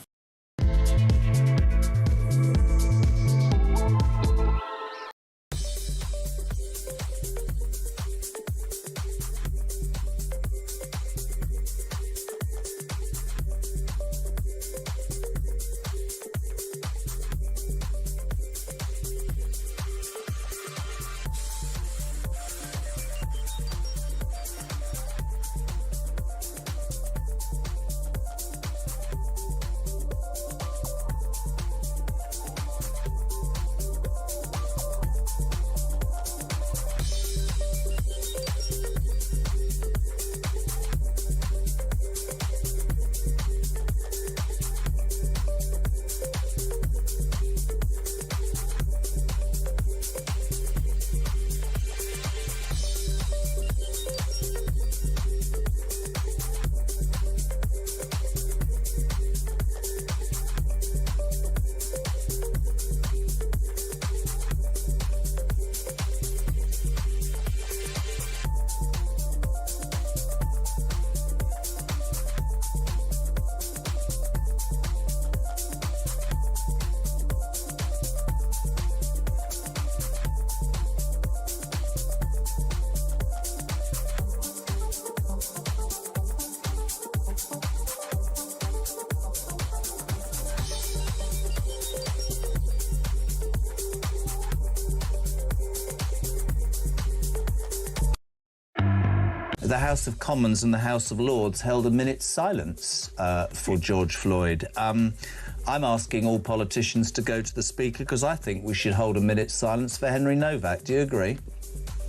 The House of Commons and the House of Lords held a minute's silence for George Floyd. I'm asking all politicians to go to the Speaker because I think we should hold a minute's silence for Henry Novak. Do you agree?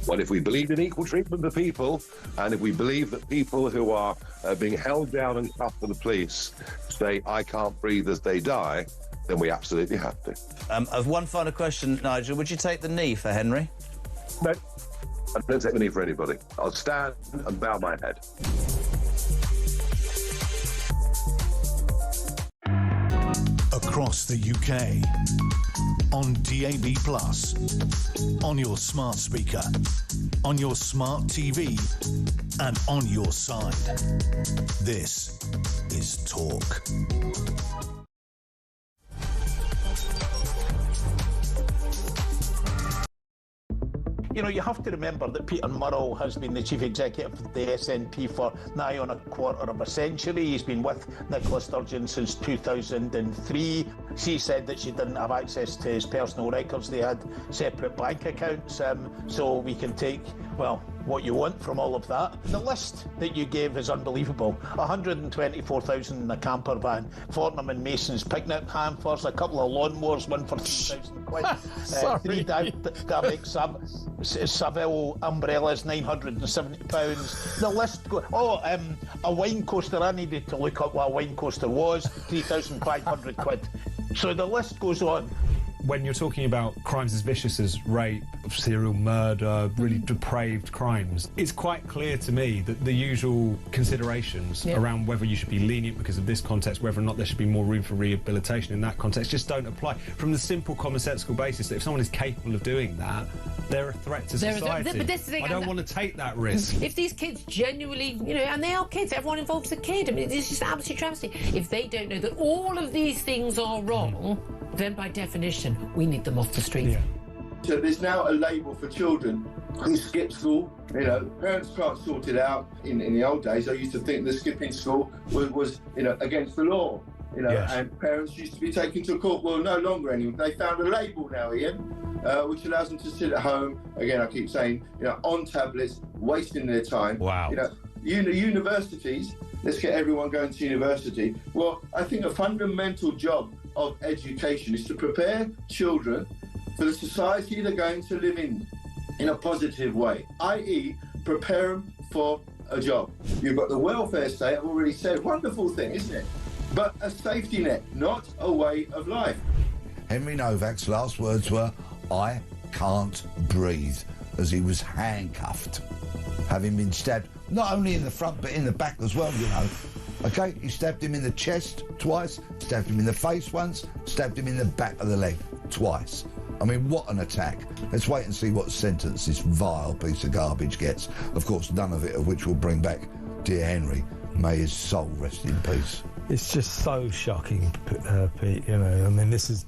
Well, if we believe in equal treatment of people, and if we believe that people who are being held down and cuffed for the police say, I can't breathe as they die, then we absolutely have to. I've one final question, Nigel. Would you take the knee for Henry? No. I don't take the knee for anybody. I'll stand and bow my head. Across the UK, on DAB+, on your smart speaker, on your smart TV, and on your side. This is Talk. You know, you have to remember that Peter Murrell has been the chief executive of the SNP for nigh on a quarter of a century. He's been with Nicola Sturgeon since 2003. She said that she didn't have access to his personal records. They had separate bank accounts, so we can take, well, what you want from all of that. The list that you gave is unbelievable. 124,000 in a camper van, Fortnum and Mason's picnic hampers, a couple of lawnmowers, one for 3,000 quid, 3 dynamic Savile umbrellas, £970. The list goes. A wine coaster. I needed to look up what a wine coaster was. 3,500 quid. So the list goes on. when you're talking about crimes as vicious as rape, serial murder, really depraved crimes, it's quite clear to me that the usual considerations around whether you should be lenient because of this context, whether or not there should be more room for rehabilitation in that context, just don't apply. From the simple commonsensical basis that if someone is capable of doing that, they're a threat to society. But this is the thing, I don't want to take that risk. If these kids genuinely, you know, and they are kids, everyone involved's a kid. I mean, it's just absolute travesty. If they don't know that all of these things are wrong, then by definition, we need them off the street. So there's now a label for children who skip school. You know, parents can't sort it out. In the old days, I used to think that skipping school was you know, against the law. You know, and parents used to be taken to court. Well, no longer anymore. They found a label now, Ian, which allows them to sit at home. Again, I keep saying, you know, on tablets, wasting their time. Wow. You know, universities. Let's get everyone going to university. Well, I think a fundamental job of education is to prepare children for the society they're going to live in a positive way, i.e. prepare them for a job. You've got the welfare state, I've already said, wonderful thing, isn't it? But a safety net, not a way of life. Henry Novak's last words were, "I can't breathe," as he was handcuffed, having been stabbed not only in the front but in the back as well, you know. Okay, he stabbed him in the chest twice, stabbed him in the face once, stabbed him in the back of the leg twice. I mean, what an attack. Let's wait and see what sentence this vile piece of garbage gets. Of course, none of it of which will bring back dear Henry. May his soul rest in peace. It's just so shocking, Pete, you know. I mean, this is...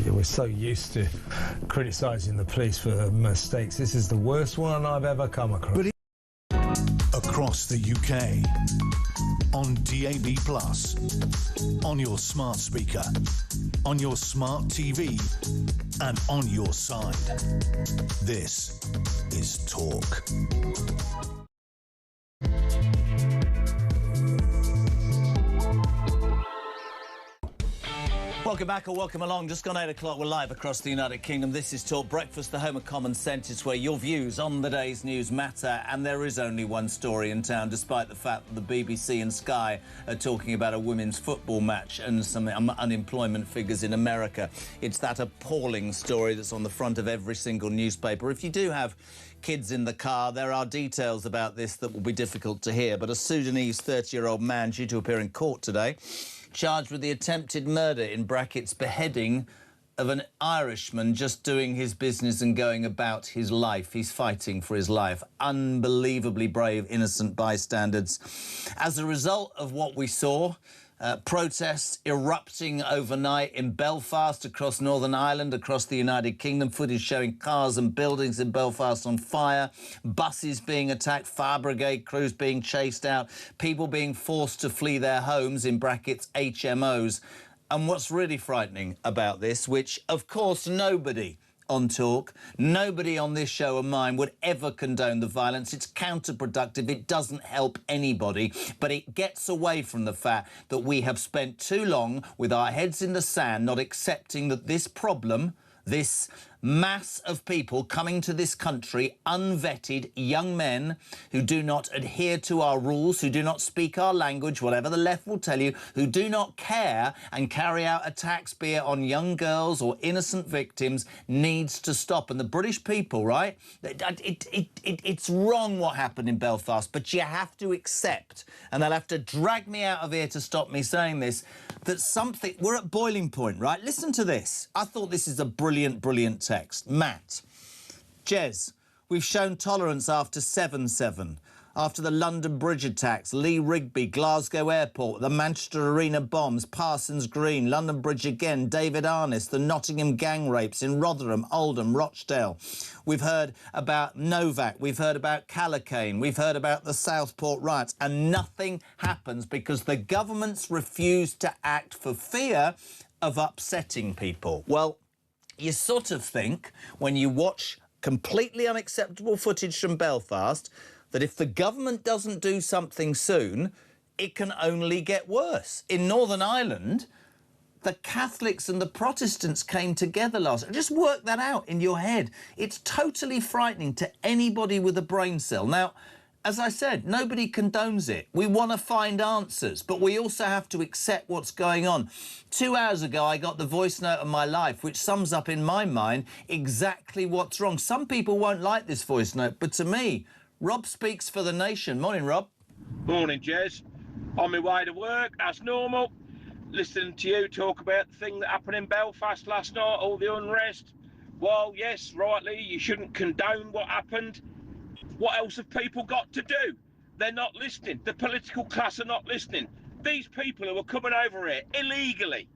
We're so used to criticising the police for mistakes. This is the worst one I've ever come across. Across the UK, on DAB+, on your smart speaker, on your smart TV, and on your side. This is Talk. Welcome back or welcome along. Just gone 8 o'clock. We're live across the United Kingdom. This is Talk Breakfast, the home of common sense. It's where your views on the day's news matter, and there is only one story in town, despite the fact that the BBC and Sky are talking about a women's football match and some unemployment figures in America. It's that appalling story that's on the front of every single newspaper. If you do have kids in the car, there are details about this that will be difficult to hear, but a Sudanese 30-year-old man due to appear in court today, charged with the attempted murder, in brackets, beheading, of an Irishman just doing his business and going about his life. He's fighting for his life. Unbelievably brave, innocent bystanders. As a result of what we saw, protests erupting overnight in Belfast, across Northern Ireland, across the United Kingdom, footage showing cars and buildings in Belfast on fire, buses being attacked, fire brigade crews being chased out, people being forced to flee their homes, in brackets, HMOs. And what's really frightening about this, which, of course, nobody on Talk, nobody on this show of mine would ever condone the violence. It's counterproductive. It doesn't help anybody. But it gets away from the fact that we have spent too long with our heads in the sand, not accepting that this problem, this mass of people coming to this country, unvetted young men who do not adhere to our rules, who do not speak our language, whatever the left will tell you, who do not care and carry out attacks, be it on young girls or innocent victims, needs to stop. And the British people, right, it's wrong what happened in Belfast, but you have to accept, and they'll have to drag me out of here to stop me saying this, that something, we're at boiling point, right? Listen to this. I thought this is a brilliant, brilliant text. Matt, Jez, we've shown tolerance after 7/7, after the London Bridge attacks, Lee Rigby, Glasgow Airport, the Manchester Arena bombs, Parsons Green, London Bridge again, David Arness, the Nottingham gang rapes in Rotherham, Oldham, Rochdale. We've heard about Novak, we've heard about Callacane, we've heard about the Southport riots, and nothing happens because the governments refuse to act for fear of upsetting people. Well, you sort of think, when you watch completely unacceptable footage from Belfast, that if the government doesn't do something soon, it can only get worse. In Northern Ireland, the Catholics and the Protestants came together last year. Just work that out in your head. It's totally frightening to anybody with a brain cell. Now, as I said, nobody condones it. We want to find answers, but we also have to accept what's going on. 2 hours ago, I got the voice note of my life, which sums up in my mind exactly what's wrong. Some people won't like this voice note, but to me, Rob speaks for the nation. Morning, Rob. Morning, Jez. On my way to work, as normal. Listening to you talk about the thing that happened in Belfast last night, all the unrest. Well, yes, rightly, you shouldn't condone what happened. What else have people got to do? They're not listening. The political class are not listening. These people who are coming over here illegally,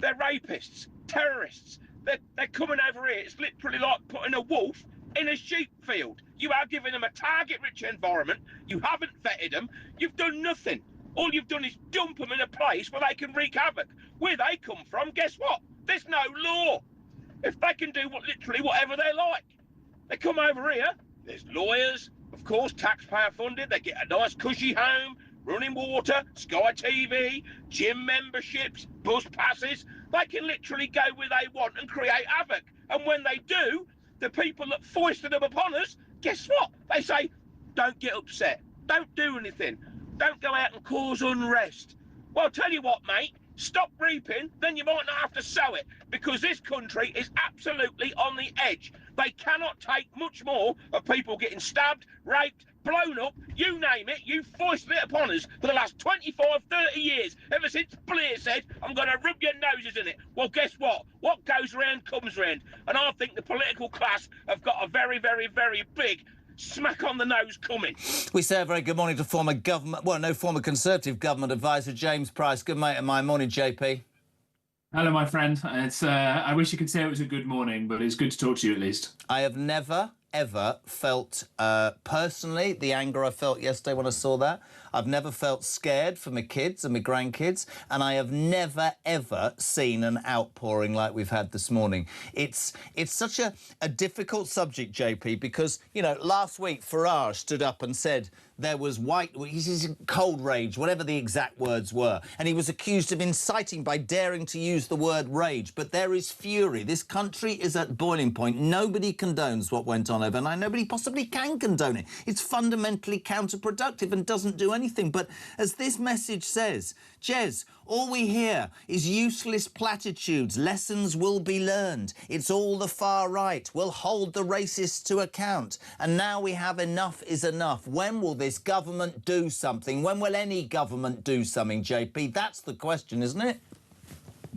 they're rapists, terrorists. They're coming over here. It's literally like putting a wolf in a sheep field. You are giving them a target-rich environment. You haven't vetted them. You've done nothing. All you've done is dump them in a place where they can wreak havoc. Where they come from, guess what? There's no law. If they can do literally whatever they like. They come over here, there's lawyers, of course, taxpayer funded, they get a nice cushy home, running water, Sky TV, gym memberships, bus passes. They can literally go where they want and create havoc. And when they do, the people that foisted them upon us, guess what? They say, don't get upset, don't do anything, don't go out and cause unrest. Well, I'll tell you what, mate, stop reaping, then you might not have to sow it, because this country is absolutely on the edge. They cannot take much more of people getting stabbed, raped, blown up, you name it. You foisted it upon us for the last 25, 30 years, ever since Blair said, I'm going to rub your noses in it. Well, guess what? What goes round comes round. And I think the political class have got a very, very, very big smack on the nose coming. We say a very good morning to former Conservative government advisor James Price. Good mate of mine. Morning, JP. Hello, my friend. It's I wish you could say it was a good morning, but it's good to talk to you at least. I have never, ever felt personally the anger I felt yesterday when I saw that. I've never felt scared for my kids and my grandkids, and I have never, ever seen an outpouring like we've had this morning. It's such a difficult subject, JP, because, you know, last week Farage stood up and said there was cold rage, whatever the exact words were, and he was accused of inciting by daring to use the word rage. But there is fury. This country is at boiling point. Nobody condones what went on overnight. Nobody possibly can condone it. It's fundamentally counterproductive and doesn't do anything. But as this message says, Jez, all we hear is useless platitudes. Lessons will be learned. It's all the far right. We'll hold the racists to account. And now we have enough is enough. When will this government do something? When will any government do something, JP? That's the question, isn't it?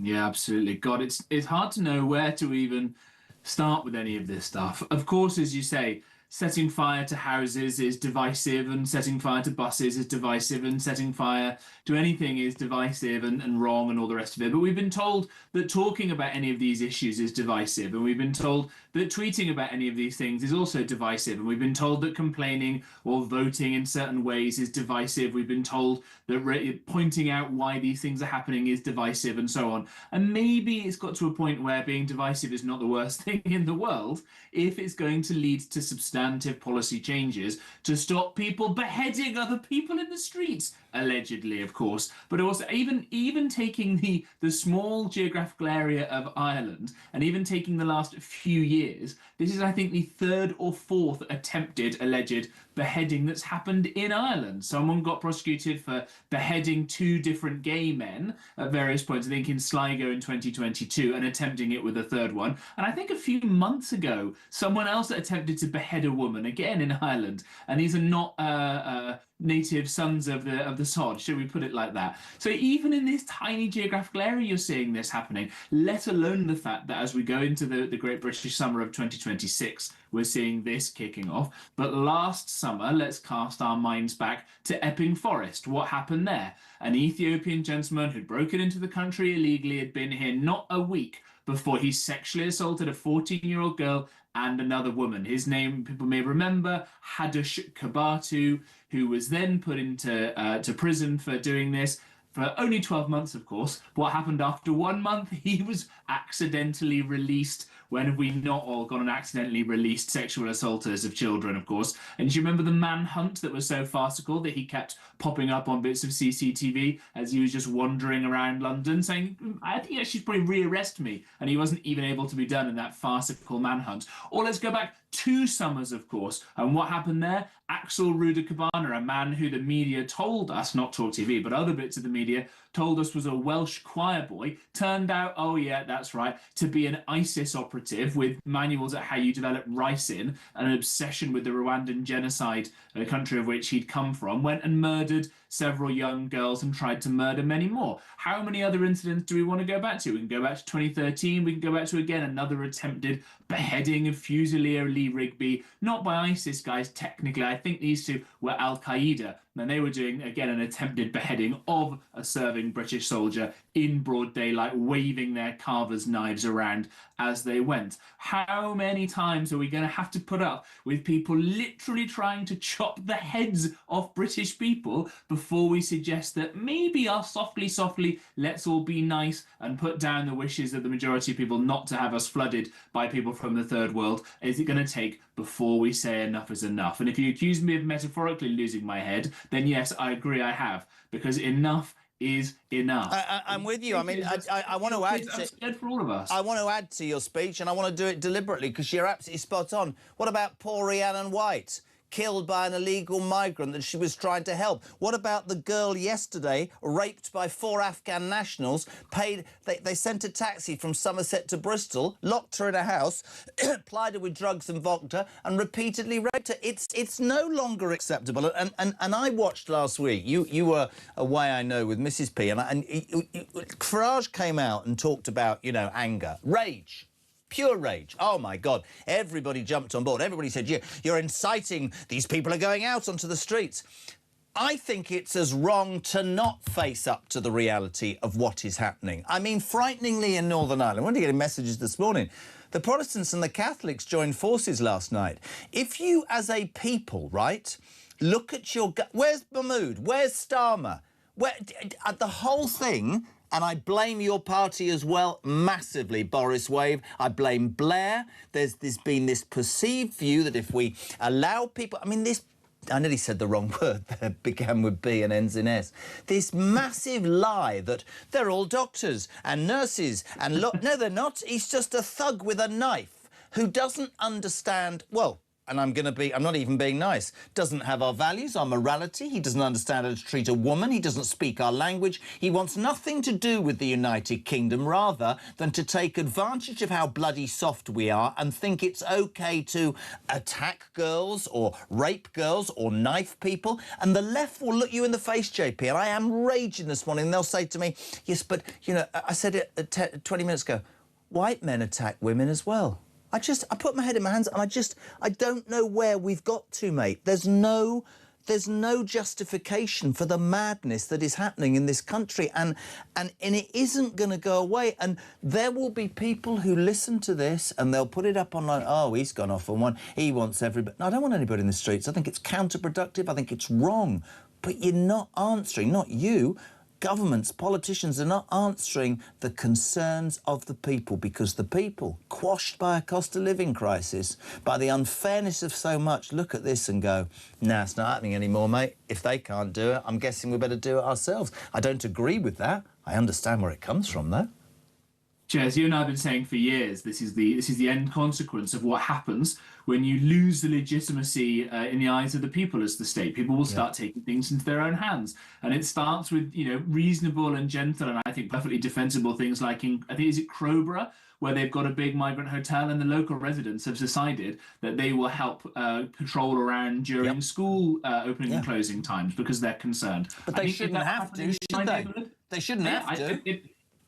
Yeah, absolutely. God, it's hard to know where to even start with any of this stuff. Of course, as you say, setting fire to houses is divisive, and setting fire to buses is divisive, and setting fire to anything is divisive and wrong and all the rest of it. But we've been told that talking about any of these issues is divisive, and we've been told that tweeting about any of these things is also divisive, and we've been told that complaining or voting in certain ways is divisive. We've been told that pointing out why these things are happening is divisive, and so on. And maybe it's got to a point where being divisive is not the worst thing in the world if it's going to lead to substantive policy changes to stop people beheading other people in the streets, allegedly, of course. But also, even taking the small geographical area of Ireland, and even taking the last few years, this is, I think, the third or fourth attempted alleged beheading that's happened in Ireland. Someone got prosecuted for beheading 2 different gay men at various points, I think in Sligo in 2022, and attempting it with a third one. And I think a few months ago, someone else attempted to behead a woman, again in Ireland. And these are not native sons of the sod, should we put it like that? So even in this tiny geographical area, you're seeing this happening, let alone the fact that as we go into the Great British Summer of 2026, we're seeing this kicking off. But last summer, let's cast our minds back to Epping Forest. What happened there? An Ethiopian gentleman who'd broken into the country illegally had been here not a week before he sexually assaulted a 14-year-old girl and another woman. His name, people may remember, Hadush Kabatu, who was then put into to prison for doing this for only 12 months, of course. What happened after 1 month? He was accidentally released? When have we not all gone and accidentally released sexual assaulters of children, of course? And do you remember the manhunt that was so farcical that he kept popping up on bits of CCTV as he was just wandering around London saying, I think you should probably rearrest me. And he wasn't even able to be done in that farcical manhunt. Or let's go back 2 summers, of course. And what happened there? Axel Ruder-Cabana, a man who the media told us, not Talk TV, but other bits of the media, told us was a Welsh choir boy, turned out, oh yeah, that's right, to be an ISIS operative with manuals at how you develop ricin, an obsession with the Rwandan genocide, a country of which he'd come from, went and murdered several young girls and tried to murder many more. How many other incidents do we want to go back to? We can go back to 2013, we can go back to, again, another attempted beheading of Fusilier Lee Rigby, not by ISIS guys, technically. I think these two were Al-Qaeda, and they were doing, again, an attempted beheading of a serving British soldier in broad daylight, waving their carver's knives around as they went. How many times are we going to have to put up with people literally trying to chop the heads off British people before we suggest that maybe softly, let's all be nice and put down the wishes of the majority of people not to have us flooded by people from the third world? Is it going to take before we say enough is enough? And if you accuse me of metaphorically losing my head, then yes, I agree I have, because enough is enough. I'm with you. I mean, I want to add to for all of us. I want to add to your speech, and I want to do it deliberately because you're absolutely spot on. What about poor Rhiannon White, killed by an illegal migrant that she was trying to help? What about the girl yesterday raped by 4 Afghan nationals? They sent a taxi from Somerset to Bristol, locked her in a house, plied her with drugs and vodka, and repeatedly raped her. It's no longer acceptable. And I watched last week. You were away, I know, with Mrs. P, and Farage came out and talked about, you know, anger, rage. Pure rage. Oh, my God. Everybody jumped on board. Everybody said, you're inciting. These people are going out onto the streets. I think it's as wrong to not face up to the reality of what is happening. I mean, frighteningly in Northern Ireland, we're getting messages this morning. The Protestants and the Catholics joined forces last night. If you, as a people, right, look at your... Where's Mahmood? Where's Starmer? The whole thing... And I blame your party as well, massively, Boris Wave. I blame Blair. There's been this perceived view that if we allow people... I mean, this... I nearly said the wrong word there, began with B and ends in S. This massive lie that they're all doctors and nurses and... No, they're not. He's just a thug with a knife who doesn't understand... Well... And I'm not even being nice, doesn't have our values, our morality. He doesn't understand how to treat a woman. He doesn't speak our language. He wants nothing to do with the United Kingdom rather than to take advantage of how bloody soft we are and think it's OK to attack girls or rape girls or knife people. And the left will look you in the face, JP, and I am raging this morning. And they'll say to me, yes, but, you know, I said it 20 minutes ago, white men attack women as well. I put my head in my hands and I don't know where we've got to, mate. There's no justification for the madness that is happening in this country, and it isn't going to go away. And there will be people who listen to this and they'll put it up online. Oh, he's gone off on one. He wants everybody. No, I don't want anybody in the streets. I think it's counterproductive. I think it's wrong. But you're not answering, not you. Governments, politicians are not answering the concerns of the people, because the people, quashed by a cost of living crisis, by the unfairness of so much, look at this and go, nah, it's not happening anymore, mate. If they can't do it, I'm guessing we better do it ourselves. I don't agree with that. I understand where it comes from, though. Jez, you and I have been saying for years, this is the end consequence of what happens when you lose the legitimacy in the eyes of the people as the state. People will start taking things into their own hands, and it starts with, you know, reasonable and gentle and I think perfectly defensible things like is it Crowborough, where they've got a big migrant hotel and the local residents have decided that they will help patrol around during school opening and closing times because they're concerned. But they shouldn't have to, should they? They shouldn't have to.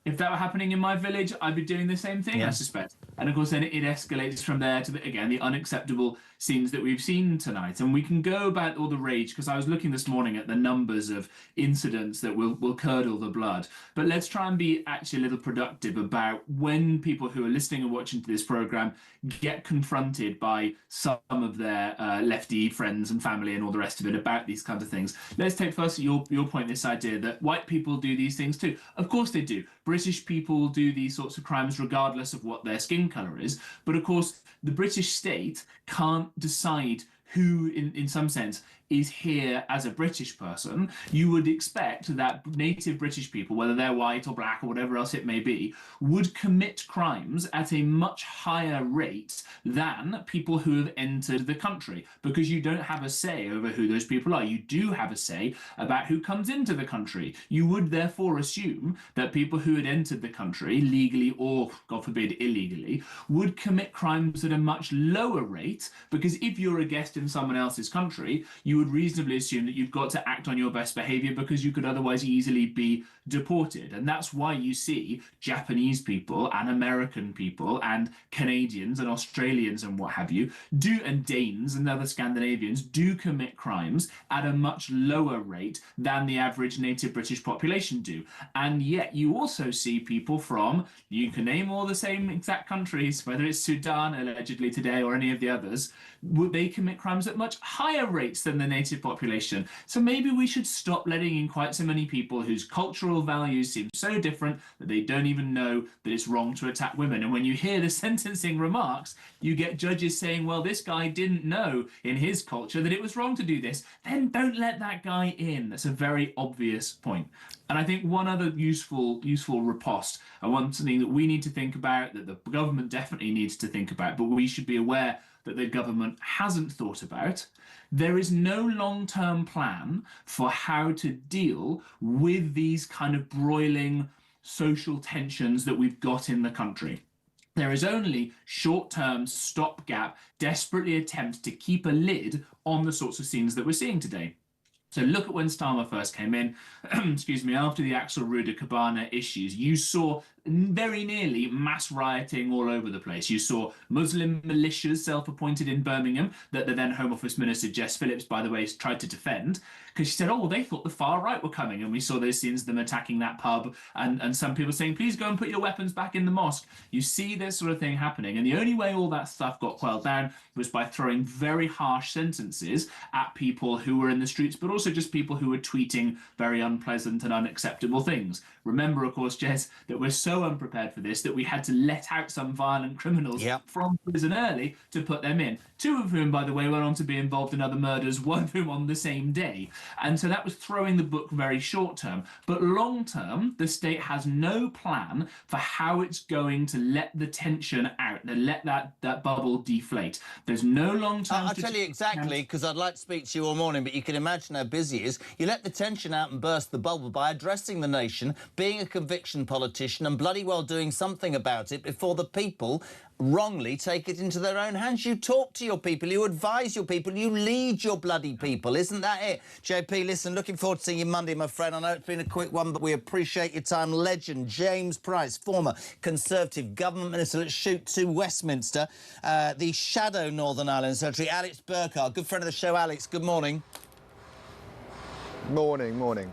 If that were happening in my village, I'd be doing the same thing, I suspect. And of course, then it escalates from there to, the unacceptable scenes that we've seen tonight. And we can go about all the rage, because I was looking this morning at the numbers of incidents that will curdle the blood. But let's try and be actually a little productive about when people who are listening and watching to this programme get confronted by some of their lefty friends and family and all the rest of it about these kinds of things. Let's take first your point, this idea that white people do these things too. Of course they do. British people do these sorts of crimes regardless of what their skin colour is. But of course, the British state can't decide who, in some sense, is here as a British person. You would expect that native British people, whether they're white or black or whatever else it may be, would commit crimes at a much higher rate than people who have entered the country, because you don't have a say over who those people are. You do have a say about who comes into the country. You would therefore assume that people who had entered the country legally or, God forbid, illegally, would commit crimes at a much lower rate, because if you're a guest in someone else's country, you would reasonably assume that you've got to act on your best behavior, because you could otherwise easily be deported. And that's why you see Japanese people and American people and Canadians and Australians and what have you and Danes and other Scandinavians do commit crimes at a much lower rate than the average native British population do. And yet you also see people from, you can name all the same exact countries, whether it's Sudan allegedly today or any of the others, they commit crimes at much higher rates than the native population. So maybe we should stop letting in quite so many people whose cultural values seem so different that they don't even know that it's wrong to attack women. And when you hear the sentencing remarks, you get judges saying, well, this guy didn't know in his culture that it was wrong to do this. Then don't let that guy in. That's a very obvious point. And I think one other useful riposte, and one something that we need to think about, that the government definitely needs to think about, but we should be aware that the government hasn't thought about. There is no long-term plan for how to deal with these kind of broiling social tensions that we've got in the country. There is only short-term, stopgap, desperately attempts to keep a lid on the sorts of scenes that we're seeing today. So look at when Starmer first came in, excuse me, after the Axel Ruder Cabana issues, you saw very nearly mass rioting all over the place. You saw Muslim militias self-appointed in Birmingham that the then Home Office Minister Jess Phillips, by the way, tried to defend, because she said, oh, well, they thought the far right were coming. And we saw those scenes of them attacking that pub and some people saying, please go and put your weapons back in the mosque. You see this sort of thing happening. And the only way all that stuff got quelled down was by throwing very harsh sentences at people who were in the streets, but also just people who were tweeting very unpleasant and unacceptable things. Remember, of course, Jess, that we're so unprepared for this that we had to let out some violent criminals from prison early to put them in. Two of whom, by the way, went on to be involved in other murders, one of whom on the same day. And so that was throwing the book very short term. But long term, the state has no plan for how it's going to let the tension out, and let that bubble deflate. There's no long term... I'll tell you exactly, because I'd like to speak to you all morning, but you can imagine how busy it is. You let the tension out and burst the bubble by addressing the nation, being a conviction politician and bloody well doing something about it before the people wrongly take it into their own hands. You talk to your people, you advise your people, you lead your bloody people. Isn't that it? JP, listen, looking forward to seeing you Monday, my friend. I know it's been a quick one, but we appreciate your time. Legend James Price, former Conservative Government Minister. Let's shoot to Westminster. The shadow Northern Ireland Secretary, Alex Burkhardt. Good friend of the show, Alex. Good morning. Morning.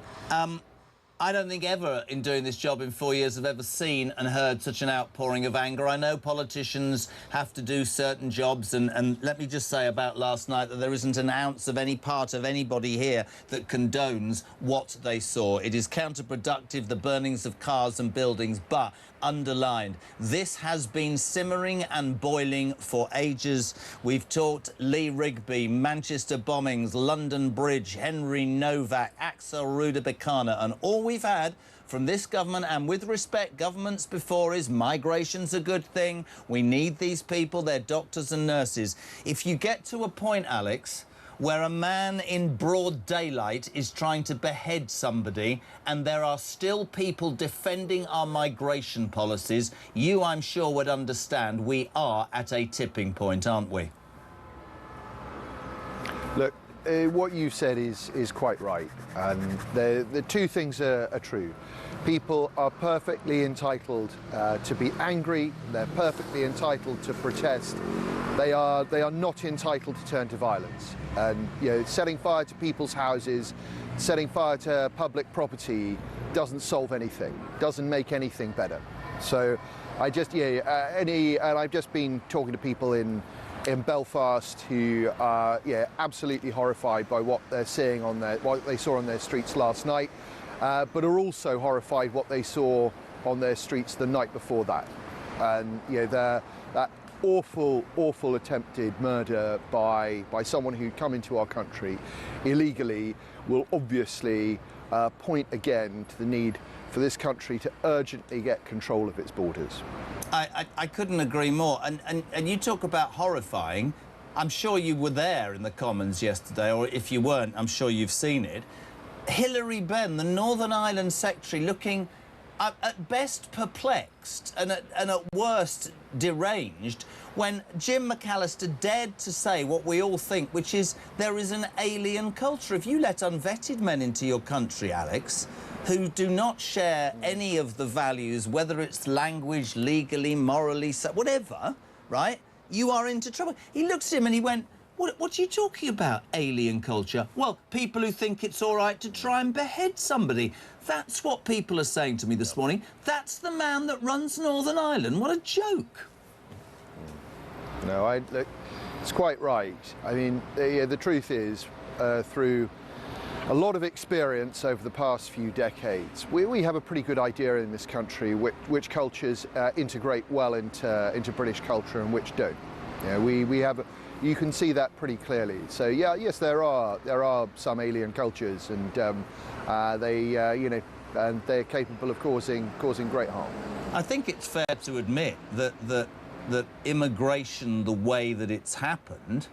I don't think ever in doing this job in 4 years I've ever seen and heard such an outpouring of anger. I know politicians have to do certain jobs, and let me just say about last night that there isn't an ounce of any part of anybody here that condones what they saw. It is counterproductive, the burnings of cars and buildings, but underlined, this has been simmering and boiling for ages. We've talked Lee Rigby, Manchester bombings, London Bridge, Henry Novak, Axel Ruder Bikana, and all we've had from this government, and with respect, governments before, is migration's a good thing. We need these people, they're doctors and nurses. If you get to a point, Alex, where a man in broad daylight is trying to behead somebody and there are still people defending our migration policies, you, I'm sure, would understand we are at a tipping point, aren't we? Look, what you said is quite right, and the two things are true. People are perfectly entitled to be angry, they're perfectly entitled to protest. They are not entitled to turn to violence. And setting fire to people's houses, setting fire to public property doesn't solve anything, doesn't make anything better. So I just, and I've just been talking to people in Belfast who are absolutely horrified by what they're seeing on what they saw on their streets last night, but are also horrified what they saw on their streets the night before that. And that awful attempted murder by someone who'd come into our country illegally will obviously point again to the need for this country to urgently get control of its borders. I couldn't agree more. And you talk about horrifying. I'm sure you were there in the Commons yesterday, or if you weren't, I'm sure you've seen it. Hilary Benn, the Northern Ireland Secretary, looking at best perplexed and at worst deranged, when Jim McAllister dared to say what we all think, which is there is an alien culture. If you let unvetted men into your country, Alex, who do not share any of the values, whether it's language, legally, morally, whatever, right, you are into trouble. He looked at him and he went, what are you talking about, alien culture? Well, people who think it's all right to try and behead somebody. That's what people are saying to me this morning. That's the man that runs Northern Ireland. What a joke. No, look, it's quite right. I mean, the truth is, through a lot of experience over the past few decades, we have a pretty good idea in this country which cultures integrate well into British culture and which don't. We have. You can see that pretty clearly. So yes, there are some alien cultures, and and they're capable of causing great harm. I think it's fair to admit that immigration, the way that it's happened,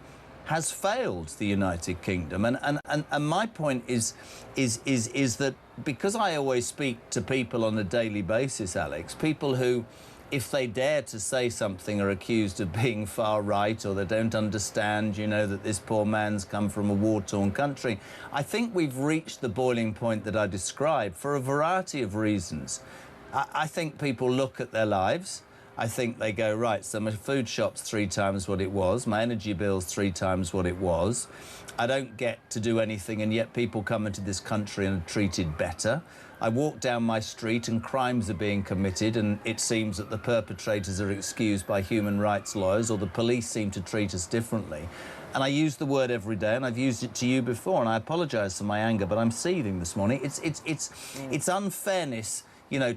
has failed the United Kingdom. And my point is that because I always speak to people on a daily basis, Alex, people who, if they dare to say something, are accused of being far right, or they don't understand, that this poor man's come from a war-torn country. I think we've reached the boiling point that I described for a variety of reasons. I think people look at their lives. I think they go, right, so my food shop's 3 times what it was, my energy bill's 3 times what it was. I don't get to do anything, and yet people come into this country and are treated better. I walk down my street and crimes are being committed, and it seems that the perpetrators are excused by human rights lawyers, or the police seem to treat us differently. And I use the word every day, and I've used it to you before, and I apologise for my anger, but I'm seething this morning. It's unfairness,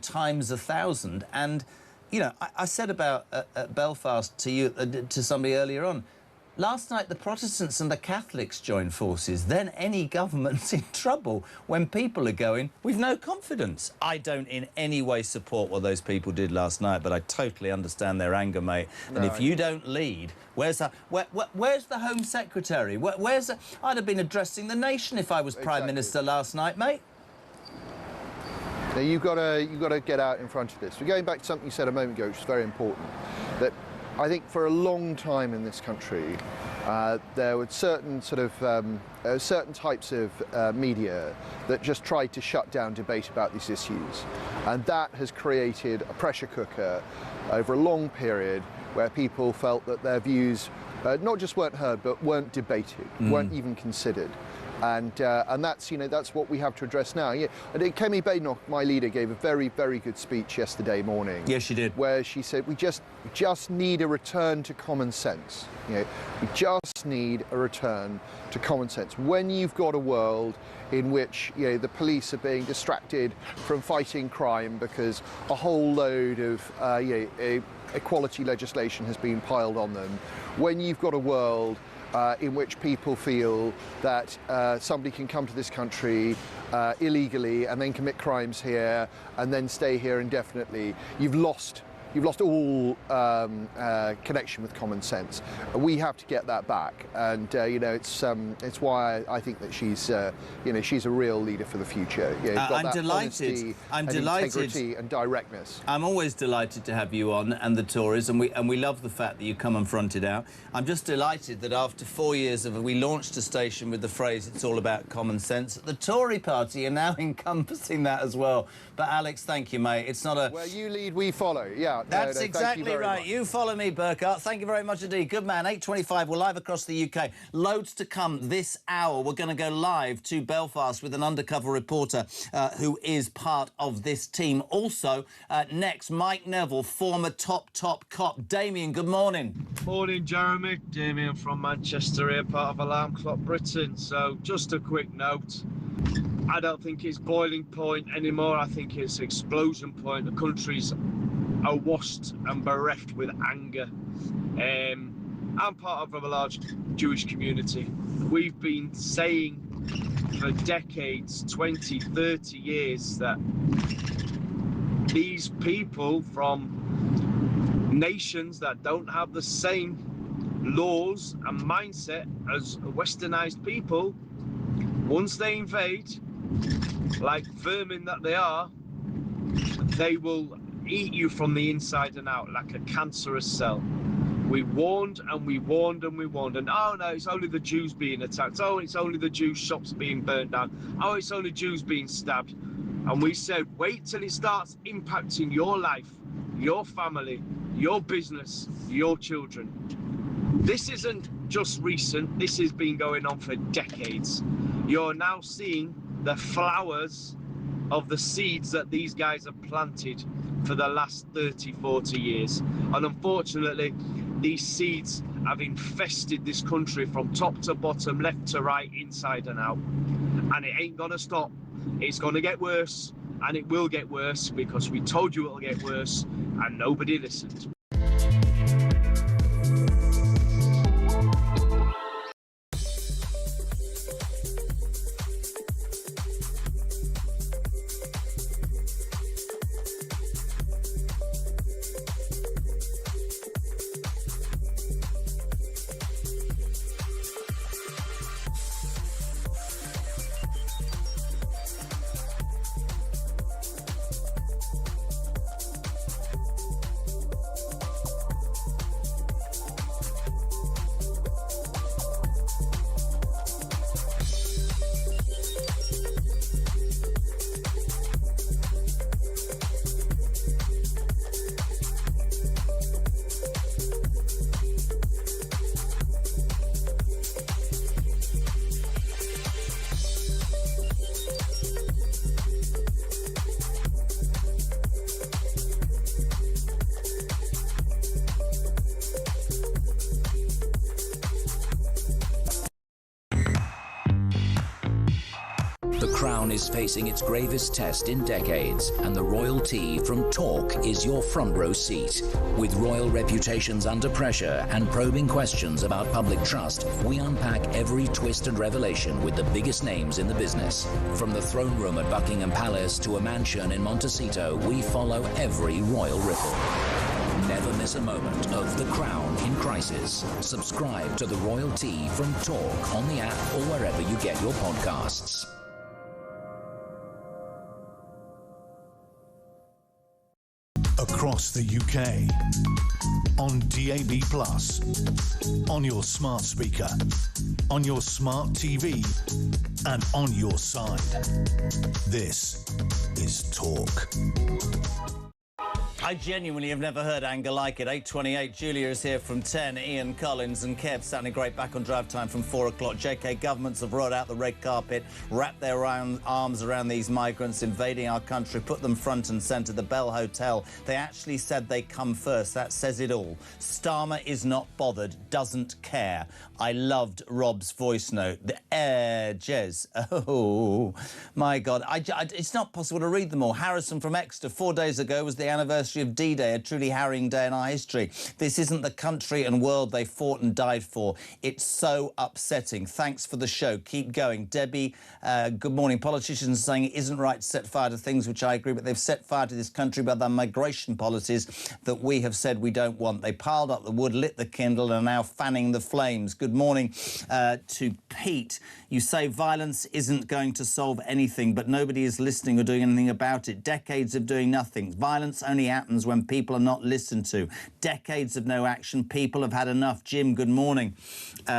times 1,000. And, I said about Belfast to you, to somebody earlier on. Last night, the Protestants and the Catholics joined forces. Then any government's in trouble when people are going, we've no confidence. I don't in any way support what those people did last night, but I totally understand their anger, mate. No, and if you don't lead, where's the Home Secretary? I'd have been addressing the nation if I was Prime Minister last night, mate. Now, you've got to get out in front of this. We're going back to something you said a moment ago, which is very important, that I think for a long time in this country, there were certain certain types of media that just tried to shut down debate about these issues, and that has created a pressure cooker over a long period where people felt that their views not just weren't heard but weren't debated, weren't even considered. And that's what we have to address now. Yeah, and Kemi Badenoch, my leader, gave a very, very good speech yesterday morning. Yes, she did. Where she said we just need a return to common sense. We just need a return to common sense. When you've got a world in which the police are being distracted from fighting crime because a whole load of equality legislation has been piled on them, when you've got a world in which people feel that somebody can come to this country illegally and then commit crimes here and then stay here indefinitely, you've lost all connection with common sense. We have to get that back, and it's why I think that she's a real leader for the future. I'm delighted. I'm delighted. Integrity and directness. I'm always delighted to have you on, and the Tories, and we love the fact that you come and front it out. I'm just delighted that after 4 years we launched a station with the phrase "It's all about common sense." The Tory party are now encompassing that as well. But Alex, thank you, mate. It's not a where you lead, we follow. Yeah. That's exactly right. Much. You follow me, Burkhart. Thank you very much indeed. Good man. 8:25. We're live across the UK. Loads to come this hour. We're going to go live to Belfast with an undercover reporter who is part of this team. Also, next, Mike Neville, former top cop. Damien, good morning. Morning, Jeremy. Damien from Manchester here, part of Alarm Clock Britain. So, just a quick note. I don't think it's boiling point anymore. I think it's explosion point. The country's awash and bereft with anger. I'm part of a large Jewish community. We've been saying for decades, 20, 30 years, that these people from nations that don't have the same laws and mindset as westernized people, once they invade, like vermin that they are, they will eat you from the inside and out like a cancerous cell. We warned and we warned and we warned, and oh no, it's only the Jews being attacked. Oh, it's only the Jews' shops being burnt down. Oh, it's only Jews being stabbed. And we said, wait till it starts impacting your life, your family, your business, your children. This isn't just recent, this has been going on for decades. You're now seeing the flowers of the seeds that these guys have planted for the last 30, 40 years. And unfortunately, these seeds have infested this country from top to bottom, left to right, inside and out. And it ain't gonna stop. It's gonna get worse, and it will get worse because we told you it'll get worse and nobody listened. The Crown is facing its gravest test in decades, and the royalty from Talk is your front row seat. With royal reputations under pressure and probing questions about public trust, we unpack every twist and revelation with the biggest names in the business. From the throne room at Buckingham Palace to a mansion in Montecito, we follow every royal ripple. Never miss a moment of The Crown in crisis. Subscribe to the royalty from Talk on the app or wherever you get your podcasts. Across the UK, on DAB+, on your smart speaker, on your smart TV, and on your side. This is Talk. I genuinely have never heard anger like it. 8:28, Julia is here from 10, Ian Collins and Kev sounding great back on drive time from 4 o'clock. JK, governments have rolled out the red carpet, wrapped their arms around these migrants invading our country, put them front and centre. The Bell Hotel, they actually said they come first. That says it all. Starmer is not bothered, doesn't care. I loved Rob's voice note. Jez. Oh, my God. It's not possible to read them all. Harrison from Exeter, 4 days ago was the anniversary of D-Day, a truly harrowing day in our history. This isn't the country and world they fought and died for. It's so upsetting. Thanks for the show. Keep going. Debbie, good morning. Politicians are saying it isn't right to set fire to things, which I agree, but they've set fire to this country by their migration policies that we have said we don't want. They piled up the wood, lit the kindle, and are now fanning the flames. Good morning to Pete. You say violence isn't going to solve anything, but nobody is listening or doing anything about it. Decades of doing nothing. Violence only happens when people are not listened to. Decades of no action. People have had enough. Jim, good morning.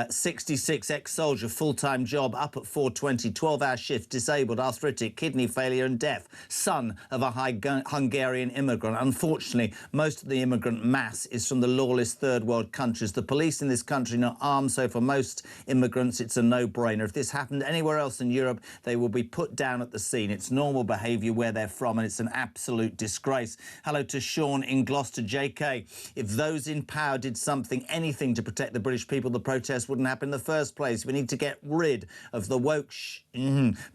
66, ex-soldier, full-time job, up at 4:20, 12-hour shift, disabled, arthritic, kidney failure and deaf. Son of a Hungarian immigrant. Unfortunately, most of the immigrant mass is from the lawless third world countries. The police in this country are not armed, so for most immigrants, it's a no-brainer. If this happened anywhere else in Europe, they will be put down at the scene. It's normal behaviour where they're from, and it's an absolute disgrace. Hello to to Sean in Gloucester. JK, if those in power did anything to protect the British people, the protests wouldn't happen in the first place. We need to get rid of the woke,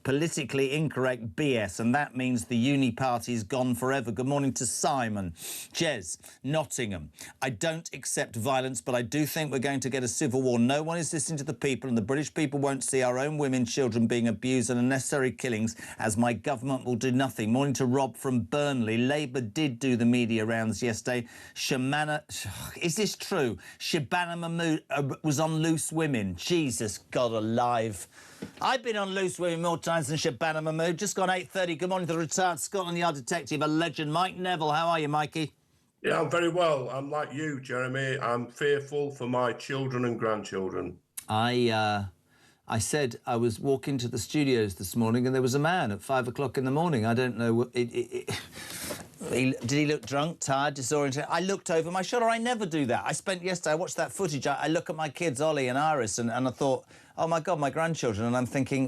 politically incorrect BS, and that means the uni party's gone forever. Good morning to Simon. Jez, Nottingham. I don't accept violence, but I do think we're going to get a civil war. No one is listening to the people, and the British people won't see our own women, children being abused and unnecessary killings, as my government will do nothing. Morning to Rob from Burnley. Labour did do the media rounds yesterday. Is this true? Shabana Mahmood was on Loose Women. Jesus God alive. I've been on Loose Women more times than Shabana Mahmood. Just gone 8:30. Good morning to the retired Scotland Yard detective, a legend, Mike Neville. How are you, Mikey? Yeah, I'm very well. I'm like you, Jeremy. I'm fearful for my children and grandchildren. I said I was walking to the studios this morning and there was a man at 5 o'clock in the morning. I don't know. Did he look drunk, tired, disoriented? I looked over my shoulder. I never do that. I watched that footage. I look at my kids, Ollie and Iris, and I thought, oh, my God, my grandchildren. And I'm thinking,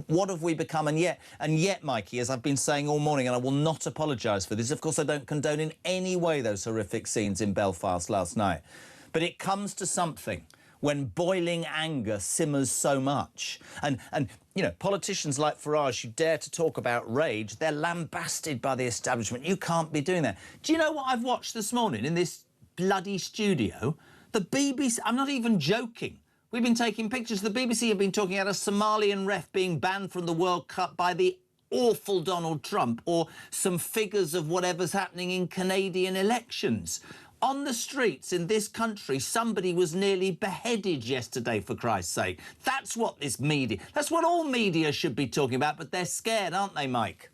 what have we become? And yet, Mikey, as I've been saying all morning, and I will not apologise for this, of course, I don't condone in any way those horrific scenes in Belfast last night. But it comes to something when boiling anger simmers so much. And you know, politicians like Farage who dare to talk about rage, they're lambasted by the establishment. You can't be doing that. Do you know what I've watched this morning in this bloody studio? The BBC, I'm not even joking. We've been taking pictures. The BBC have been talking about a Somalian ref being banned from the World Cup by the awful Donald Trump, or some figures of whatever's happening in Canadian elections. On the streets in this country, somebody was nearly beheaded yesterday, for Christ's sake. That's what this media, that's what all media should be talking about, but they're scared, aren't they, Mike?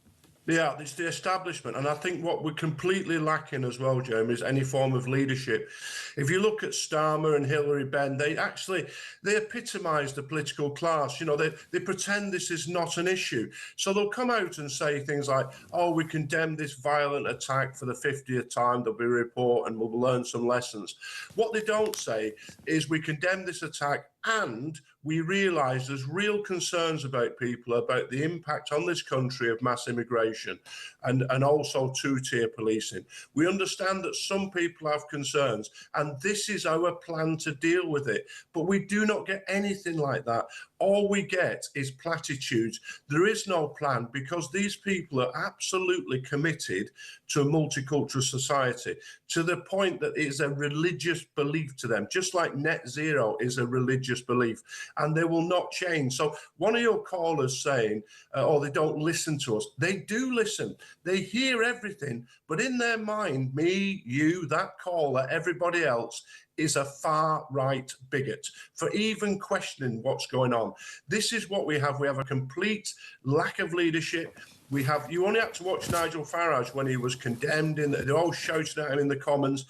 Yeah, it's the establishment. And I think what we're completely lacking as well, Jeremy, is any form of leadership. If you look at Starmer and Hilary Benn, they epitomise the political class. You know, they pretend this is not an issue. So they'll come out and say things like, oh, we condemn this violent attack for the 50th time. There'll be a report and we'll learn some lessons. What they don't say is we condemn this attack and we realise there's real concerns about people, about the impact on this country of mass immigration and also two-tier policing. We understand that some people have concerns and this is our plan to deal with it. But we do not get anything like that. All we get is platitudes. There is no plan because these people are absolutely committed to a multicultural society to the point that it is a religious belief to them, just like net zero is a religious belief, and they will not change. So one of your callers saying, oh, they don't listen to us. They do listen. They hear everything, but in their mind, me, you, that caller, everybody else, is a far-right bigot for even questioning what's going on. This is what we have. We have a complete lack of leadership. You only had to watch Nigel Farage when he was condemned, they're all shouting at him in the Commons.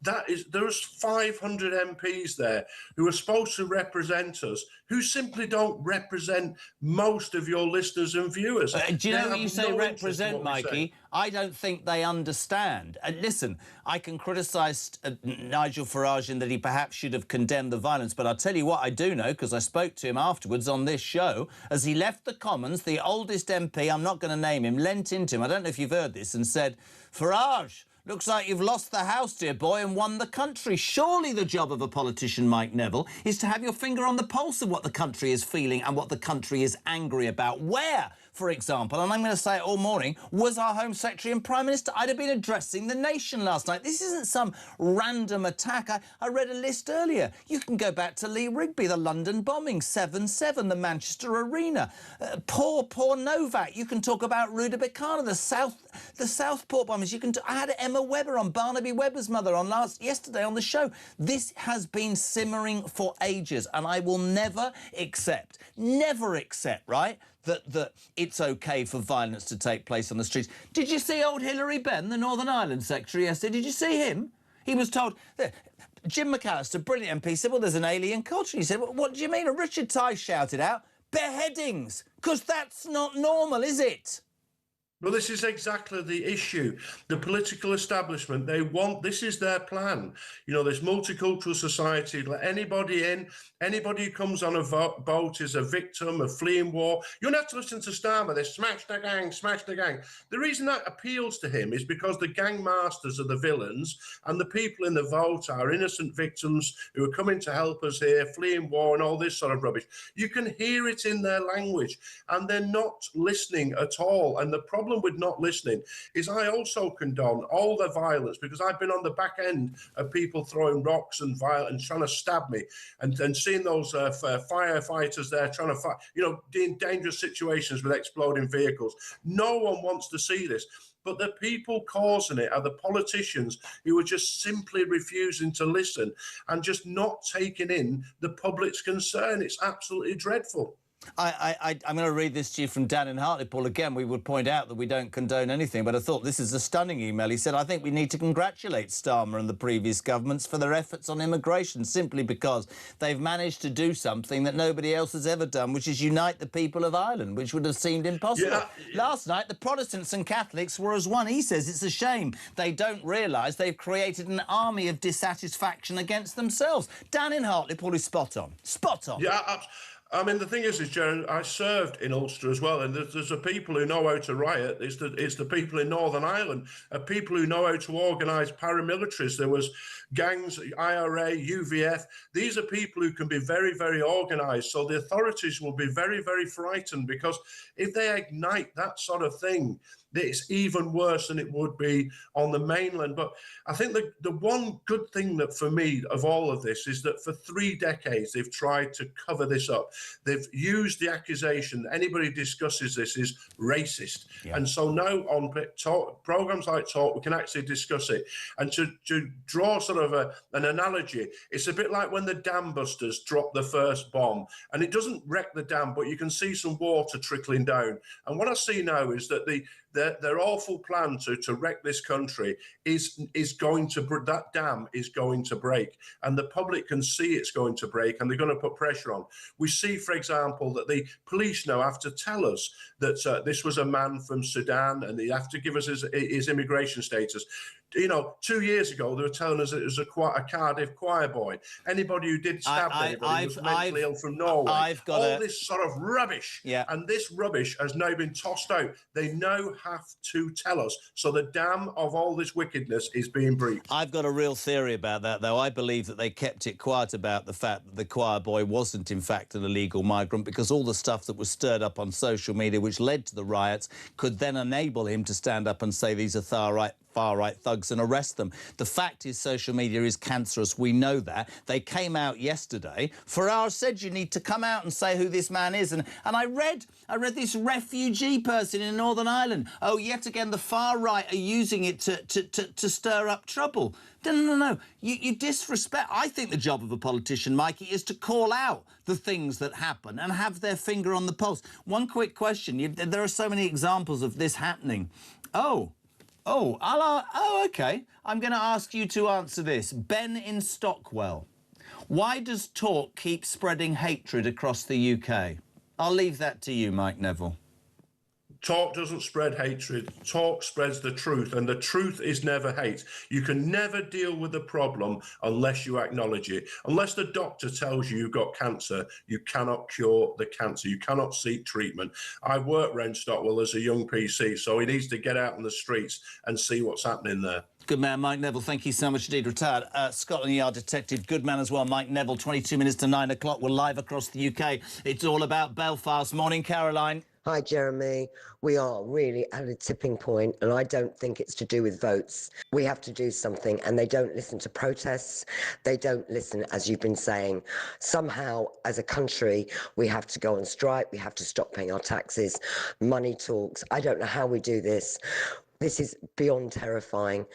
There's 500 MPs there who are supposed to represent us, who simply don't represent most of your listeners and viewers. Do you know what you say represent, Mikey? I don't think they understand. Listen, I can criticise Nigel Farage in that he perhaps should have condemned the violence, but I'll tell you what I do know, because I spoke to him afterwards on this show. As he left the Commons, the oldest MP, I'm not going to name him, leant into him, I don't know if you've heard this, and said, Farage, looks like you've lost the house, dear boy, and won the country. Surely the job of a politician, Mike Neville, is to have your finger on the pulse of what the country is feeling and what the country is angry about. Where, for example, and I'm going to say it all morning, was our Home Secretary and Prime Minister? I'd have been addressing the nation last night. This isn't some random attack. I read a list earlier. You can go back to Lee Rigby, the London bombing, 7/7, the Manchester Arena. Poor Novak. You can talk about Rudabikana, the Southport bombers. I had Emma Webber on, Barnaby Webber's mother, on yesterday on the show. This has been simmering for ages, and I will never accept, right, that it's OK for violence to take place on the streets. Did you see old Hilary Benn, the Northern Ireland Secretary, yesterday? Did you see him? He was told... Jim McAllister, brilliant MP, said, well, there's an alien culture. He said, well, what do you mean? And Richard Tice shouted out, beheadings, because that's not normal, is it? Well, this is exactly the issue. The political establishment, they want, this is their plan. You know, this multicultural society, let anybody in, anybody who comes on a boat is a victim of fleeing war. You don't have to listen to Starmer, they smash the gang, smash the gang. The reason that appeals to him is because the gang masters are the villains and the people in the vote are innocent victims who are coming to help us here, fleeing war and all this sort of rubbish. You can hear it in their language and they're not listening at all. And the problem with not listening is I also condone all the violence because I've been on the back end of people throwing rocks and violence and trying to stab me and seeing those firefighters there trying to fight, you know, in dangerous situations with exploding vehicles. No one wants to see this. But the people causing it are the politicians who are just simply refusing to listen and just not taking in the public's concern. It's absolutely dreadful. I'm going to read this to you from Dan in Hartlepool. Again, we would point out that we don't condone anything, but I thought this is a stunning email. He said, I think we need to congratulate Starmer and the previous governments for their efforts on immigration, simply because they've managed to do something that nobody else has ever done, which is unite the people of Ireland, which would have seemed impossible. Yeah. Last night, the Protestants and Catholics were as one. He says it's a shame they don't realise they've created an army of dissatisfaction against themselves. Dan in Hartlepool is spot on. Spot on. Yeah, I mean, the thing is, Jaron, I served in Ulster as well, and there's the people who know how to riot. It's the people in Northern Ireland, people who know how to organise paramilitaries. There was gangs, IRA, UVF. These are people who can be very, very organised. So the authorities will be very, very frightened because if they ignite that sort of thing, it's even worse than it would be on the mainland. But I think the one good thing that for me of all of this is that for 3 decades they've tried to cover this up. They've used the accusation that anybody discusses this is racist. Yeah. And so now on programmes like Talk, we can actually discuss it. And to draw sort of an analogy, it's a bit like when the dam busters drop the first bomb and it doesn't wreck the dam, but you can see some water trickling down. And what I see now is that their awful plan to wreck this country is going to, that dam is going to break, and the public can see it's going to break, and they're going to put pressure on. We see, for example, that the police now have to tell us that this was a man from Sudan, and they have to give us his immigration status. You know, 2 years ago, they were telling us it was a Cardiff choir boy. Anybody who did stab anybody was mentally ill from Norway. All this sort of rubbish. Yeah. And this rubbish has now been tossed out. They now have to tell us. So the dam of all this wickedness is being breached. I've got a real theory about that, though. I believe that they kept it quiet about the fact that the choir boy wasn't, in fact, an illegal migrant, because all the stuff that was stirred up on social media, which led to the riots, could then enable him to stand up and say these are far-right thugs and arrest them. The fact is social media is cancerous. We know that. They came out yesterday. Farage said you need to come out and say who this man is. And I read this refugee person in Northern Ireland. Oh, yet again, the far right are using it to stir up trouble. No. You disrespect. I think the job of a politician, Mikey, is to call out the things that happen and have their finger on the pulse. One quick question. There are so many examples of this happening. Okay. I'm going to ask you to answer this. Ben in Stockwell. Why does Talk keep spreading hatred across the UK? I'll leave that to you, Mike Neville. Talk doesn't spread hatred. Talk spreads the truth, and the truth is never hate. You can never deal with the problem unless you acknowledge it. Unless the doctor tells you you've got cancer, you cannot cure the cancer. You cannot seek treatment. I worked around Stockwell as a young PC, so he needs to get out on the streets and see what's happening there. Good man, Mike Neville. Thank you so much indeed. Retired Scotland Yard detective. Good man as well, Mike Neville. 22 minutes to 9 o'clock. We're live across the UK. It's all about Belfast. Morning, Caroline. Hi, Jeremy. We are really at a tipping point, and I don't think it's to do with votes. We have to do something, and they don't listen to protests. They don't listen, as you've been saying. Somehow, as a country, we have to go on strike. We have to stop paying our taxes. Money talks. I don't know how we do this. This is beyond terrifying.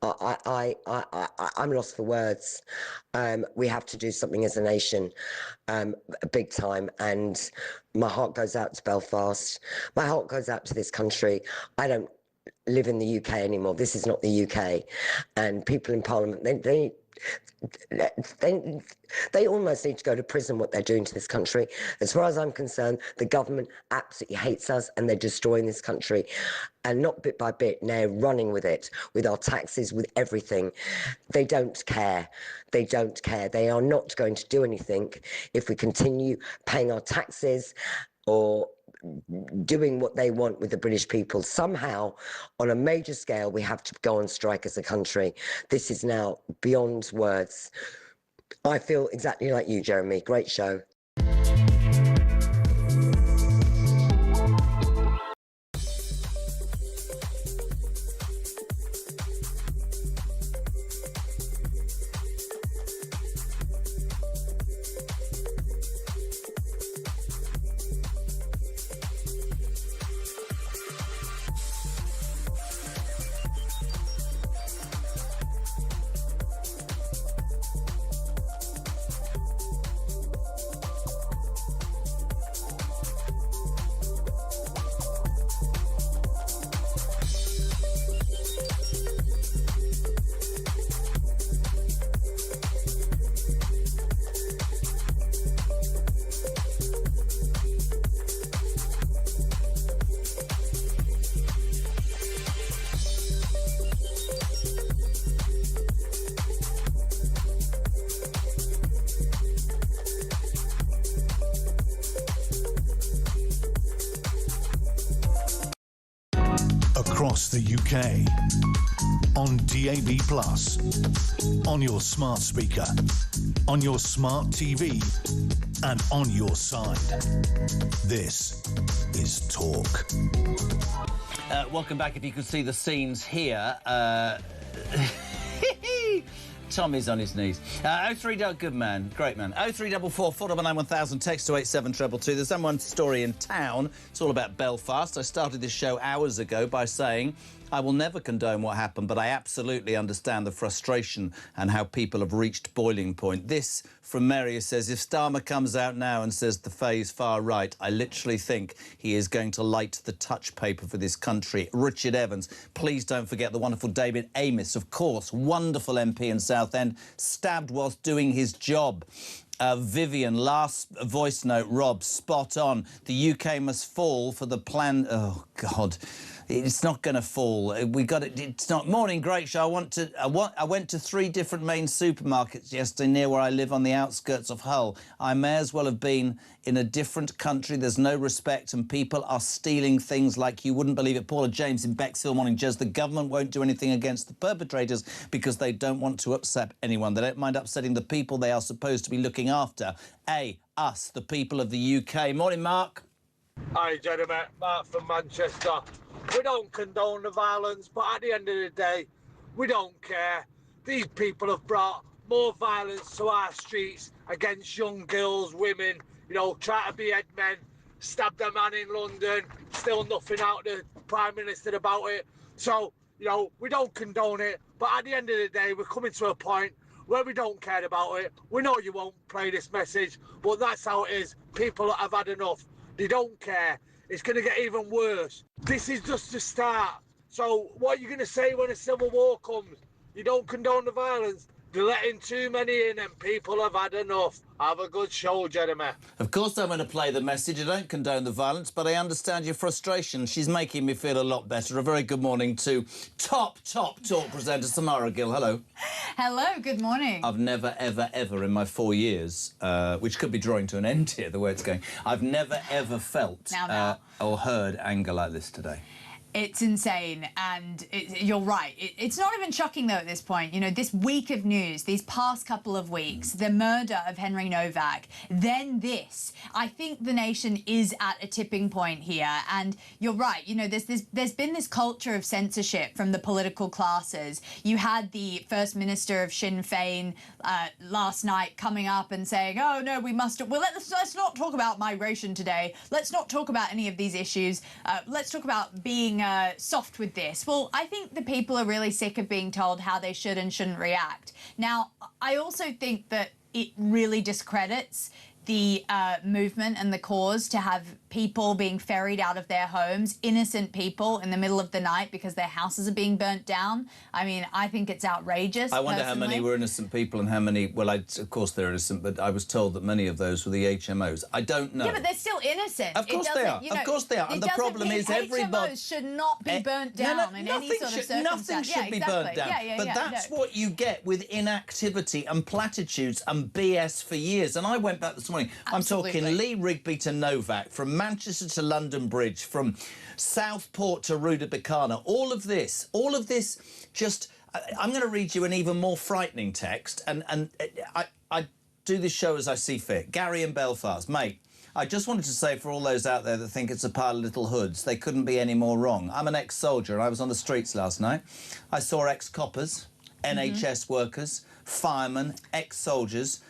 I'm lost for words. We have to do something as a nation, big time. And my heart goes out to Belfast. My heart goes out to this country. I don't live in the UK anymore. This is not the UK. And people in Parliament, they they almost need to go to prison, what they're doing to this country. As far as I'm concerned, the government absolutely hates us and they're destroying this country. And not bit by bit, now running with it, with our taxes, with everything. They don't care. They don't care. They are not going to do anything if we continue paying our taxes or doing what they want with the British people. Somehow, on a major scale, we have to go on strike as a country. This is now beyond words. I feel exactly like you, Jeremy. Great show. Across the UK, on DAB+, on your smart speaker, on your smart TV, and on your side. This is Talk. Welcome back. If you could see the scenes here. Tommy's on his knees. 03, good man, great man. 0344 499 1000, text to 87222. There's someone story in town. It's all about Belfast. I started this show hours ago by saying I will never condone what happened, but I absolutely understand the frustration and how people have reached boiling point. This from Mary says, if Starmer comes out now and says the Fae's far right, I literally think he is going to light the touch paper for this country. Richard Evans, please don't forget the wonderful David Amis, of course, wonderful MP in Southend, stabbed whilst doing his job. Vivian, last voice note, Rob, spot on. The UK must fall for the plan. Oh, God. It's not going to fall. We got it. It's not. Morning, great show. I went to 3 different main supermarkets yesterday near where I live on the outskirts of Hull. I may as well have been in a different country. There's no respect and people are stealing things like you wouldn't believe it. Paula James in Bexhill, morning, Jez. The government won't do anything against the perpetrators because they don't want to upset anyone. They don't mind upsetting the people they are supposed to be looking after. Us, the people of the UK. Morning, Mark. Hi, gentlemen. Mark from Manchester. We don't condone the violence, but at the end of the day, we don't care. These people have brought more violence to our streets against young girls, women, you know, try to be headmen, stabbed a man in London, still nothing out of the Prime Minister about it. So, you know, we don't condone it, but at the end of the day, we're coming to a point where we don't care about it. We know you won't play this message, but that's how it is. People have had enough. They don't care. It's going to get even worse. This is just the start. So what are you going to say when a civil war comes? You don't condone the violence. They're letting too many in and people have had enough. Have a good show, Jeremy. Of course I'm going to play the message. I don't condone the violence, but I understand your frustration. She's making me feel a lot better. A very good morning to top talk presenter Samara Gill. Hello. Hello, good morning. I've never, ever, ever in my 4 years, which could be drawing to an end here, the way it's going, I've never, ever felt or heard anger like this today. It's insane, and you're right. It's not even shocking, though, at this point. You know, this week of news, these past couple of weeks, the murder of Henry Novak, then this. I think the nation is at a tipping point here, and you're right. You know, there's been this culture of censorship from the political classes. You had the First Minister of Sinn Féin last night coming up and saying, oh, no, we must... Well, let's not talk about migration today. Let's not talk about any of these issues. Let's talk about being... soft with this. Well, I think the people are really sick of being told how they should and shouldn't react. Now, I also think that it really discredits the movement and the cause to have people being ferried out of their homes, innocent people in the middle of the night because their houses are being burnt down. I mean, I think it's outrageous. I wonder how many were innocent people and how many, well, of course they're innocent, but I was told that many of those were the HMOs. I don't know. Yeah, but they're still innocent. Of course they are. Of course they are. And the problem is everybody... HMOs should not be burnt down in any sort of circumstance. Nothing should be burnt down. But that's what you get with inactivity and platitudes and BS for years. And I went back this morning. Absolutely. I'm talking Lee Rigby to Novak, from Manchester to London Bridge, from Southport to Rudabicana. All of this just... I'm going to read you an even more frightening text, and I do this show as I see fit. Gary in Belfast. Mate, I just wanted to say, for all those out there that think it's a pile of little hoods, they couldn't be any more wrong. I'm an ex-soldier and I was on the streets last night. I saw ex-coppers, NHS workers, firemen, ex-soldiers,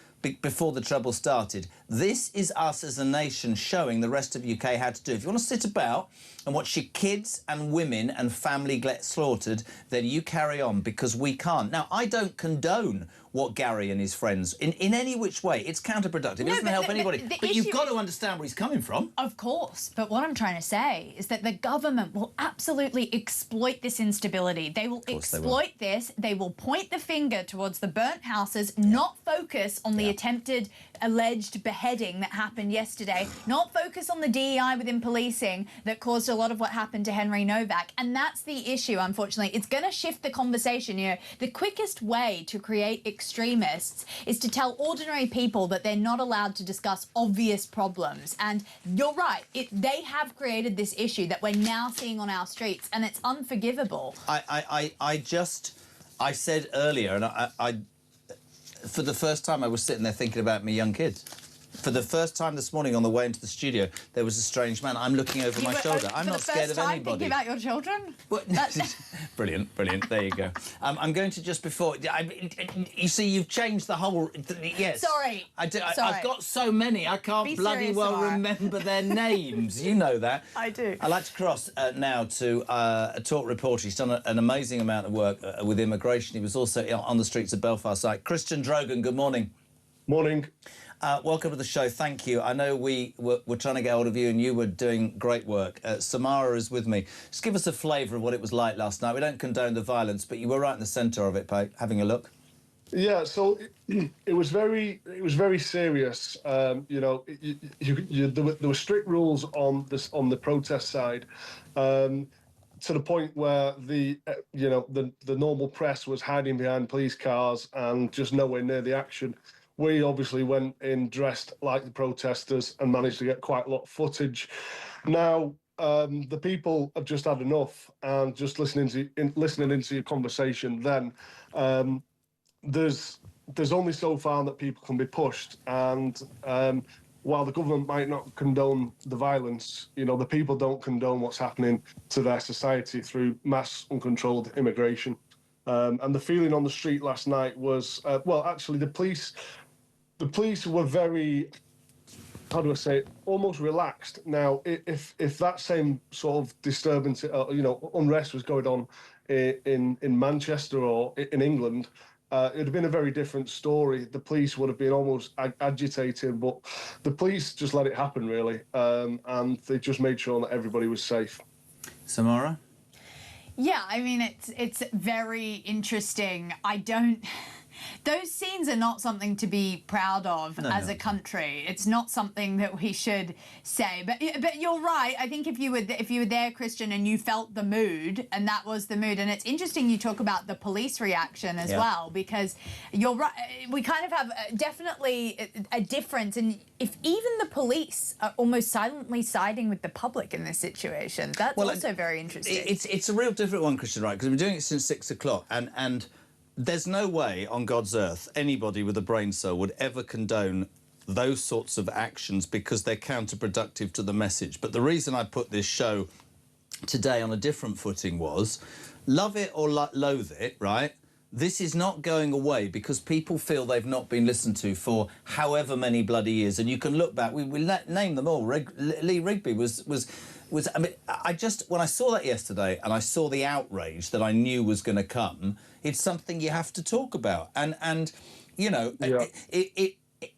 before the trouble started. This is us as a nation showing the rest of the UK how to do. If you want to sit about and watch your kids and women and family get slaughtered, then you carry on, because we can't. Now, I don't condone what Gary and his friends, in any which way. It's counterproductive. It doesn't help anybody. But you've got to understand where he's coming from. Of course. But what I'm trying to say is that the government will absolutely exploit this instability. They will exploit this. They will point the finger towards the burnt houses, not focus on the attempted alleged beheading that happened yesterday, not focus on the DEI within policing that caused a lot of what happened to Henry Novak. And that's the issue, unfortunately. It's going to shift the conversation. You know, the quickest way to create extremists is to tell ordinary people that they're not allowed to discuss obvious problems. And you're right, they have created this issue that we're now seeing on our streets, and it's unforgivable. I said earlier, and I for the first time I was sitting there thinking about my young kids. For the first time this morning on the way into the studio, there was a strange man. I'm looking over my shoulder. I'm not scared of anybody. Thinking about your children? Brilliant, brilliant. There you go. I'm going to just before... you see, you've changed the whole... Yes. Sorry. I've got so many, I can't bloody well remember their names. You know that. I do. I'd like to cross now to a talk reporter. He's done an amazing amount of work with immigration. He was also on the streets of Belfast. Christian Drogan, good morning. Morning. Welcome to the show. Thank you. I know we were trying to get hold of you and you were doing great work. Samara is with me. Just give us a flavour of what it was like last night. We don't condone the violence, but you were right in the centre of it, Pate, having a look. Yeah, so it was very serious. You know, there were strict rules on the protest side, to the point where the normal press was hiding behind police cars and just nowhere near the action. We obviously went in dressed like the protesters and managed to get quite a lot of footage. Now, the people have just had enough, and just listening into your conversation then, there's only so far that people can be pushed. And while the government might not condone the violence, you know, the people don't condone what's happening to their society through mass uncontrolled immigration. And the feeling on the street last night was, well, actually, the police were very, how do I say it, almost relaxed. Now, if that same sort of disturbance, unrest was going on in Manchester or in England, it would have been a very different story. The police would have been almost agitated, but the police just let it happen, really, and they just made sure that everybody was safe. Samara? Yeah, I mean, it's very interesting. Those scenes are not something to be proud of as a country. It's not something that we should say. But you're right. I think if you were there, Christian, and you felt the mood, and that was the mood. And it's interesting you talk about the police reaction as well, because you're right. We kind of have definitely a difference. And if even the police are almost silently siding with the public in this situation, that's also very interesting. It's a real different one, Christian, right? Because we've been doing it since 6 o'clock, and there's no way on God's earth anybody with a brain cell would ever condone those sorts of actions because they're counterproductive to the message. But the reason I put this show today on a different footing was, love it or loathe it, right? This is not going away because people feel they've not been listened to for however many bloody years. And you can look back, we name them all. Lee Rigby was I mean, when I saw that yesterday and I saw the outrage that I knew was going to come, it's something you have to talk about. And you know,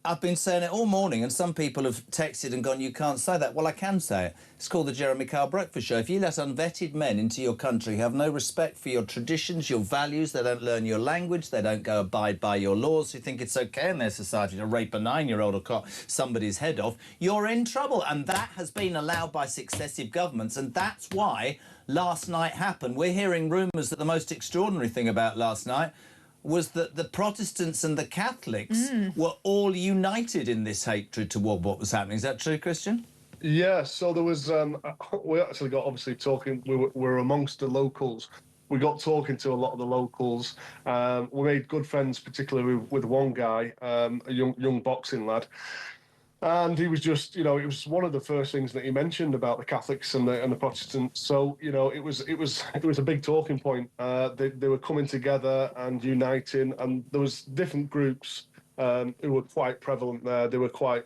I've been saying it all morning, and some people have texted and gone, you can't say that. Well, I can say it. It's called the Jeremy Kyle Breakfast Show. If you let unvetted men into your country who have no respect for your traditions, your values, they don't learn your language, they don't go abide by your laws, who think it's OK in their society to rape a 9-year-old or cut somebody's head off, you're in trouble. And that has been allowed by successive governments, and that's why last night happened. We're hearing rumours that the most extraordinary thing about last night was that the Protestants and the Catholics were all united in this hatred toward what was happening. Is that true, Christian? Yeah, so there was, we actually got obviously talking, we were amongst the locals. We got talking to a lot of the locals. We made good friends, particularly with one guy, a young boxing lad. And he was just, it was one of the first things that he mentioned about the Catholics and the Protestants. So, it was a big talking point. They were coming together and uniting, and there was different groups who were quite prevalent there. They were quite,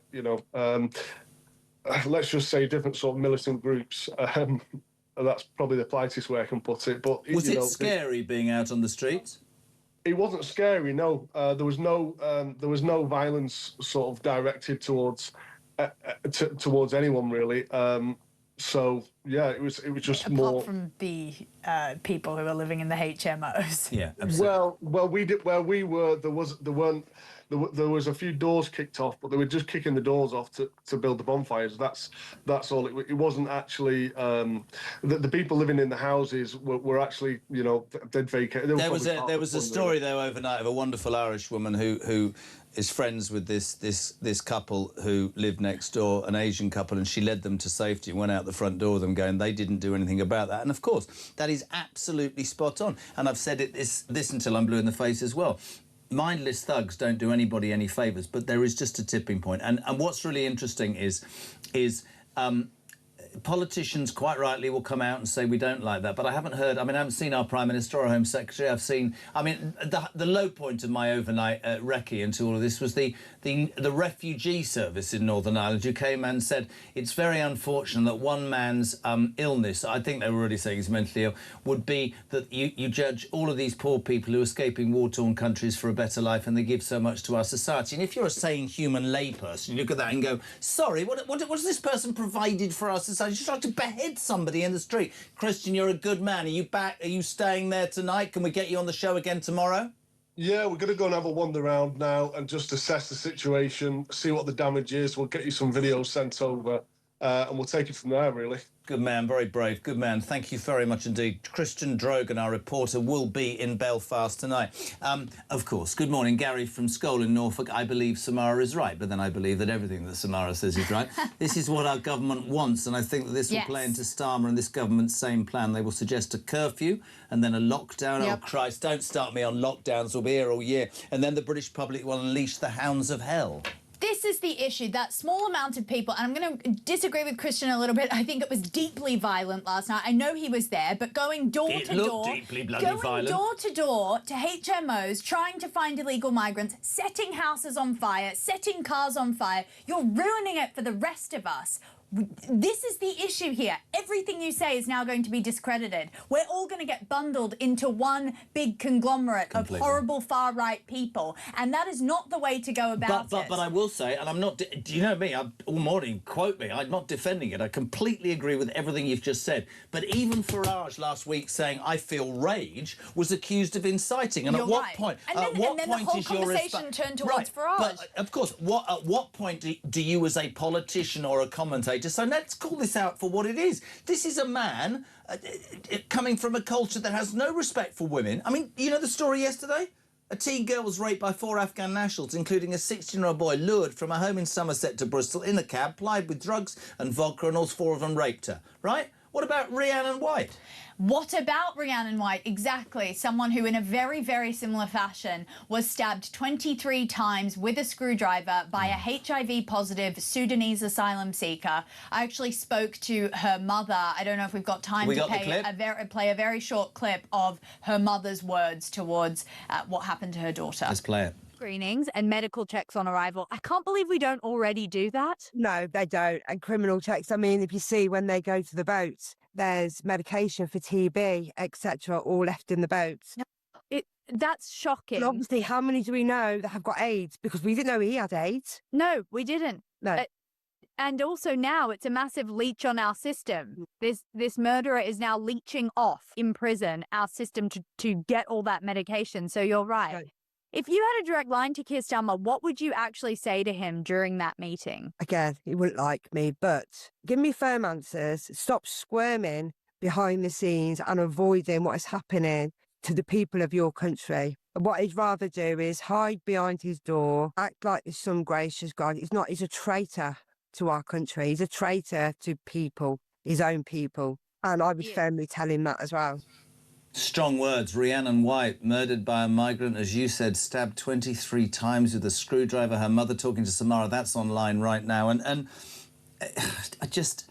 let's just say different sort of militant groups. That's probably the politest way I can put it. But was it scary being out on the streets? It wasn't scary. No, there was no violence sort of directed towards anyone really. So yeah, it was just apart more from the people who are living in the HMOs. Yeah, absolutely. Well, we did where we were. There was a few doors kicked off, but they were just kicking the doors off to build the bonfires. That's all. It wasn't actually the people living in the houses were actually they'd vacated. There was a story though overnight of a wonderful Irish woman who is friends with this couple who lived next door, an Asian couple, and she led them to safety and went out the front door with them going, they didn't do anything about that. And of course, that is absolutely spot on. And I've said this until I'm blue in the face as well. Mindless thugs don't do anybody any favours, but there is just a tipping point. And what's really interesting is politicians quite rightly will come out and say we don't like that, but I haven't seen our Prime Minister or Home Secretary. The low point of my overnight recce into all of this was the refugee service in Northern Ireland who came and said it's very unfortunate that one man's illness, I think they were already saying he's mentally ill, would be that you judge all of these poor people who are escaping war-torn countries for a better life and they give so much to our society. And if you're a sane human layperson, you look at that and go, sorry, what has this person provided for our society? Just like to behead somebody in the street. Christian, you're a good man. Are you back? Are you staying there tonight? Can we get you on the show again tomorrow? Yeah, we're going to go and have a wander around now and just assess the situation, see what the damage is. We'll get you some videos sent over and we'll take it from there, really. Good man, very brave. Good man. Thank you very much indeed. Christian Drogan, our reporter, will be in Belfast tonight. Of course. Good morning. Gary from Scole in Norfolk. I believe Samara is right, but then I believe that everything that Samara says is right. This is what our government wants, and I think that this will play into Starmer and this government's same plan. They will suggest a curfew and then a lockdown. Yep. Oh, Christ, don't start me on lockdowns. We'll be here all year. And then the British public will unleash the hounds of hell. This is the issue, that small amount of people, and I'm going to disagree with Christian a little bit. I think it was deeply violent last night. I know he was there, but going door to door to HMOs, trying to find illegal migrants, setting houses on fire, setting cars on fire, you're ruining it for the rest of us. This is the issue here. Everything you say is now going to be discredited. We're all going to get bundled into one big conglomerate of horrible far-right people, and that is not the way to go about it. But I will say, and I'm not... Do you know me? All morning, quote me, I'm not defending it. I completely agree with everything you've just said. But even Farage last week saying, I feel rage, was accused of inciting. And You're at what right. point... And then the whole conversation turned towards Farage. But, of course, at what point do you, as a politician or a commentator, so let's call this out for what it is. This is a man coming from a culture that has no respect for women. I mean, you know the story yesterday? A teen girl was raped by 4 Afghan nationals, including a 16-year-old boy lured from a home in Somerset to Bristol in a cab, plied with drugs and vodka, and all 4 of them raped her, right? What about Rhiannon White? What about Rhiannon White? Exactly. Someone who, in a very, very similar fashion, was stabbed 23 times with a screwdriver by a HIV-positive Sudanese asylum seeker. I actually spoke to her mother. I don't know if we've got time to play a very short clip of her mother's words towards what happened to her daughter. Let's play it. Screenings and medical checks on arrival. I can't believe we don't already do that. No, they don't. And criminal checks, I mean, if you see when they go to the boat, there's medication for TB, etc., all left in the boat. That's shocking. And obviously, how many do we know that have got AIDS? Because we didn't know he had AIDS. No, we didn't. No. And also now it's a massive leech on our system. This murderer is now leeching off in prison our system to get all that medication. So you're right. Okay. If you had a direct line to Keir Starmer, what would you actually say to him during that meeting? Again, he wouldn't like me, but give me firm answers. Stop squirming behind the scenes and avoiding what is happening to the people of your country. What he'd rather do is hide behind his door, act like this some gracious God. He's a traitor to our country. He's a traitor to people, his own people. And I would firmly tell him that as well. Strong words. Rhiannon White, murdered by a migrant, as you said, stabbed 23 times with a screwdriver. Her mother talking to Samara. That's online right now. And I just...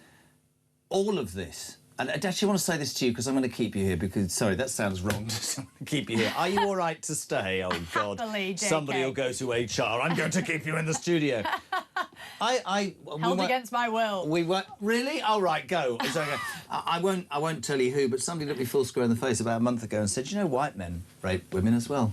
all of this... And I actually want to say this to you because I'm going to keep you here because, sorry, that sounds wrong to keep you here. Are you all right to stay? Oh, God. Happily, JK. Somebody will go to HR. I'm going to keep you in the studio. Held against my will. We were really? All right, go. It's okay. I won't tell you who, but somebody looked me full square in the face about a month ago and said, you know, white men rape women as well.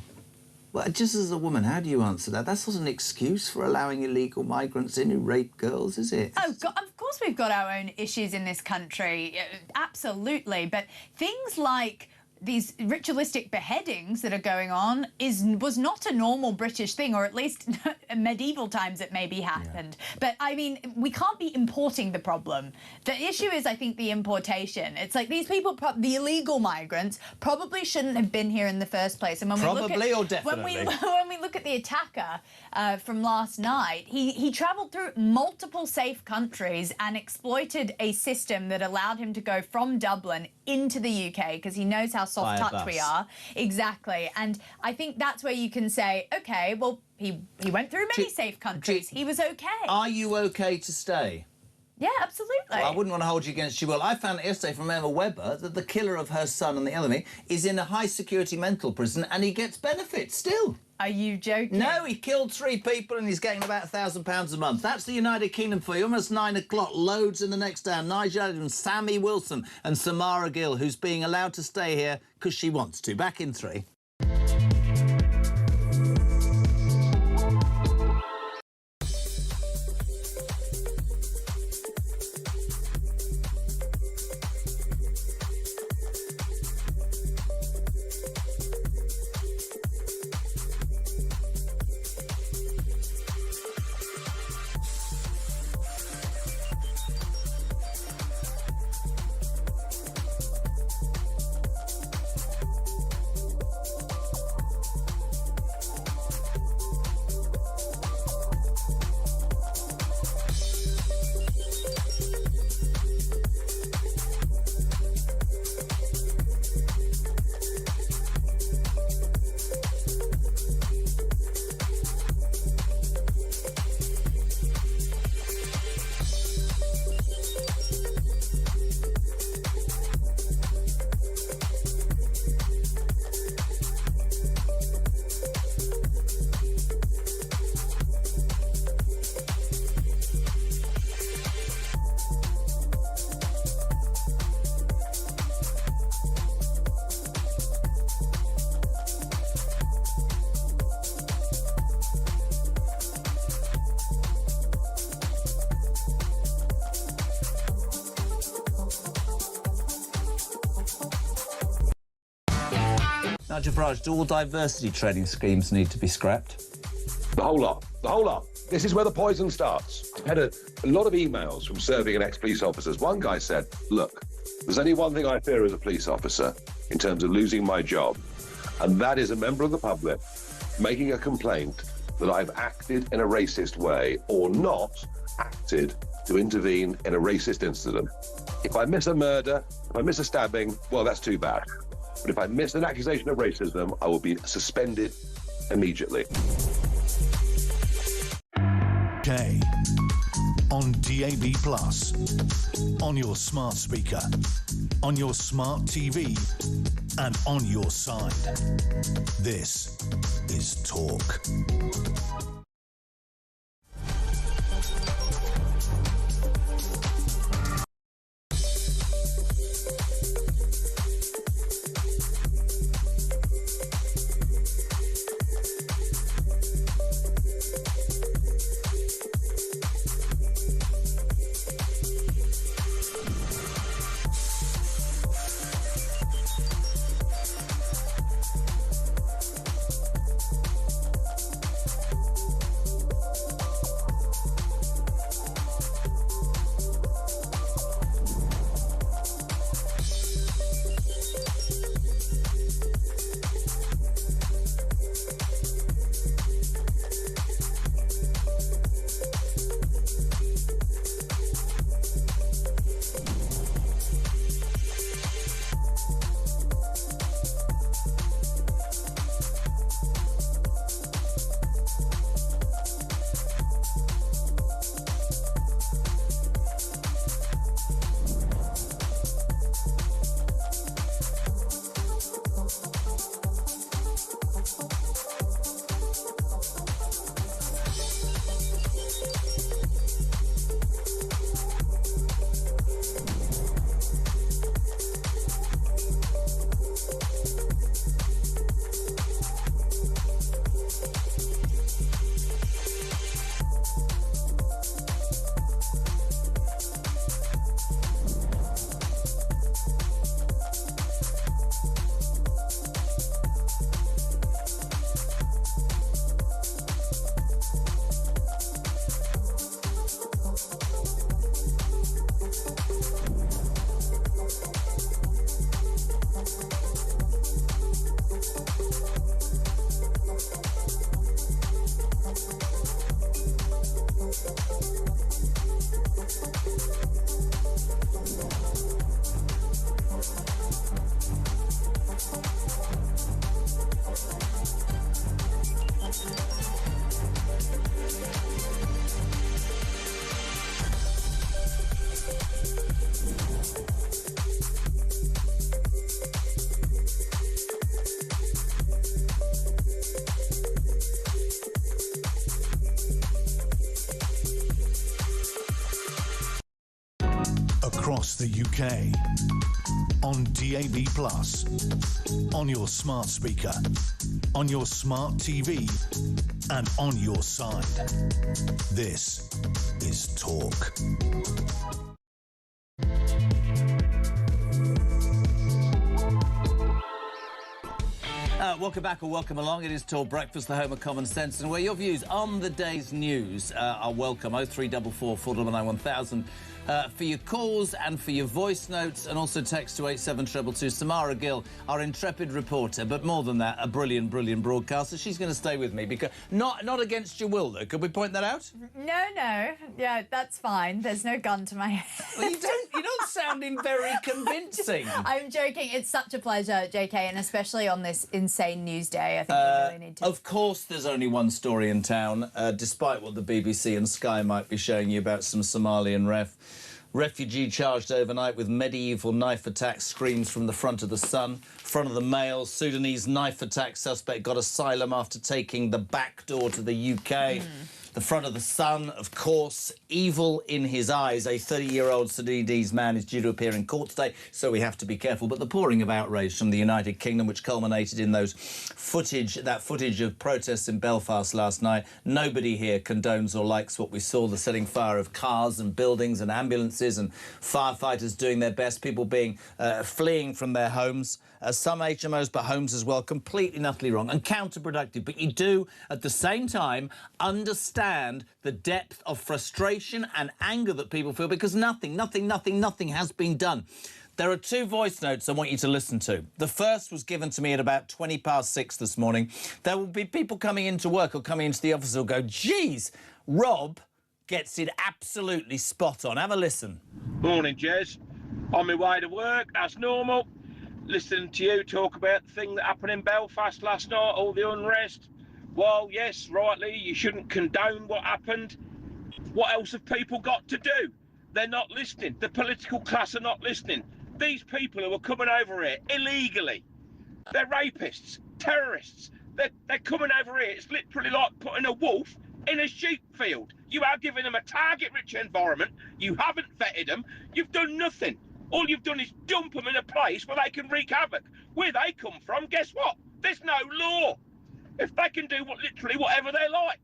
Well, just as a woman, how do you answer that? That's not an excuse for allowing illegal migrants in who rape girls, is it? Oh, God, of course we've got our own issues in this country, absolutely. But things like these ritualistic beheadings that are going on was not a normal British thing, or at least in medieval times it maybe happened. Yeah. But, I mean, we can't be importing the problem. The issue is, I think, the importation. It's like these people, the illegal migrants, probably shouldn't have been here in the first place. And when probably or definitely? When we look at the attacker from last night, he travelled through multiple safe countries and exploited a system that allowed him to go from Dublin into the UK because he knows how soft touch we are. Exactly. And I think that's where you can say, OK, well, he went through many safe countries. He was OK. Are you OK to stay? Yeah, absolutely. Well, I wouldn't want to hold you against your will. I found yesterday from Emma Webber that the killer of her son and the enemy is in a high-security mental prison and he gets benefits still. Are you joking? No, he killed 3 people and he's getting about £1,000 a month. That's the United Kingdom for you. Almost 9 o'clock. Loads in the next hour. Nigel Adams, Sammy Wilson and Samara Gill, who's being allowed to stay here because she wants to. Back in 3. Nigel Farage, do all diversity training schemes need to be scrapped? The whole lot. The whole lot. This is where the poison starts. I had a lot of emails from serving and ex-police officers. One guy said, look, there's only one thing I fear as a police officer in terms of losing my job, and that is a member of the public making a complaint that I've acted in a racist way or not acted to intervene in a racist incident. If I miss a murder, if I miss a stabbing, well, that's too bad. But if I miss an accusation of racism, I will be suspended immediately. Day on DAB+, on your smart speaker, on your smart TV, and on your side. This is Talk. across the UK. On DAB+, on your smart speaker, on your smart TV, and on your side. This is Talk. Welcome back or welcome along. It is Talk Breakfast, the home of common sense, and where your views on the day's news are welcome. 0344 499 1000 for your calls and for your voice notes, and also text to 87222. Samara Gill, our intrepid reporter, but more than that, a brilliant, brilliant broadcaster. She's going to stay with me because not against your will, though. Could we point that out? No. Yeah, that's fine. There's no gun to my head. Well, you're not sounding very convincing. I'm joking. It's such a pleasure, JK, and especially on this insane news day. I think we really need to... Of course there's only one story in town, despite what the BBC and Sky might be showing you about some Somalian refugee charged overnight with medieval knife attack, screams from the front of the Sun. Front of the Mail, Sudanese knife attack suspect got asylum after taking the back door to the UK. The front of the Sun, of course, evil in his eyes. A 30-year-old Sudanese man is due to appear in court today, so we have to be careful. But the pouring of outrage from the United Kingdom, which culminated in that footage of protests in Belfast last night, nobody here condones or likes what we saw, the setting fire of cars and buildings and ambulances and firefighters doing their best, people being fleeing from their homes. Some HMOs, but homes as well, completely and utterly wrong and counterproductive. But you do, at the same time, understand the depth of frustration and anger that people feel because nothing has been done. There are two voice notes I want you to listen to. The first was given to me at about 6:20 this morning. There will be people coming into work or coming into the office who'll go, geez, Rob gets it absolutely spot on. Have a listen. Morning, Jez. On my way to work, that's normal. Listening to you talk about the thing that happened in Belfast last night, all the unrest. Well, yes, rightly, you shouldn't condone what happened. What else have people got to do? They're not listening. The political class are not listening. These people who are coming over here illegally, they're rapists, terrorists. They're coming over here. It's literally like putting a wolf in a sheep field. You are giving them a target-rich environment. You haven't vetted them. You've done nothing. All you've done is dump them in a place where they can wreak havoc. Where they come from, guess what? There's no law. If they can do literally whatever they like.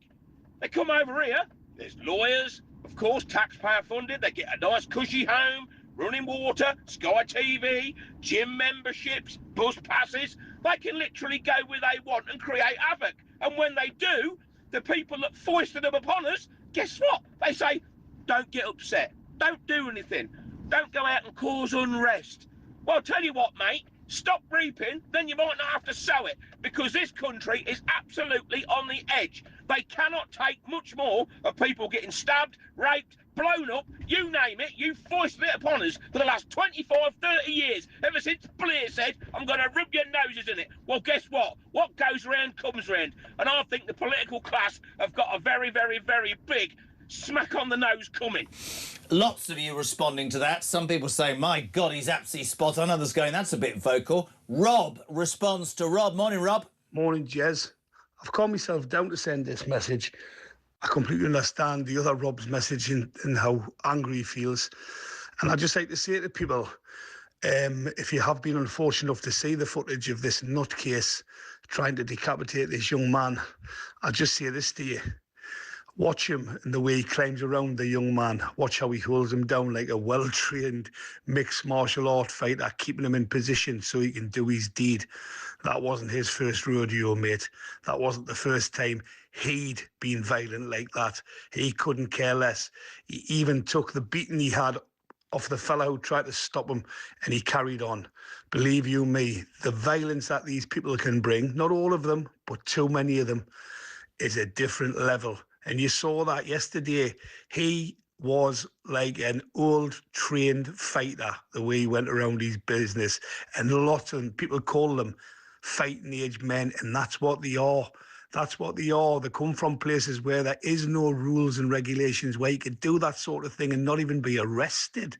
They come over here, there's lawyers, of course, taxpayer funded, they get a nice cushy home, running water, Sky TV, gym memberships, bus passes. They can literally go where they want and create havoc. And when they do, the people that foisted them upon us, guess what? They say, don't get upset, don't do anything. Don't go out and cause unrest. Well, I'll tell you what, mate, stop reaping, then you might not have to sow it, because this country is absolutely on the edge. They cannot take much more of people getting stabbed, raped, blown up, you name it. You foisted it upon us for the last 25, 30 years, ever since Blair said, I'm going to rub your noses in it. Well, guess what? What goes round comes round. And I think the political class have got a very, very, very big smack on the nose coming. Lots of you responding to that. Some people saying, my God, he's absolutely spot on. Others going, that's a bit vocal. Rob responds to Rob. Morning, Rob. Morning, Jez. I've calmed myself down to send this message. I completely understand the other Rob's message and how angry he feels. And I just like to say to people, if you have been unfortunate enough to see the footage of this nutcase trying to decapitate this young man, I'll just say this to you. Watch him and the way he climbs around the young man. Watch how he holds him down like a well-trained mixed martial art fighter, keeping him in position so he can do his deed. That wasn't his first rodeo, mate. That wasn't the first time he'd been violent like that. He couldn't care less. He even took the beating he had off the fellow who tried to stop him, and he carried on. Believe you me, the violence that these people can bring, not all of them, but too many of them, is a different level. And you saw that yesterday. He was like an old trained fighter, the way he went around his business. And lots of people call them fighting age men, and that's what they are. That's what they are. They come from places where there is no rules and regulations, where you could do that sort of thing and not even be arrested.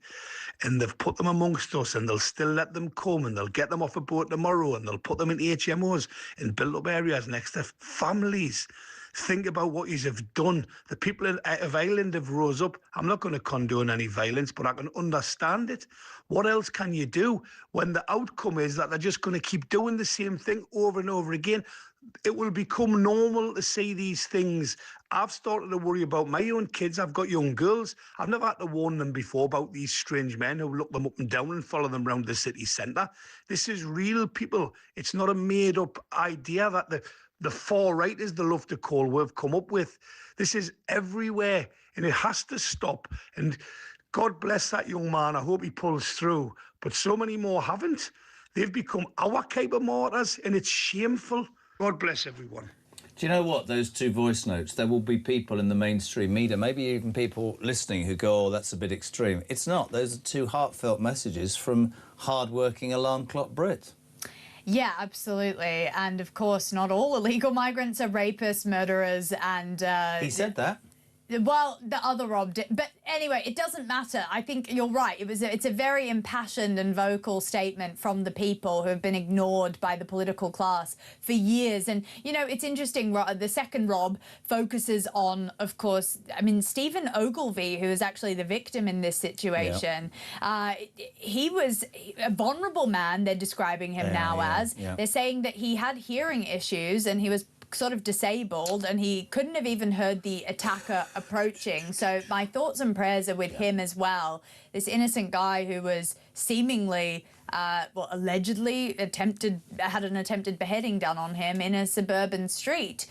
And they've put them amongst us, and they'll still let them come, and they'll get them off a boat tomorrow, and they'll put them in HMOs and build up areas next to families. think about what you have done. The people of Ireland have rose up. I'm not going to condone any violence, but I can understand it. What else can you do when the outcome is that they're just going to keep doing the same thing over and over again? It will become normal to see these things. I've started to worry about my own kids. I've got young girls. I've never had to warn them before about these strange men who look them up and down and follow them around the city centre. This is real, people. It's not a made-up idea that the far right, as they love to call, we've come up with. This is everywhere, and it has to stop. And God bless that young man. I hope he pulls through. But so many more haven't. They've become our type of martyrs, and it's shameful. God bless everyone. Do you know what? Those two voice notes, there will be people in the mainstream media, maybe even people listening who go, oh, that's a bit extreme. It's not. Those are two heartfelt messages from hard-working alarm clock Brits. Yeah, absolutely. And of course, not all illegal migrants are rapists, murderers, and... He said that. Well, the other Rob did. But anyway, it doesn't matter. I think you're right. It's a very impassioned and vocal statement from the people who have been ignored by the political class for years. And, you know, it's interesting. The second Rob focuses on, of course, I mean, Stephen Ogilvy, who is actually the victim in this situation. Yeah. He was a vulnerable man, they're describing him as. Yeah. They're saying that he had hearing issues and he was sort of disabled and he couldn't have even heard the attacker approaching. So my thoughts and prayers are with him as well. This innocent guy who was seemingly, allegedly had an attempted beheading done on him in a suburban street.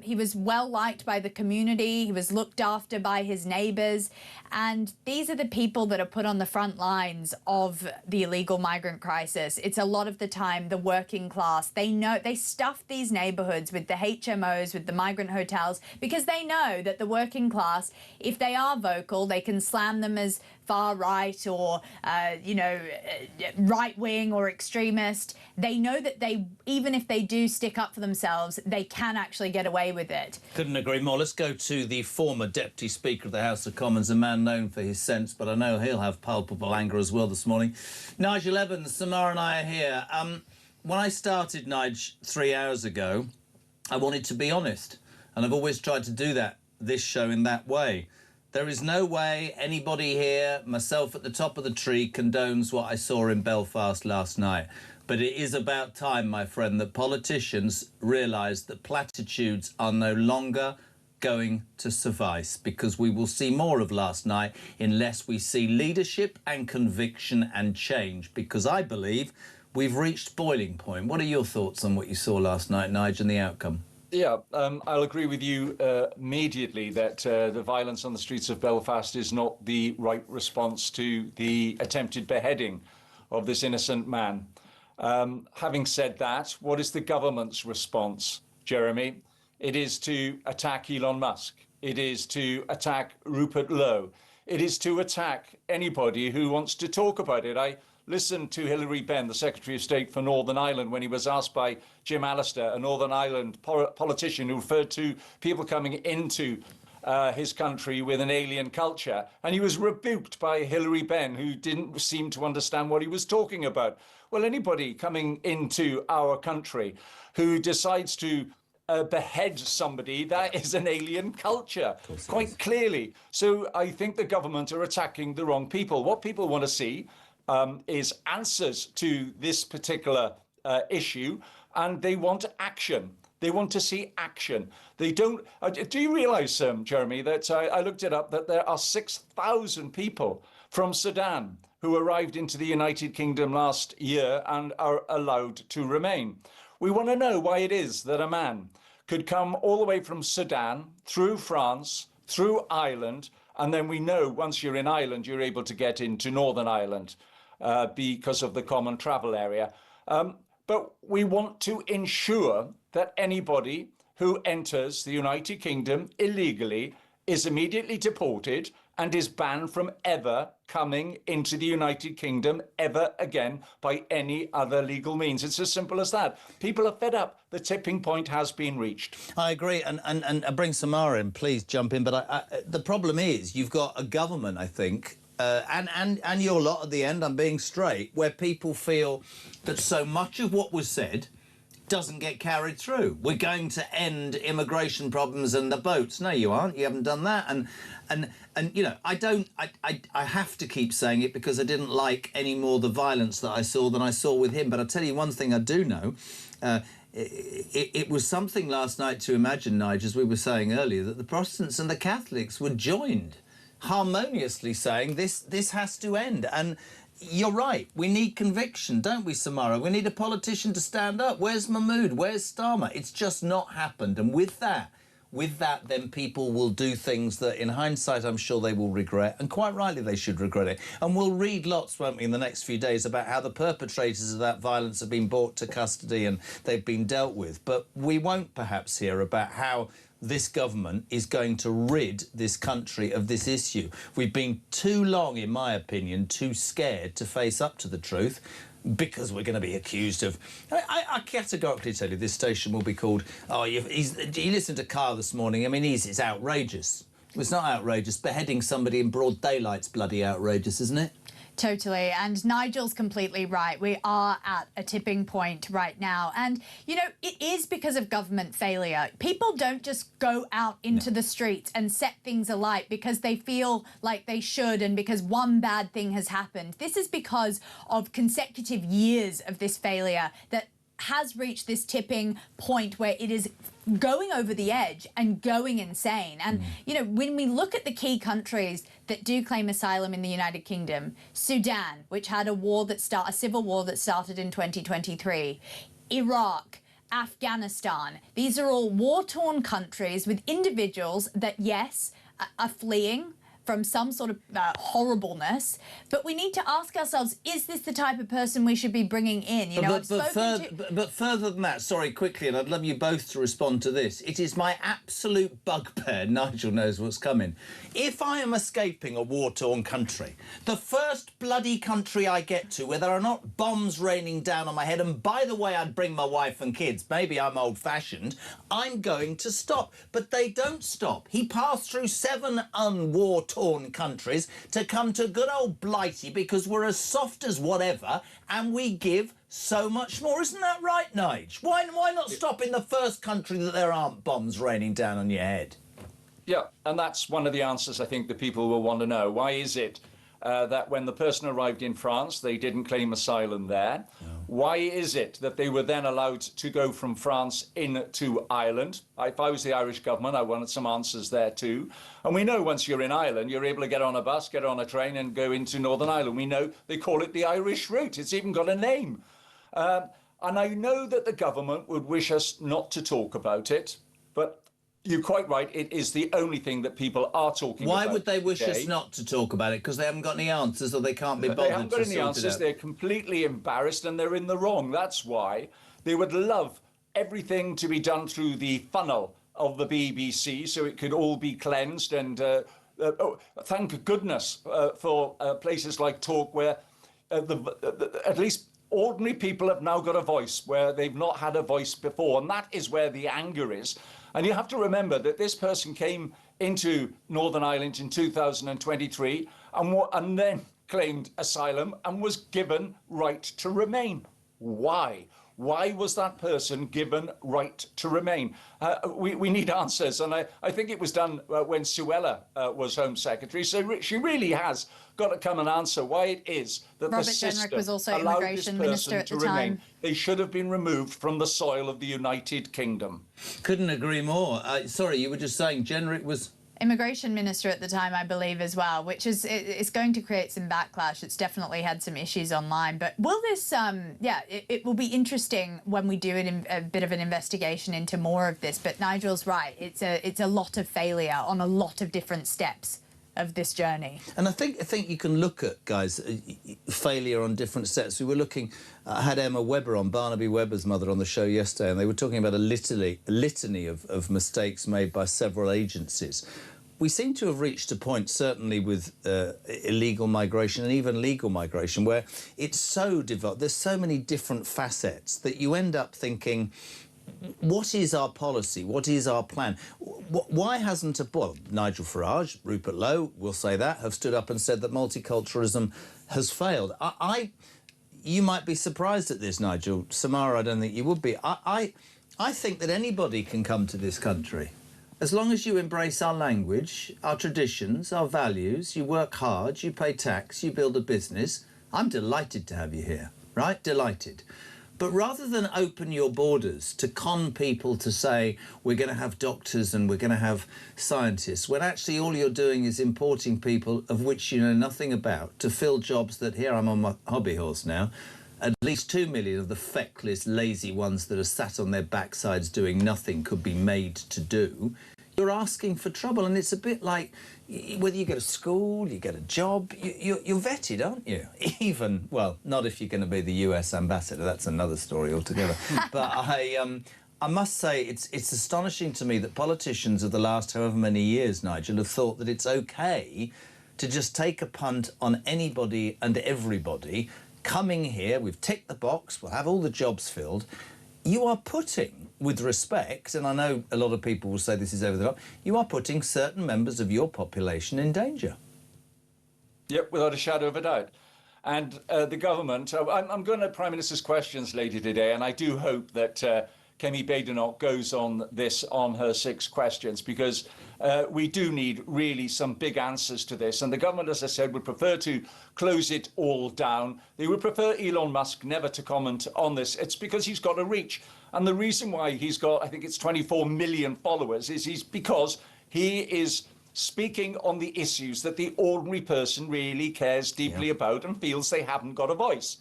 He was well liked by the community. He was looked after by his neighbours. And these are the people that are put on the front lines of the illegal migrant crisis. It's a lot of the time the working class. They know they stuff these neighbourhoods with the HMOs, with the migrant hotels, because they know that the working class, if they are vocal, they can slam them as far right or, right wing or extremist. They know that even if they do stick up for themselves, they can actually get away with it. Couldn't agree more. Let's go to the former Deputy Speaker of the House of Commons, a man known for his sense, but I know he'll have palpable anger as well this morning. Nigel Evans, Samara and I are here. When I started, Nige, 3 hours ago, I wanted to be honest, and I've always tried to do this show in that way. There is no way anybody here, myself at the top of the tree, condones what I saw in Belfast last night. But it is about time, my friend, that politicians realise that platitudes are no longer going to suffice, because we will see more of last night unless we see leadership and conviction and change, because I believe we've reached boiling point. What are your thoughts on what you saw last night, Nigel, and the outcome? Yeah, I'll agree with you immediately that the violence on the streets of Belfast is not the right response to the attempted beheading of this innocent man. Having said that, what is the government's response, Jeremy? It is to attack Elon Musk. It is to attack Rupert Lowe. It is to attack anybody who wants to talk about it. I listened to Hilary Benn, the Secretary of State for Northern Ireland, when he was asked by Jim Allister, a Northern Ireland politician who referred to people coming into his country with an alien culture. And he was rebuked by Hilary Benn, who didn't seem to understand what he was talking about. Well, anybody coming into our country who decides to behead somebody, that is an alien culture, quite clearly. So I think the government are attacking the wrong people. What people want to see is answers to this particular issue, and they want action. They want to see action. They don't... do you realise, Jeremy, that I looked it up, that there are 6,000 people from Sudan who arrived into the United Kingdom last year and are allowed to remain. We want to know why it is that a man could come all the way from Sudan, through France, through Ireland, and then we know once you're in Ireland, you're able to get into Northern Ireland because of the common travel area. But we want to ensure that anybody who enters the United Kingdom illegally is immediately deported and is banned from ever coming into the United Kingdom ever again by any other legal means. It's as simple as that. People are fed up. The tipping point has been reached. I agree, and bring Samara in, please jump in. But the problem is you've got a government, I think, and your lot at the end, I'm being straight, where people feel that so much of what was said doesn't get carried through. We're going to end immigration problems and the boats. No, you aren't. You haven't done that. And you know, I have to keep saying it because I didn't like any more the violence that I saw than I saw with him. But I'll tell you one thing I do know. It was something last night to imagine, Nigel, as we were saying earlier, that the Protestants and the Catholics were joined harmoniously saying this has to end. And you're right, we need conviction, don't we, Samara? We need a politician to stand up. Where's Mahmood? Where's Starmer? It's just not happened. And with that, then people will do things that, in hindsight, I'm sure they will regret, and quite rightly they should regret it. And we'll read lots, won't we, in the next few days about how the perpetrators of that violence have been brought to custody and they've been dealt with. But we won't perhaps hear about how this government is going to rid this country of this issue. We've been too long, in my opinion, too scared to face up to the truth, because we're going to be accused of... I categorically tell you this station will be called... Oh, you listened to Carl this morning. I mean, it's outrageous. It's not outrageous. Beheading somebody in broad daylight's bloody outrageous, isn't it? Totally. And Nigel's completely right. We are at a tipping point right now. And, you know, it is because of government failure. People don't just go out into the streets and set things alight because they feel like they should and because one bad thing has happened. This is because of consecutive years of this failure that has reached this tipping point where it is going over the edge and going insane. And, you know, when we look at the key countries that do claim asylum in the United Kingdom, Sudan, which had a civil war that started in 2023, Iraq, Afghanistan, these are all war-torn countries with individuals that, yes, are fleeing from some sort of horribleness, but we need to ask ourselves, is this the type of person we should be bringing in? You know, but further than that, sorry, quickly, and I'd love you both to respond to this. It is my absolute bugbear, Nigel knows what's coming. If I am escaping a war-torn country, the first bloody country I get to where there are not bombs raining down on my head, and by the way, I'd bring my wife and kids, maybe I'm old-fashioned, I'm going to stop. But they don't stop. He passed through 7 war-torn countries to come to good old Blighty because we're as soft as whatever and we give so much more. Isn't that right, Nige? Why not stop in the first country that there aren't bombs raining down on your head? Yeah, and that's one of the answers I think that people will want to know. Why is it that when the person arrived in France, they didn't claim asylum there? No. Why is it that they were then allowed to go from France into Ireland? If I was the Irish government, I wanted some answers there too. And we know once you're in Ireland, you're able to get on a bus, get on a train and go into Northern Ireland. We know they call it the Irish route. It's even got a name. And I know that the government would wish us not to talk about it, but you're quite right, it is the only thing that people are talking about. Why would they wish us not to talk about it? Because they haven't got any answers or they can't be bothered to sort it out? They haven't got any answers, they're completely embarrassed and they're in the wrong. That's why they would love everything to be done through the funnel of the BBC so it could all be cleansed and thank goodness for places like Talk where at least ordinary people have now got a voice where they've not had a voice before, and that is where the anger is. And you have to remember that this person came into Northern Ireland in 2023 and then claimed asylum and was given right to remain. Why? Why was that person given right to remain? We need answers, and I think it was done when Suella was Home Secretary, so she really has got to come and answer why it is that Robert the system Jenrick was also allowed Immigration this Minister person at to the time. remain. They should have been removed from the soil of the United Kingdom. Couldn't agree more. Sorry, you were just saying Jenrick was... Immigration Minister at the time, I believe, as well, which is it's going to create some backlash. It's definitely had some issues online. But will this, it will be interesting when we do a bit of an investigation into more of this. But Nigel's right. It's a lot of failure on a lot of different steps of this journey. And I think you can look at, guys, failure on different steps. We were looking, I had Emma Webber on, Barnaby Webber's mother, on the show yesterday, and they were talking about a litany of mistakes made by several agencies. We seem to have reached a point, certainly with illegal migration and even legal migration, where it's so developed, there's so many different facets that you end up thinking, what is our policy? What is our plan? Why hasn't Nigel Farage, Rupert Lowe, we'll say that, have stood up and said that multiculturalism has failed? you might be surprised at this, Nigel. Samara, I don't think you would be. I think that anybody can come to this country. As long as you embrace our language, our traditions, our values, you work hard, you pay tax, you build a business, I'm delighted to have you here, right? Delighted. But rather than open your borders to con people to say we're going to have doctors and we're going to have scientists, when actually all you're doing is importing people of which you know nothing about to fill jobs that, here I'm on my hobby horse now, at least 2 million of the feckless, lazy ones that are sat on their backsides doing nothing could be made to do, you're asking for trouble. And it's a bit like whether you go to school, you get a job, you're vetted, aren't you? Even, well, not if you're going to be the US ambassador, that's another story altogether. But I must say it's astonishing to me that politicians of the last however many years, Nigel, have thought that it's okay to just take a punt on anybody and everybody coming here. We've ticked the box, we'll have all the jobs filled. You are putting, with respect, and I know a lot of people will say this is over the top, you are putting certain members of your population in danger. Yep, without a shadow of a doubt. And the government, I'm going to Prime Minister's questions later today, and I do hope that Kemi Badenoch goes on this on her 6 questions, because we do need really some big answers to this. And the government, as I said, would prefer to close it all down. They would prefer Elon Musk never to comment on this. It's because he's got a reach. And the reason why he's got, I think it's 24 million followers, is because he is speaking on the issues that the ordinary person really cares deeply about and feels they haven't got a voice.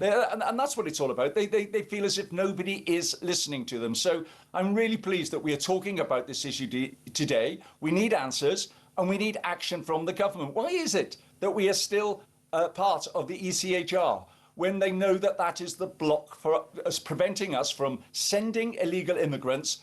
And that's what it's all about. They feel as if nobody is listening to them. So I'm really pleased that we are talking about this issue today. We need answers and we need action from the government. Why is it that we are still part of the ECHR when they know that that is the block for us, preventing us from sending illegal immigrants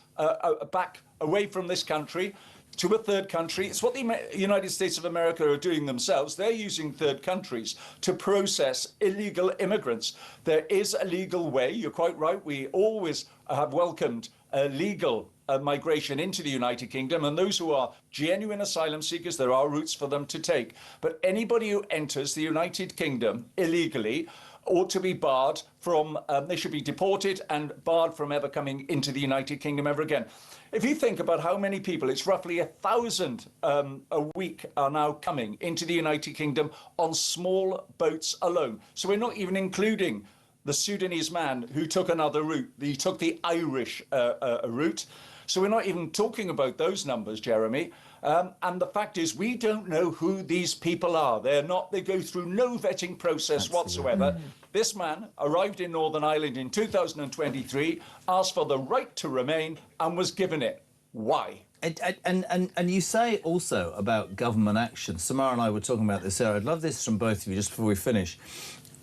back away from this country to a third country? It's what the United States of America are doing themselves. They're using third countries to process illegal immigrants. There is a legal way. You're quite right. We always have welcomed legal migration into the United Kingdom, and those who are genuine asylum seekers, there are routes for them to take. But anybody who enters the United Kingdom illegally ought to be barred from, they should be deported and barred from ever coming into the United Kingdom ever again. If you think about how many people, it's roughly 1,000 a week are now coming into the United Kingdom on small boats alone. So we're not even including the Sudanese man who took another route. He took the Irish route. So we're not even talking about those numbers, Jeremy. And the fact is, we don't know who these people are. They go through no vetting process whatsoever. This man arrived in Northern Ireland in 2023, asked for the right to remain and was given it. Why? And you say also about government action. Samara and I were talking about this earlier. I'd love this from both of you just before we finish.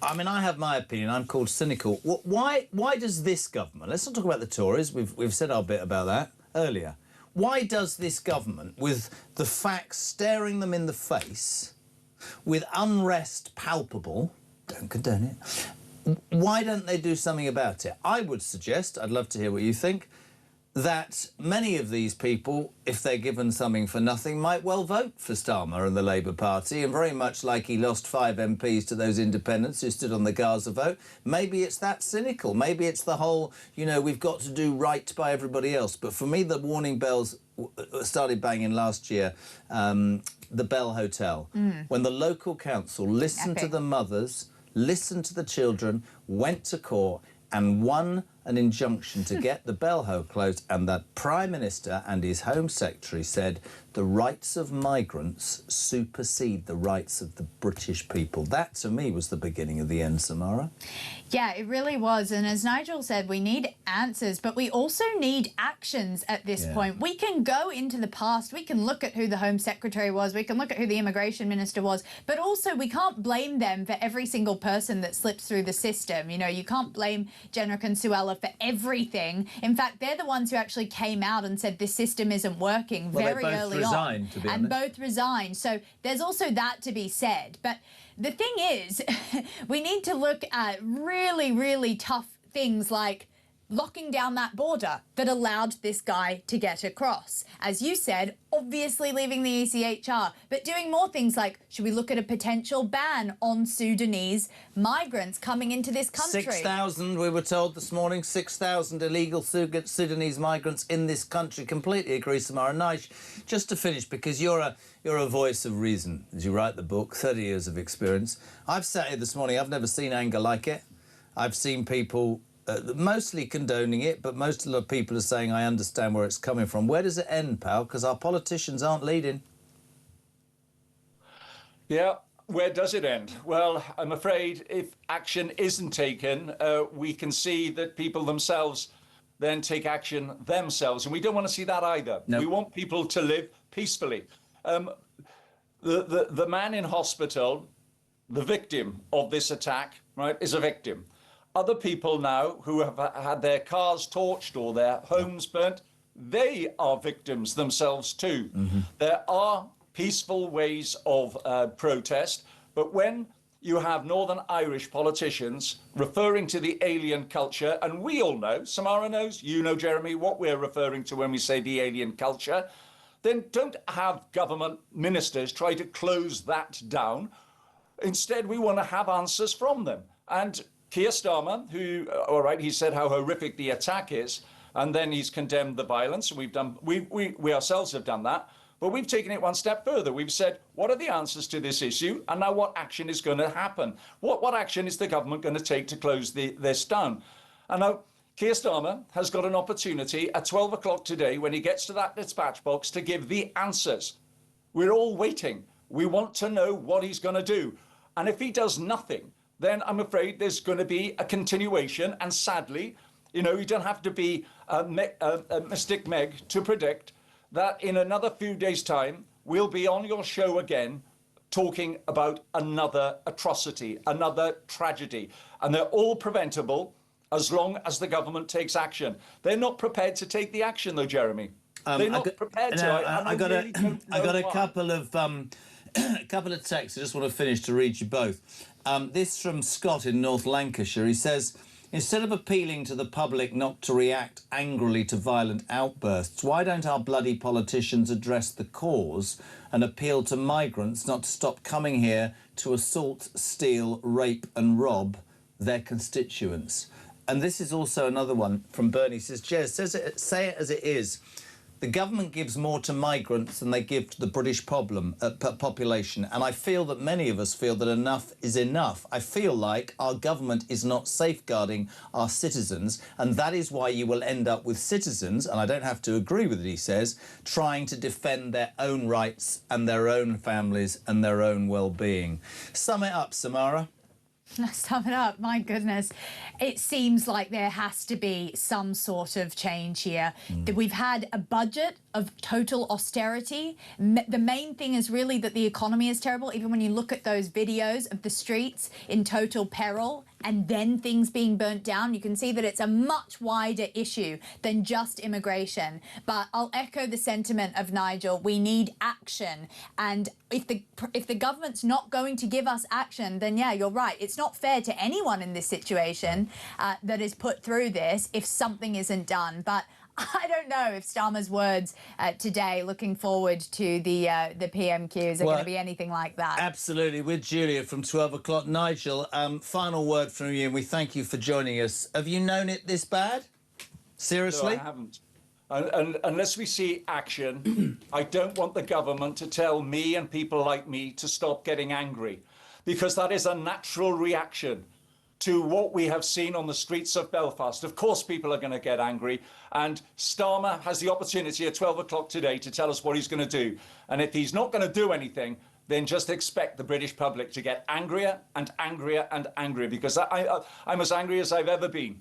I mean, I have my opinion. I'm called cynical. Why does this government, let's not talk about the Tories, we've said our bit about that earlier. Why does this government, with the facts staring them in the face, with unrest palpable, don't condone it, why don't they do something about it? I would suggest, I'd love to hear what you think, that many of these people, if they're given something for nothing, might well vote for Starmer and the Labour Party, and very much like he lost 5 MPs to those independents who stood on the Gaza vote, maybe it's that cynical. Maybe it's the whole, you know, we've got to do right by everybody else. But for me, the warning bells started banging last year, the Bell Hotel, when the local council listened to the mothers, listened to the children, went to court and won an injunction to get the bellhole closed, and that Prime Minister and his Home Secretary said the rights of migrants supersede the rights of the British people. That, to me, was the beginning of the end, Samara. Yeah, it really was. And as Nigel said, we need answers, but we also need actions at this point. We can go into the past, we can look at who the Home Secretary was, we can look at who the Immigration Minister was, but also we can't blame them for every single person that slips through the system. You know, you can't blame Jenrick and Suella for everything. In fact, they're the ones who actually came out and said this system isn't working very early on. To be honest. And both resigned. So there's also that to be said. But the thing is, we need to look at really, really tough things like locking down that border that allowed this guy to get across. As you said, obviously leaving the ECHR, but doing more things like, should we look at a potential ban on Sudanese migrants coming into this country? 6,000, we were told this morning, 6,000 illegal Sudanese migrants in this country. Completely agree, Samara. Nige, just to finish, because you're a voice of reason, as you write the book, 30 years of experience. I've sat here this morning, I've never seen anger like it. I've seen people mostly condoning it, but most of the people are saying, I understand where it's coming from. Where does it end, pal? Because our politicians aren't leading. Yeah, where does it end? Well, I'm afraid if action isn't taken, we can see that people themselves then take action themselves, and we don't want to see that either. No. We want people to live peacefully. The man in hospital, the victim of this attack, right, is a victim. Other people now who have had their cars torched or their homes burnt, they are victims themselves too. There are peaceful ways of protest, but when you have Northern Irish politicians referring to the alien culture, and we all know, Samara knows, you know, Jeremy, what we're referring to when we say the alien culture, then don't have government ministers try to close that down. Instead, we want to have answers from them. And Keir Starmer, who, all right, he said how horrific the attack is, and then he's condemned the violence. And we ourselves have done that, but we've taken it one step further. We've said, what are the answers to this issue? And now what action is going to happen? What action is the government going to take to close this down? And now Keir Starmer has got an opportunity at 12 o'clock today, when he gets to that dispatch box, to give the answers. We're all waiting. We want to know what he's going to do. And if he does nothing, then I'm afraid there's going to be a continuation. And sadly, you know, you don't have to be a Mystic Meg to predict that in another few days' time, we'll be on your show again talking about another atrocity, another tragedy. And they're all preventable as long as the government takes action. They're not prepared to take the action, though, Jeremy. They're not prepared to. I got a couple of texts I just want to finish to read you both. This from Scott in North Lancashire. He says, instead of appealing to the public not to react angrily to violent outbursts, why don't our bloody politicians address the cause and appeal to migrants not to stop coming here to assault, steal, rape and rob their constituents? And this is also another one from Bernie. He says, Jez, say it as it is. The government gives more to migrants than they give to the British population. And I feel that many of us feel that enough is enough. I feel like our government is not safeguarding our citizens. And that is why you will end up with citizens, and I don't have to agree with it, he says, trying to defend their own rights and their own families and their own well-being. Sum it up, Samara. Sum it up, my goodness. It seems like there has to be some sort of change here. We've had a budget of total austerity. The main thing is really that the economy is terrible. Even when you look at those videos of the streets in total peril and then things being burnt down, you can see that it's a much wider issue than just immigration. But I'll echo the sentiment of Nigel. We need action. And if the government's not going to give us action, then yeah, you're right. It's not fair to anyone in this situation that is put through this if something isn't done. But I don't know if Starmer's words today, looking forward to the PMQs, are going to be anything like that. Absolutely. With Julia from 12 o'clock. Nigel, final word from you, and we thank you for joining us. Have you known it this bad? Seriously? No, I haven't. And unless we see action, I don't want the government to tell me and people like me to stop getting angry, because that is a natural reaction to what we have seen on the streets of Belfast. Of course, people are going to get angry, and Starmer has the opportunity at 12 o'clock today to tell us what he's going to do. And if he's not going to do anything, then just expect the British public to get angrier and angrier and angrier, because I'm as angry as I've ever been.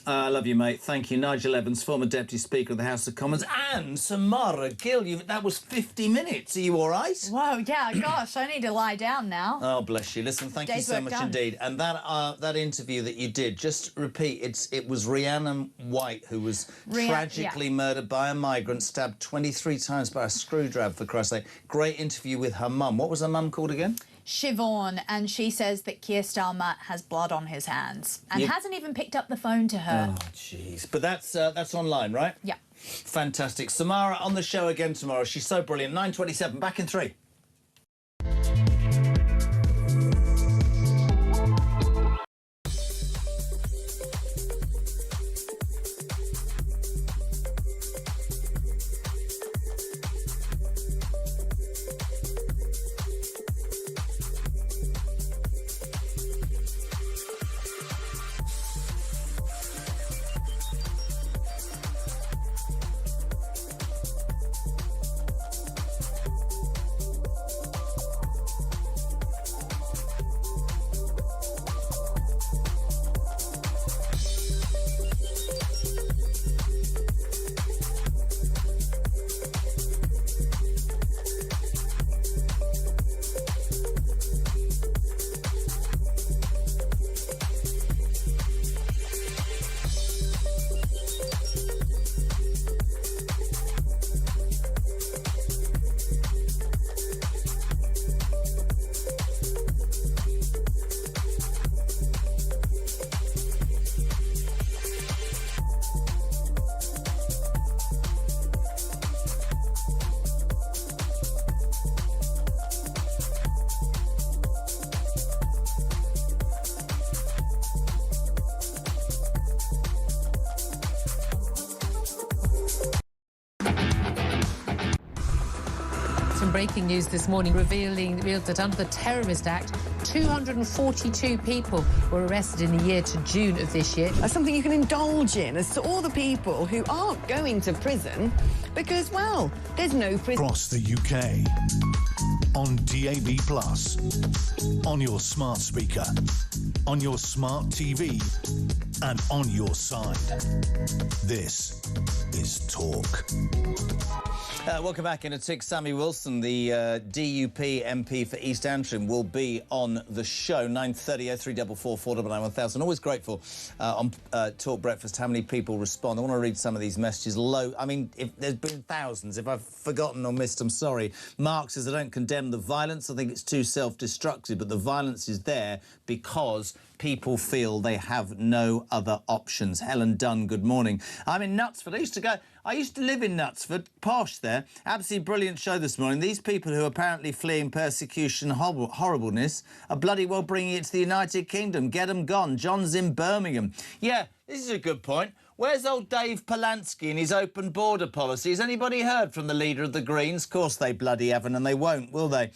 I love you, mate. Thank you. Nigel Evans, former Deputy Speaker of the House of Commons, and Samara Gill. That was 50 minutes. Are you all right? Whoa, yeah, gosh, I need to lie down now. Oh, bless you. Listen, thank you so much indeed. And that interview that you did, just repeat, it was Rhiannon White who was tragically murdered by a migrant, stabbed 23 times by a screwdriver, for Christ's sake. Great interview with her mum. What was her mum called again? Siobhan, and she says that Keir Starmer has blood on his hands and hasn't even picked up the phone to her. Oh, jeez. But that's online, right? Yeah. Fantastic. Samara on the show again tomorrow. She's so brilliant. 9:27, back in 3. Some breaking news this morning revealed that under the Terrorist Act, 242 people were arrested in the year to June of this year. That's something you can indulge in as to all the people who aren't going to prison because, well, there's no prison. Across the UK, on DAB+, on your smart speaker, on your smart TV, and on your side. This is Talk. Welcome back in at 6. Sammy Wilson, the DUP MP for East Antrim, will be on the show. 9:30 0344 499 1000. Always grateful on Talk Breakfast how many people respond. I want to read some of these messages. I mean, if there's been thousands. If I've forgotten or missed, I'm sorry. Mark says, I don't condemn the violence. I think it's too self-destructive, but the violence is there because people feel they have no other options. Helen Dunn, good morning. I'm in Knutsford. I used to live in Knutsford, posh there. Absolutely brilliant show this morning. These people who are apparently fleeing persecution and horribleness are bloody well bringing it to the United Kingdom. Get them gone. John's in Birmingham. Yeah, this is a good point. Where's old Dave Polansky and his open border policy? Has anybody heard from the leader of the Greens? Of course they bloody haven't, and they won't, will they?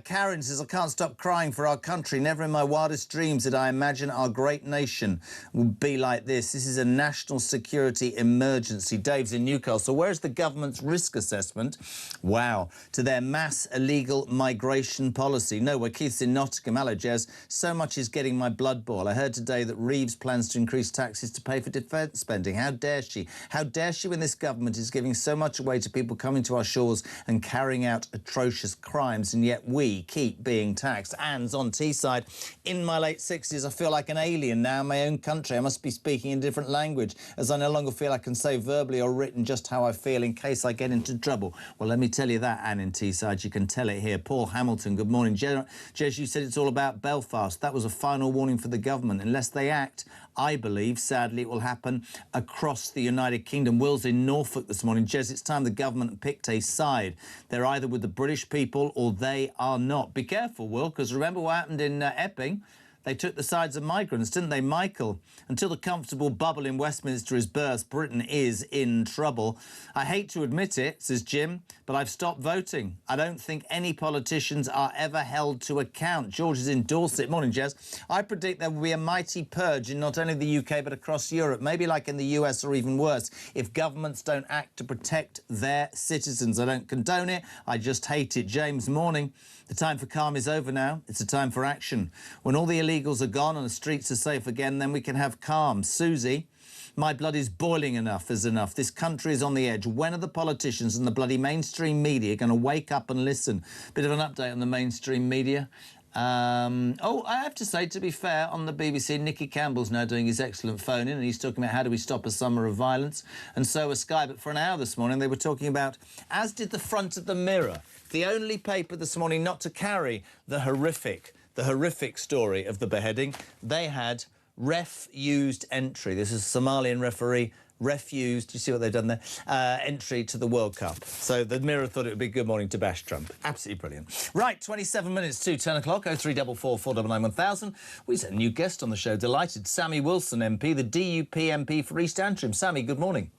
Karen says, I can't stop crying for our country. Never in my wildest dreams did I imagine our great nation would be like this. This is a national security emergency. Dave's in Newcastle. Where's the government's risk assessment? Wow. To their mass illegal migration policy. Nowhere. Keith's in Nottingham. Hello, Jez. So much is getting my blood boil. I heard today that Reeves plans to increase taxes to pay for defence spending. How dare she? How dare she when this government is giving so much away to people coming to our shores and carrying out atrocious crimes, and yet we keep being taxed. Anne's on Teesside. In my late 60s, I feel like an alien now in my own country. I must be speaking in a different language, as I no longer feel I can say verbally or written just how I feel in case I get into trouble. Well, let me tell you that, Anne in Teesside. You can tell it here. Paul Hamilton, good morning. Jez, you said it's all about Belfast. That was a final warning for the government. Unless they act, I believe, sadly, it will happen across the United Kingdom. Will's in Norfolk this morning. Jez, it's time the government picked a side. They're either with the British people or they are not. Be careful, Will, because remember what happened in Epping? They took the sides of migrants, didn't they, Michael? Until the comfortable bubble in Westminster is burst, Britain is in trouble. I hate to admit it, says Jim, but I've stopped voting. I don't think any politicians are ever held to account. George is in Dorset. Morning, Jez. I predict there will be a mighty purge in not only the UK but across Europe, maybe like in the US or even worse, if governments don't act to protect their citizens. I don't condone it. I just hate it. James, morning. The time for calm is over now. It's a time for action. When all the illegals are gone and the streets are safe again, then we can have calm. Susie, my blood is boiling. Enough is enough. This country is on the edge. When are the politicians and the bloody mainstream media going to wake up and listen? Bit of an update on the mainstream media. I have to say, to be fair, on the BBC, Nicky Campbell's now doing his excellent phone-in, and he's talking about how do we stop a summer of violence, and so was Sky. But for an hour this morning, they were talking about, as did the front of the Mirror, the only paper this morning not to carry the horrific story of the beheading. They had refused entry. This is a Somalian referee. Refused, you see what they've done there? Entry to the World Cup. So the Mirror thought it would be good morning to bash Trump. Absolutely brilliant. Right, 27 minutes to 10 o'clock, 0344 499 1000. We had a new guest on the show. Delighted. Sammy Wilson MP, the DUP MP for East Antrim. Sammy, good morning.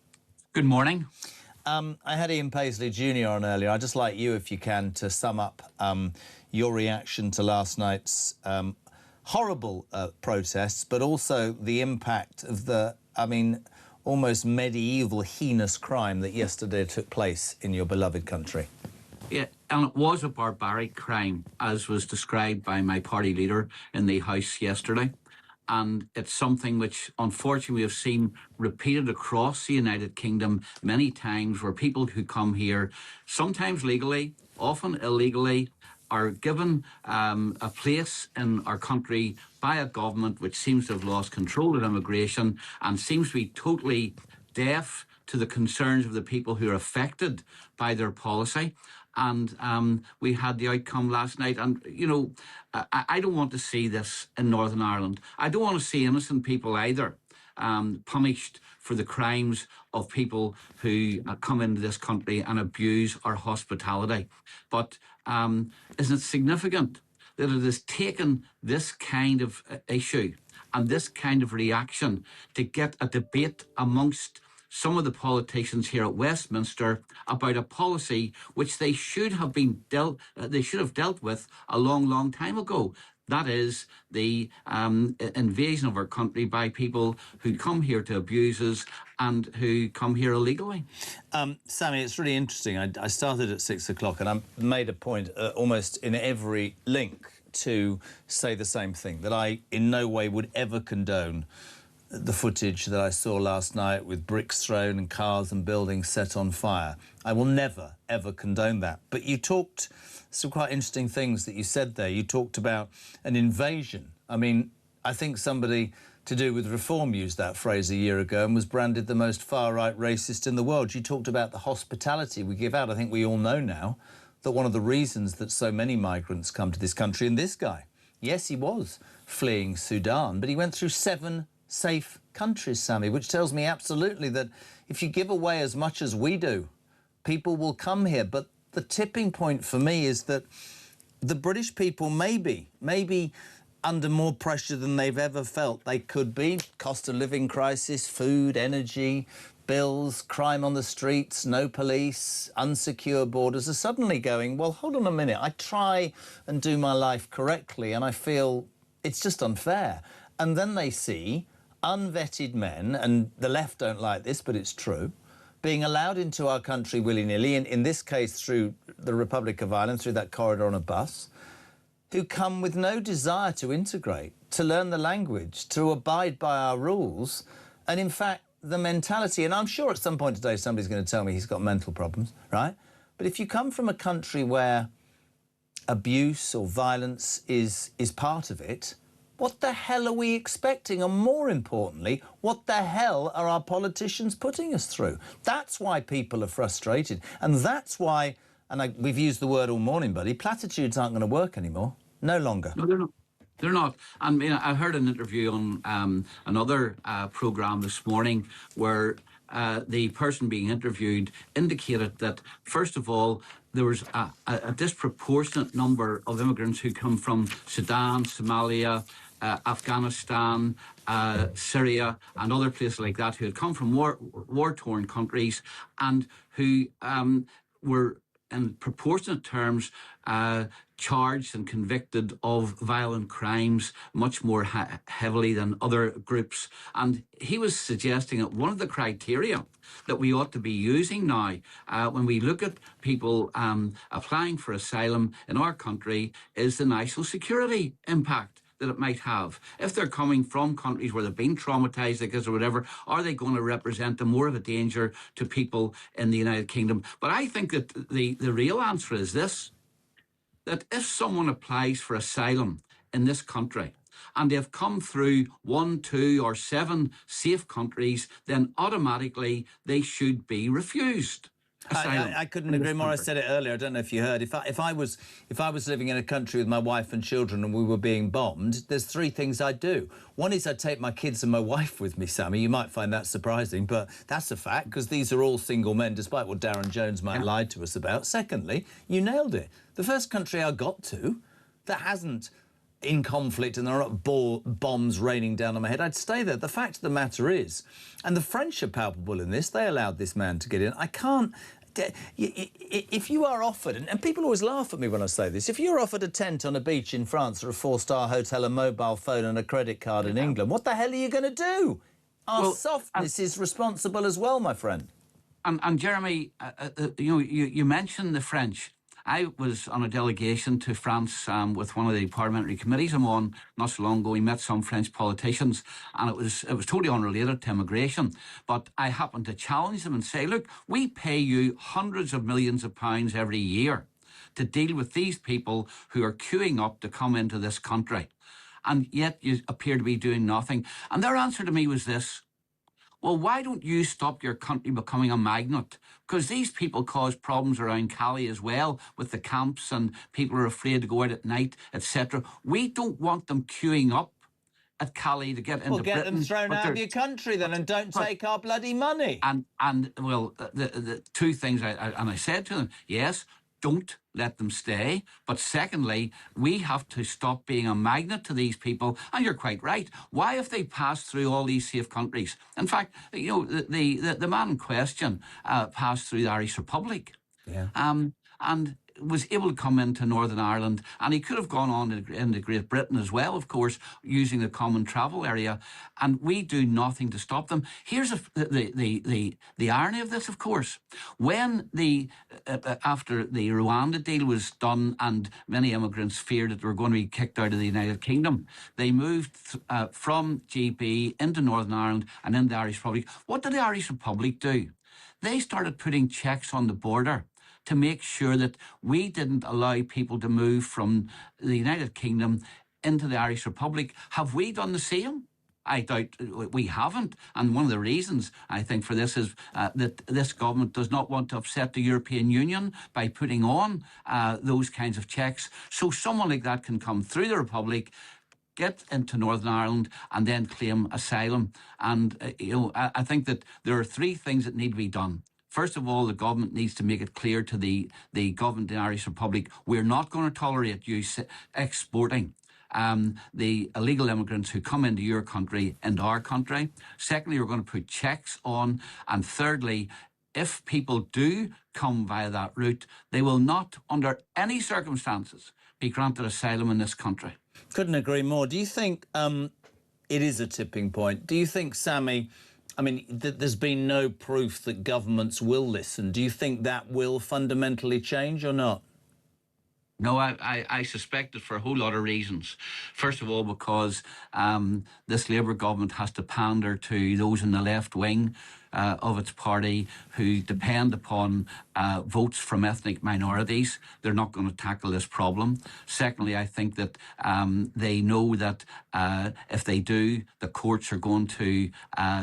Good morning. I had Ian Paisley Jr. on earlier. I'd just like you, if you can, to sum up your reaction to last night's horrible protests, but also the impact of the, almost medieval, heinous crime that yesterday took place in your beloved country. Yeah, and it was a barbaric crime, as was described by my party leader in the House yesterday. And it's something which, unfortunately, we have seen repeated across the United Kingdom many times, where people who come here, sometimes legally, often illegally, are given a place in our country by a government which seems to have lost control of immigration and seems to be totally deaf to the concerns of the people who are affected by their policy. And we had the outcome last night. And, you know, I don't want to see this in Northern Ireland. I don't want to see innocent people either punished for the crimes of people who come into this country and abuse our hospitality. But isn't it significant that it has taken this kind of issue and this kind of reaction to get a debate amongst some of the politicians here at Westminster about a policy which they should have dealt with a long time ago? That is the invasion of our country by people who come here to abuse us and who come here illegally. Sammy, it's really interesting. I started at 6 o'clock and I made a point almost in every link to say the same thing, that I in no way would ever condone the footage that I saw last night with bricks thrown and cars and buildings set on fire. I will never, ever condone that. But you talked some quite interesting things that you said there. You talked about an invasion. I mean, I think somebody to do with reform used that phrase a year ago and was branded the most far-right racist in the world. You talked about the hospitality we give out. I think we all know now that one of the reasons that so many migrants come to this country, and this guy, yes, he was fleeing Sudan, but he went through 7 safe countries, Sammy, which tells me absolutely that if you give away as much as we do, people will come here. But the tipping point for me is that the British people may be under more pressure than they've ever felt they could be. Cost of living crisis, food, energy, bills, crime on the streets, no police, unsecure borders are suddenly going, well, hold on a minute, I try and do my life correctly and I feel it's just unfair. And then they see unvetted men, and the left don't like this, but it's true, being allowed into our country willy-nilly, and in this case through the Republic of Ireland, through that corridor on a bus, who come with no desire to integrate, to learn the language, to abide by our rules, and in fact, the mentality, and I'm sure at some point today somebody's going to tell me he's got mental problems, right? But if you come from a country where abuse or violence is part of it, what the hell are we expecting? And more importantly, what the hell are our politicians putting us through? That's why people are frustrated. And that's why, and we've used the word all morning, buddy, platitudes aren't going to work anymore. No longer. No, they're not. They're not. And I heard an interview on another programme this morning where the person being interviewed indicated that, first of all, there was a disproportionate number of immigrants who come from Sudan, Somalia, Afghanistan, Syria and other places like that, who had come from war-torn countries and who were, in proportionate terms, charged and convicted of violent crimes much more heavily than other groups. And he was suggesting that one of the criteria that we ought to be using now when we look at people applying for asylum in our country is the national security impact that it might have. If they're coming from countries where they've been traumatised like this or whatever, are they going to represent more of a danger to people in the United Kingdom? But I think that the real answer is this, that if someone applies for asylum in this country and they've come through 1, 2 or 7 safe countries, then automatically they should be refused. asylum. I couldn't agree more. I said it earlier. I don't know if you heard. If I was living in a country with my wife and children and we were being bombed, there's three things I'd do. One is I'd take my kids and my wife with me, Sammy. You might find that surprising, but that's a fact because these are all single men, despite what Darren Jones might lie to us about. Secondly, you nailed it. The first country I got to that hasn't in conflict and there are not bombs raining down on my head, I'd stay there. The fact of the matter is, and the French are palpable in this, they allowed this man to get in. I can't... If you are offered, and people always laugh at me when I say this, if you're offered a tent on a beach in France or a four-star hotel, a mobile phone and a credit card in England, what the hell are you going to do? Our softness is responsible as well, my friend. And Jeremy, you mentioned the French. I was on a delegation to France with one of the parliamentary committees I'm on not so long ago. We met some French politicians, and it was totally unrelated to immigration. But I happened to challenge them and say, look, we pay you hundreds of millions of pounds every year to deal with these people who are queuing up to come into this country. And yet you appear to be doing nothing. And their answer to me was this: well, why don't you stop your country becoming a magnet? Because these people cause problems around Calais as well, with the camps, and people are afraid to go out at night, etc. We don't want them queuing up at Calais to get into Britain. Well, get them thrown out of your country then, and don't take our bloody money. And well, the two things, I said to them, yes, don't let them stay. But secondly, we have to stop being a magnet to these people. And you're quite right. Why have they passed through all these safe countries? In fact, you know, the man in question passed through the Irish Republic. Yeah. And was able to come into Northern Ireland, and he could have gone on into Great Britain as well, of course, using the common travel area, and we do nothing to stop them. Here's the irony of this, of course. When after the Rwanda deal was done and many immigrants feared that they were going to be kicked out of the United Kingdom, they moved from GB into Northern Ireland and into the Irish Republic. What did the Irish Republic do? They started putting checks on the border to make sure that we didn't allow people to move from the United Kingdom into the Irish Republic. Have we done the same? I doubt we haven't. And one of the reasons, I think, for this is that this government does not want to upset the European Union by putting on those kinds of checks. So someone like that can come through the Republic, get into Northern Ireland and then claim asylum. And, I think that there are three things that need to be done. First of all, the government needs to make it clear to the government in the Irish Republic, we're not going to tolerate you exporting the illegal immigrants who come into your country, into our country. Secondly, we're going to put checks on. And thirdly, if people do come via that route, they will not, under any circumstances, be granted asylum in this country. Couldn't agree more. Do you think it is a tipping point? Do you think, Sammy, I mean, there's been no proof that governments will listen. Do you think that will fundamentally change or not? No, I suspect it for a whole lot of reasons. First of all, because this Labour government has to pander to those in the left wing of its party who depend upon votes from ethnic minorities. They're not going to tackle this problem. Secondly, I think that they know that if they do, the courts are going to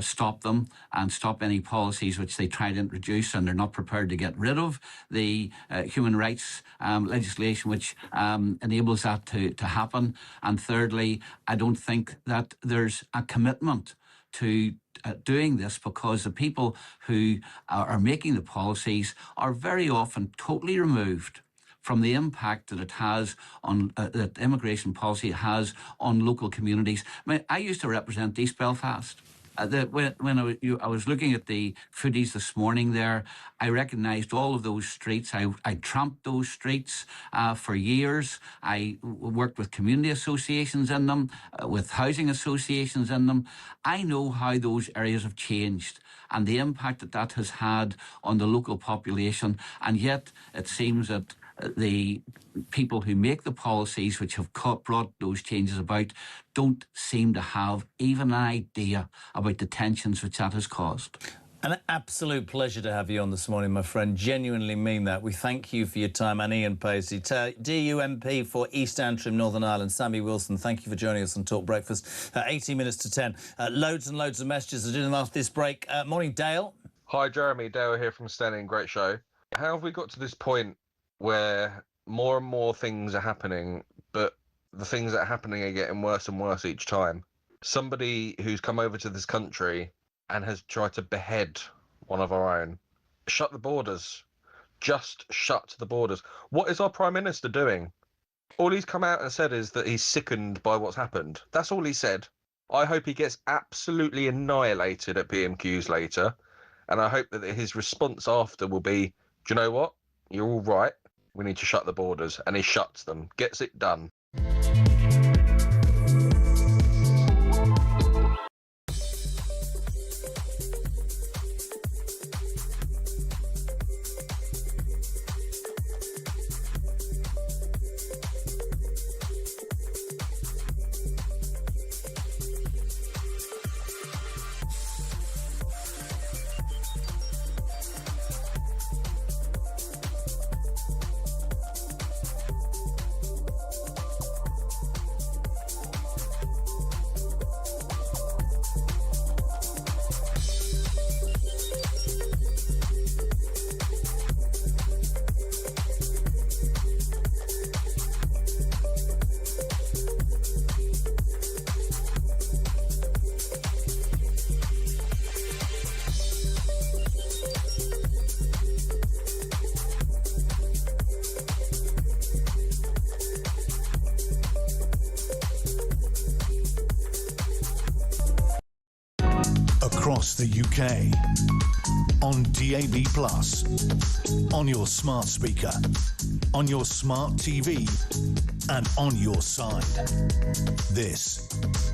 stop them and stop any policies which they try to introduce, and they're not prepared to get rid of the human rights legislation which enables that to happen. And thirdly, I don't think that there's a commitment to doing this, because the people who are making the policies are very often totally removed from the impact that it has on that immigration policy has on local communities. I mean, I used to represent East Belfast. When I was looking at the footage this morning there, I recognised all of those streets. I tramped those streets for years. I worked with community associations in them, with housing associations in them. I know how those areas have changed and the impact that that has had on the local population. And yet it seems that the people who make the policies which have brought those changes about don't seem to have even an idea about the tensions which that has caused. An absolute pleasure to have you on this morning, my friend. Genuinely mean that. We thank you for your time. And Ian Pacey, DUMP for East Antrim, Northern Ireland. Sammy Wilson, thank you for joining us on Talk Breakfast. 18 minutes to 10. Loads and loads of messages to do them after this break. Morning, Dale. Hi, Jeremy. Dale here from Stenning. Great show. How have we got to this point where more and more things are happening, but the things that are happening are getting worse and worse each time? Somebody who's come over to this country and has tried to behead one of our own. Shut the borders. Just shut the borders. What is our Prime Minister doing? All he's come out and said is that he's sickened by what's happened. That's all he said. I hope he gets absolutely annihilated at PMQs later, and I hope that his response after will be, do you know what? You're all right. We need to shut the borders. And he shuts them. Gets it done. Across the UK, on DAB+, on your smart speaker, on your smart TV, and on your side. This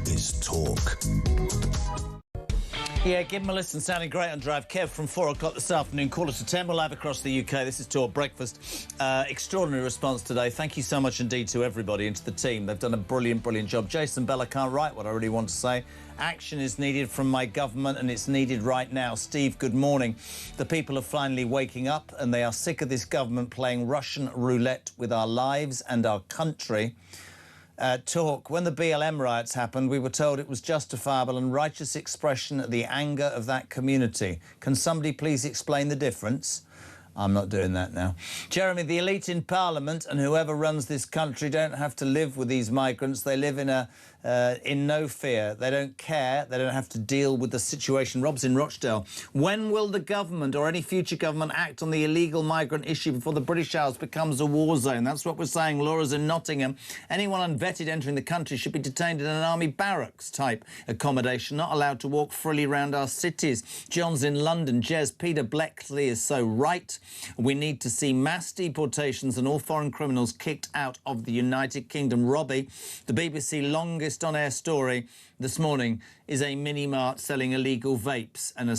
is Talk. Yeah, give them a listen. Sounding great on Drive. Kev from 4 o'clock this afternoon. Call us at 10. We're live across the UK. This is Talk Breakfast. Extraordinary response today. Thank you so much indeed to everybody and to the team. They've done a brilliant, brilliant job. Jason Bell, I can't write what I really want to say. Action is needed from my government, and it's needed right now. Steve, good morning. The people are finally waking up, and they are sick of this government playing Russian roulette with our lives and our country. Talk. When the BLM riots happened, we were told it was justifiable and righteous expression of the anger of that community. Can somebody please explain the difference? I'm not doing that now. Jeremy, the elite in Parliament and whoever runs this country don't have to live with these migrants. They live in no fear. They don't care. They don't have to deal with the situation. Rob's in Rochdale. When will the government or any future government act on the illegal migrant issue before the British Isles becomes a war zone? That's what we're saying. Laura's in Nottingham. Anyone unvetted entering the country should be detained in an army barracks type accommodation, not allowed to walk freely around our cities. John's in London. Jez, Peter Bleckley is so right. We need to see mass deportations and all foreign criminals kicked out of the United Kingdom. Robbie, the BBC longest on-air story this morning is a mini-mart selling illegal vapes and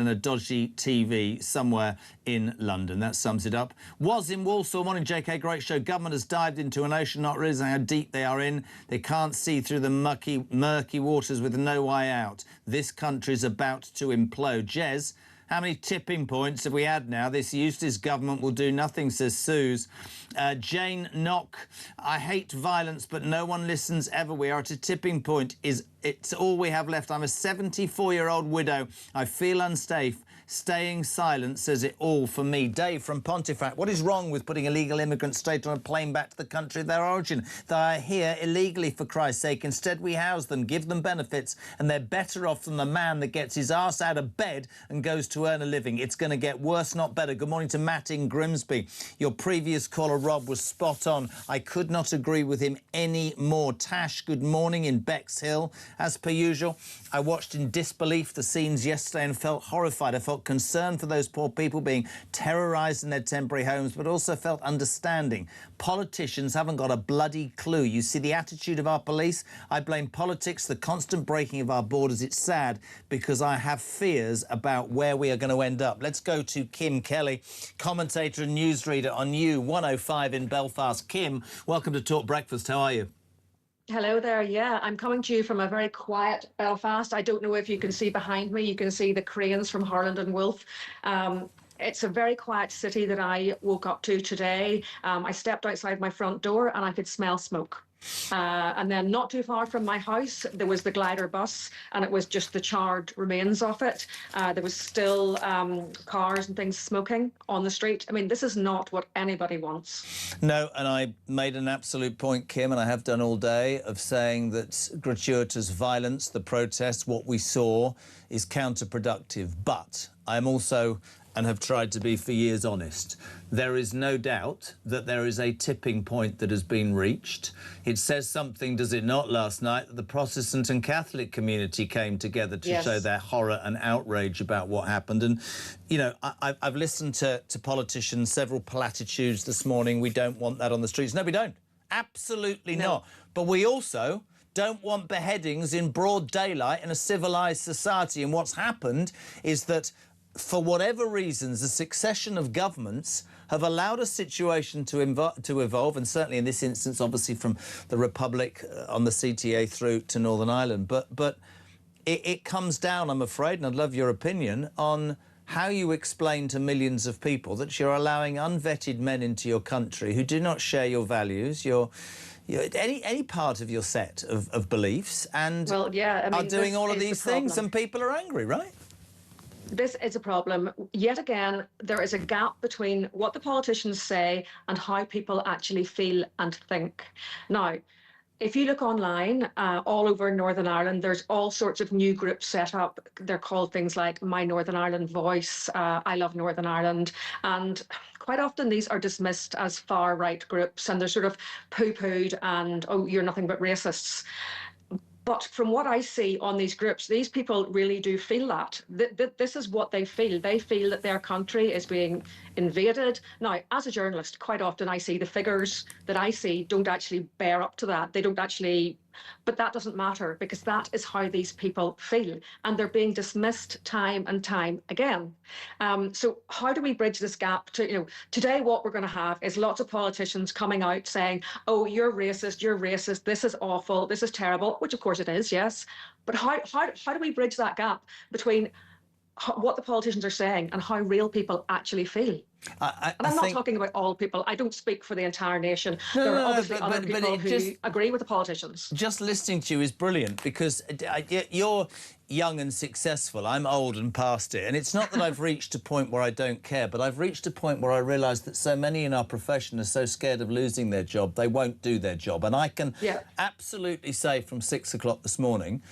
a dodgy TV somewhere in London. That sums it up. Was in Walsall. Morning, JK. Great show. Government has dived into an ocean not realizing how deep they are in. They can't see through the murky waters with no way out. This country's about to implode. Jez, how many tipping points have we had now? This Eustace government will do nothing, says Suze. Jane Knock, I hate violence, but no one listens ever. We are at a tipping point. It's all we have left. I'm a 74-year-old widow. I feel unsafe. Staying silent says it all for me. Dave from Pontefract, what is wrong with putting illegal immigrants straight on a plane back to the country of their origin? They are here illegally, for Christ's sake. Instead, we house them, give them benefits, and they're better off than the man that gets his arse out of bed and goes to earn a living. It's going to get worse, not better. Good morning to Matt in Grimsby. Your previous caller, Rob, was spot on. I could not agree with him any more. Tash, good morning in Bexhill. As per usual, I watched in disbelief the scenes yesterday and felt horrified. I felt concern for those poor people being terrorised in their temporary homes, but also felt understanding. Politicians haven't got a bloody clue. You see the attitude of our police? I blame politics, the constant breaking of our borders. It's sad because I have fears about where we are going to end up. Let's go to Kim Kelly, commentator and newsreader on You 105 in Belfast. Kim, welcome to Talk Breakfast. How are you? Hello there. Yeah, I'm coming to you from a very quiet Belfast. I don't know if you can see behind me. You can see the cranes from Harland and Wolff. It's a very quiet city that I woke up to today. I stepped outside my front door and I could smell smoke. And then not too far from my house, there was the glider bus, and it was just the charred remains of it. There was still cars and things smoking on the street. I mean, this is not what anybody wants. No, and I made an absolute point, Kim, and I have done all day, of saying that gratuitous violence, the protests, what we saw, is counterproductive. But I'm also, and have tried to be for years, honest. There is no doubt that there is a tipping point that has been reached. It says something, does it not, last night, that the Protestant and Catholic community came together to show their horror and outrage about what happened. And, you know, I've listened to politicians, several platitudes this morning. We don't want that on the streets. No, we don't. Absolutely not. But we also don't want beheadings in broad daylight in a civilised society. And what's happened is that, for whatever reasons, a succession of governments have allowed a situation to evolve, and certainly in this instance, obviously from the Republic on the CTA through to Northern Ireland. But it comes down, I'm afraid, and I'd love your opinion, on how you explain to millions of people that you're allowing unvetted men into your country who do not share your values, any part of your set of beliefs, and are doing all of these things, and people are angry, right? This is a problem. Yet again, there is a gap between what the politicians say and how people actually feel and think. Now, if you look online, all over Northern Ireland, there's all sorts of new groups set up. They're called things like My Northern Ireland Voice, I Love Northern Ireland, and quite often these are dismissed as far-right groups, and they're sort of poo-pooed and, oh, you're nothing but racists. But from what I see on these groups, these people really do feel that. This is what they feel. They feel that their country is being invaded. Now, as a journalist, quite often I see the figures that I see don't actually bear up to that. They don't actually... But that doesn't matter, because that is how these people feel, and they're being dismissed time and time again. So how do we bridge this gap to, you know, today what we're going to have is lots of politicians coming out saying, oh, you're racist, this is awful, this is terrible, which of course it is, yes. But how do we bridge that gap between what the politicians are saying and how real people actually feel? And I'm not talking about all people. I don't speak for the entire nation. There are obviously other people who agree with the politicians. Just listening to you is brilliant, because you're young and successful. I'm old and past it. And it's not that I've reached a point where I don't care, but I've reached a point where I realise that so many in our profession are so scared of losing their job, they won't do their job. And I can absolutely say from 6 o'clock this morning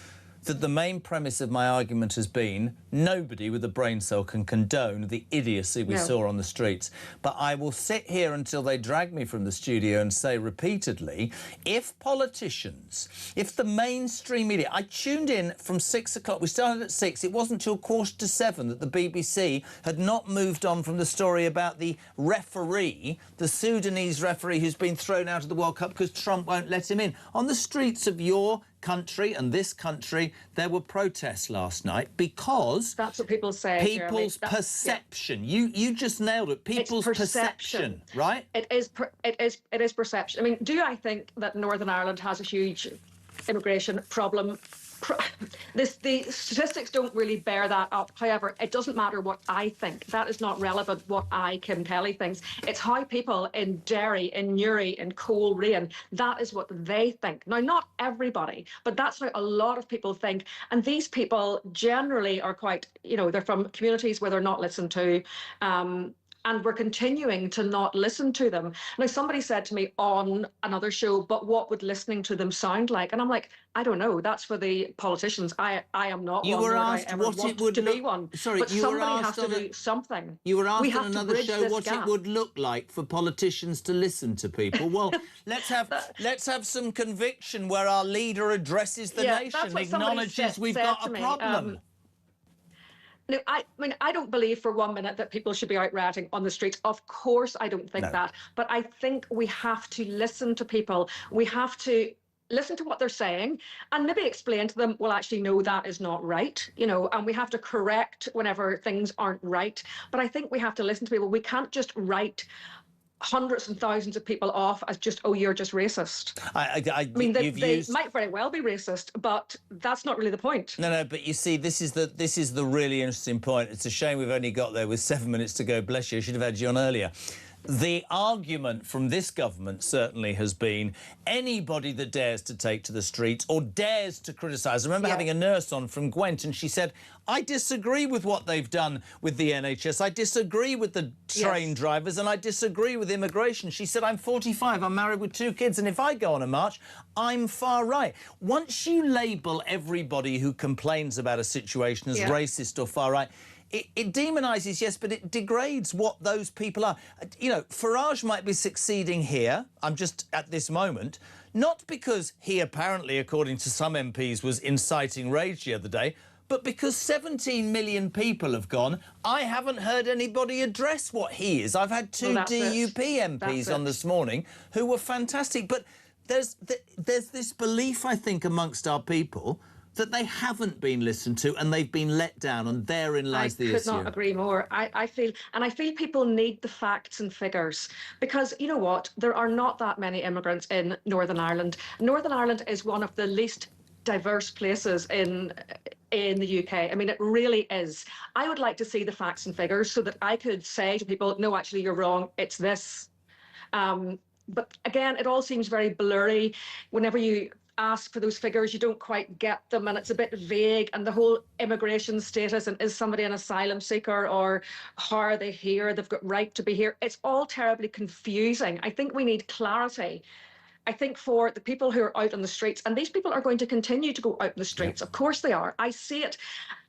that the main premise of my argument has been nobody with a brain cell can condone the idiocy we saw on the streets. But I will sit here until they drag me from the studio and say repeatedly, if politicians, if the mainstream media... I tuned in from 6 o'clock. We started at 6. It wasn't till 7:15 that the BBC had not moved on from the story about the referee, the Sudanese referee who's been thrown out of the World Cup because Trump won't let him in. On the streets of your country and this country, there were protests last night because that's what people say. People's perception. You just nailed it. People's perception, right? It is perception. I mean, do I think that Northern Ireland has a huge immigration problem? The statistics don't really bear that up. However, it doesn't matter what I think. That is not relevant what I, Kim Kelly, thinks. It's how people in Derry, in Newry, in Coleraine, that is what they think. Now, not everybody, but that's how a lot of people think. And these people generally are quite, you know, they're from communities where they're not listened to. And we're continuing to not listen to them. Now, somebody said to me on another show, but what would listening to them sound like? And I'm like, I don't know. That's for the politicians. I am not one. You were asked what it would be one. Sorry, but somebody has to do something. You were asked on another show what it would look like for politicians to listen to people. Well, let's have some conviction where our leader addresses the nation, acknowledges we've got a problem. No, I mean, I don't believe for 1 minute that people should be out rioting on the streets. Of course, I don't think that. But I think we have to listen to people. We have to listen to what they're saying and maybe explain to them, well, actually, no, that is not right, you know, and we have to correct whenever things aren't right. But I think we have to listen to people. We can't just write hundreds and thousands of people off as just, oh, you're just racist. I mean, they might very well be racist, but that's not really the point. No, but you see, this is the really interesting point. It's a shame we've only got there with 7 minutes to go. Bless you, I should have had you on earlier. The argument from this government certainly has been anybody that dares to take to the streets or dares to criticise. I remember having a nurse on from Gwent and she said, I disagree with what they've done with the NHS. I disagree with the train drivers and I disagree with immigration. She said, I'm 45, I'm married with 2 kids, and if I go on a march, I'm far right. Once you label everybody who complains about a situation as racist or far right, it demonises, yes, but it degrades what those people are. You know, Farage might be succeeding here, I'm just at this moment, not because he apparently, according to some MPs, was inciting rage the other day, but because 17 million people have gone, I haven't heard anybody address what he is. I've had 2 DUP MPs on this morning who were fantastic, but there's this belief, I think, amongst our people that they haven't been listened to and they've been let down, and therein lies the issue. I could not agree more. I feel people need the facts and figures, because you know what? There are not that many immigrants in Northern Ireland. Northern Ireland is one of the least diverse places in the UK. I mean, it really is. I would like to see the facts and figures so that I could say to people, no, actually, you're wrong. It's this. But again, it all seems very blurry. Whenever you ask for those figures, you don't quite get them, and it's a bit vague. And the whole immigration status, and is somebody an asylum seeker, or how are they here? They've got right to be here. It's all terribly confusing. I think we need clarity. I think for the people who are out on the streets, and these people are going to continue to go out in the streets. Of course they are. I see it.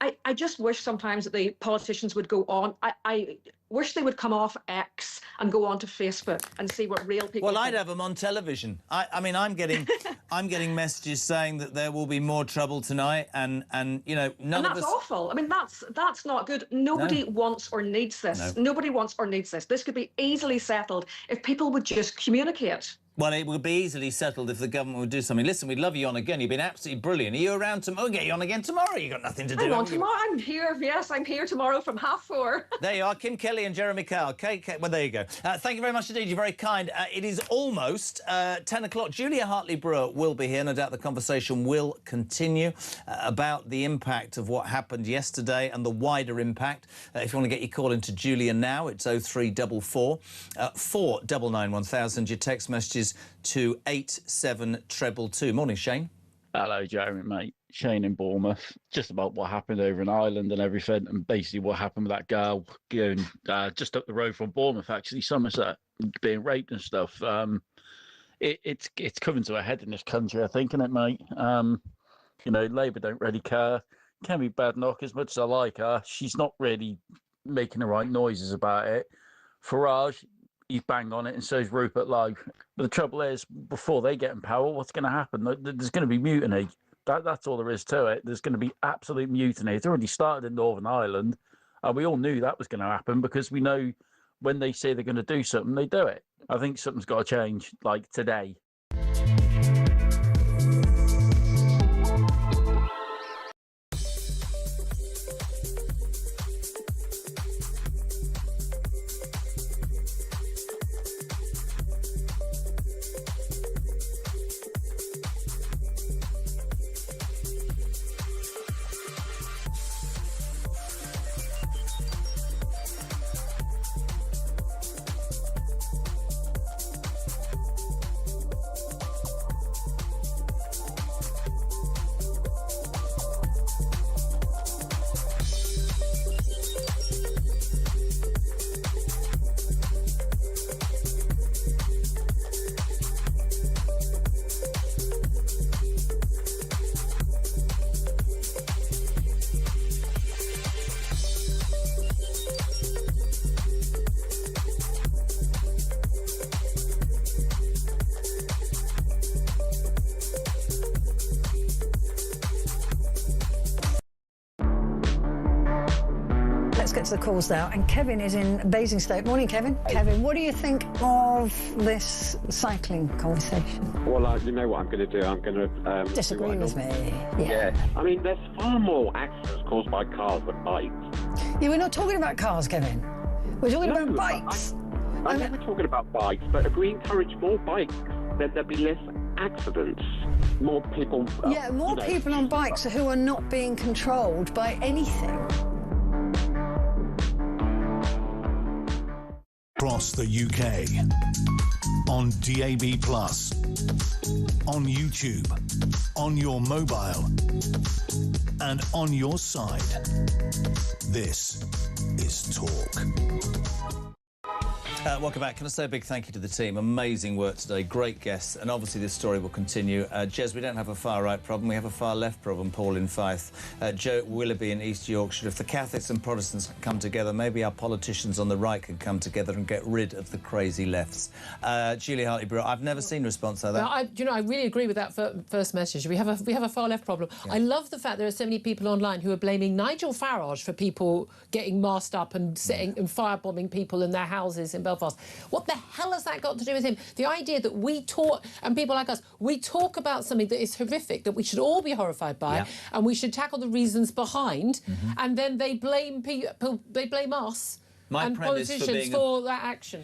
I just wish sometimes that the politicians would go on. I wish they would come off X and go on to Facebook and see what real people I'd have them on television. I mean, I'm getting messages saying that there will be more trouble tonight, and you know, none of us... And that's awful. I mean, that's not good. Nobody wants or needs this. Nobody wants or needs this. This could be easily settled if people would just communicate. Well, it would be easily settled if the government would do something. Listen, we'd love you on again. You've been absolutely brilliant. Are you around tomorrow? We'll get you on again tomorrow. You've got nothing to do. I'm on tomorrow. I'm here. Yes, I'm here tomorrow from 4:30. There you are, Kim Kelly and Jeremy Kyle. Okay, well, there you go. Thank you very much indeed. You're very kind. It is almost 10 o'clock. Julia Hartley-Brewer will be here. No doubt the conversation will continue about the impact of what happened yesterday and the wider impact. If you want to get your call into Julia now, it's 0344 499 1000. Your text messages to 87222. Morning, Shane. Hello, Jeremy, mate. Shane in Bournemouth. Just about what happened over in Ireland and everything, and basically what happened with that girl going just up the road from Bournemouth, actually, Somerset, being raped and stuff. It's coming to a head in this country, I think, isn't it, mate? You know, Labour don't really care. Kemi Badenoch, as much as I like her, she's not really making the right noises about it. Farage, he's bang on it, and so is Rupert Lowe. But the trouble is, before they get in power, what's going to happen? There's going to be mutiny. That's all there is to it. There's going to be absolute mutiny. It's already started in Northern Ireland, and we all knew that was going to happen because we know when they say they're going to do something, they do it. I think something's got to change, like today. Let's get to the calls now. And Kevin is in Basingstoke. Morning, Kevin. Hey. Kevin, what do you think of this cycling conversation? Well, you know what I'm going to do? I'm going to... disagree with me. Yeah. I mean, there's far more accidents caused by cars than bikes. Yeah, we're not talking about cars, Kevin. We're talking about bikes. I know we're talking about bikes, but if we encourage more bikes, then there'll be less accidents. More people... yeah, more people on bikes who are not being controlled by anything. across the UK, on DAB+, on YouTube, on your mobile, and on your side. This is Talk. Welcome back. Can I say a big thank you to the team? Amazing work today, great guests, and obviously this story will continue. Jez, we don't have a far-right problem, we have a far-left problem, Paul in Fife. Joe Willoughby in East Yorkshire. If the Catholics and Protestants come together, maybe our politicians on the right could come together and get rid of the crazy lefts. Julie Hartley-Brewer, I've never seen a response like that. Well, I really agree with that first message. We have a far-left problem. Yeah. I love the fact there are so many people online who are blaming Nigel Farage for people getting masked up and firebombing people in their houses in Belfast. What the hell has that got to do with him? The idea that we talk, and people like us, we talk about something that is horrific, that we should all be horrified by, and we should tackle the reasons behind, and then they blame people, they blame us and politicians for that action.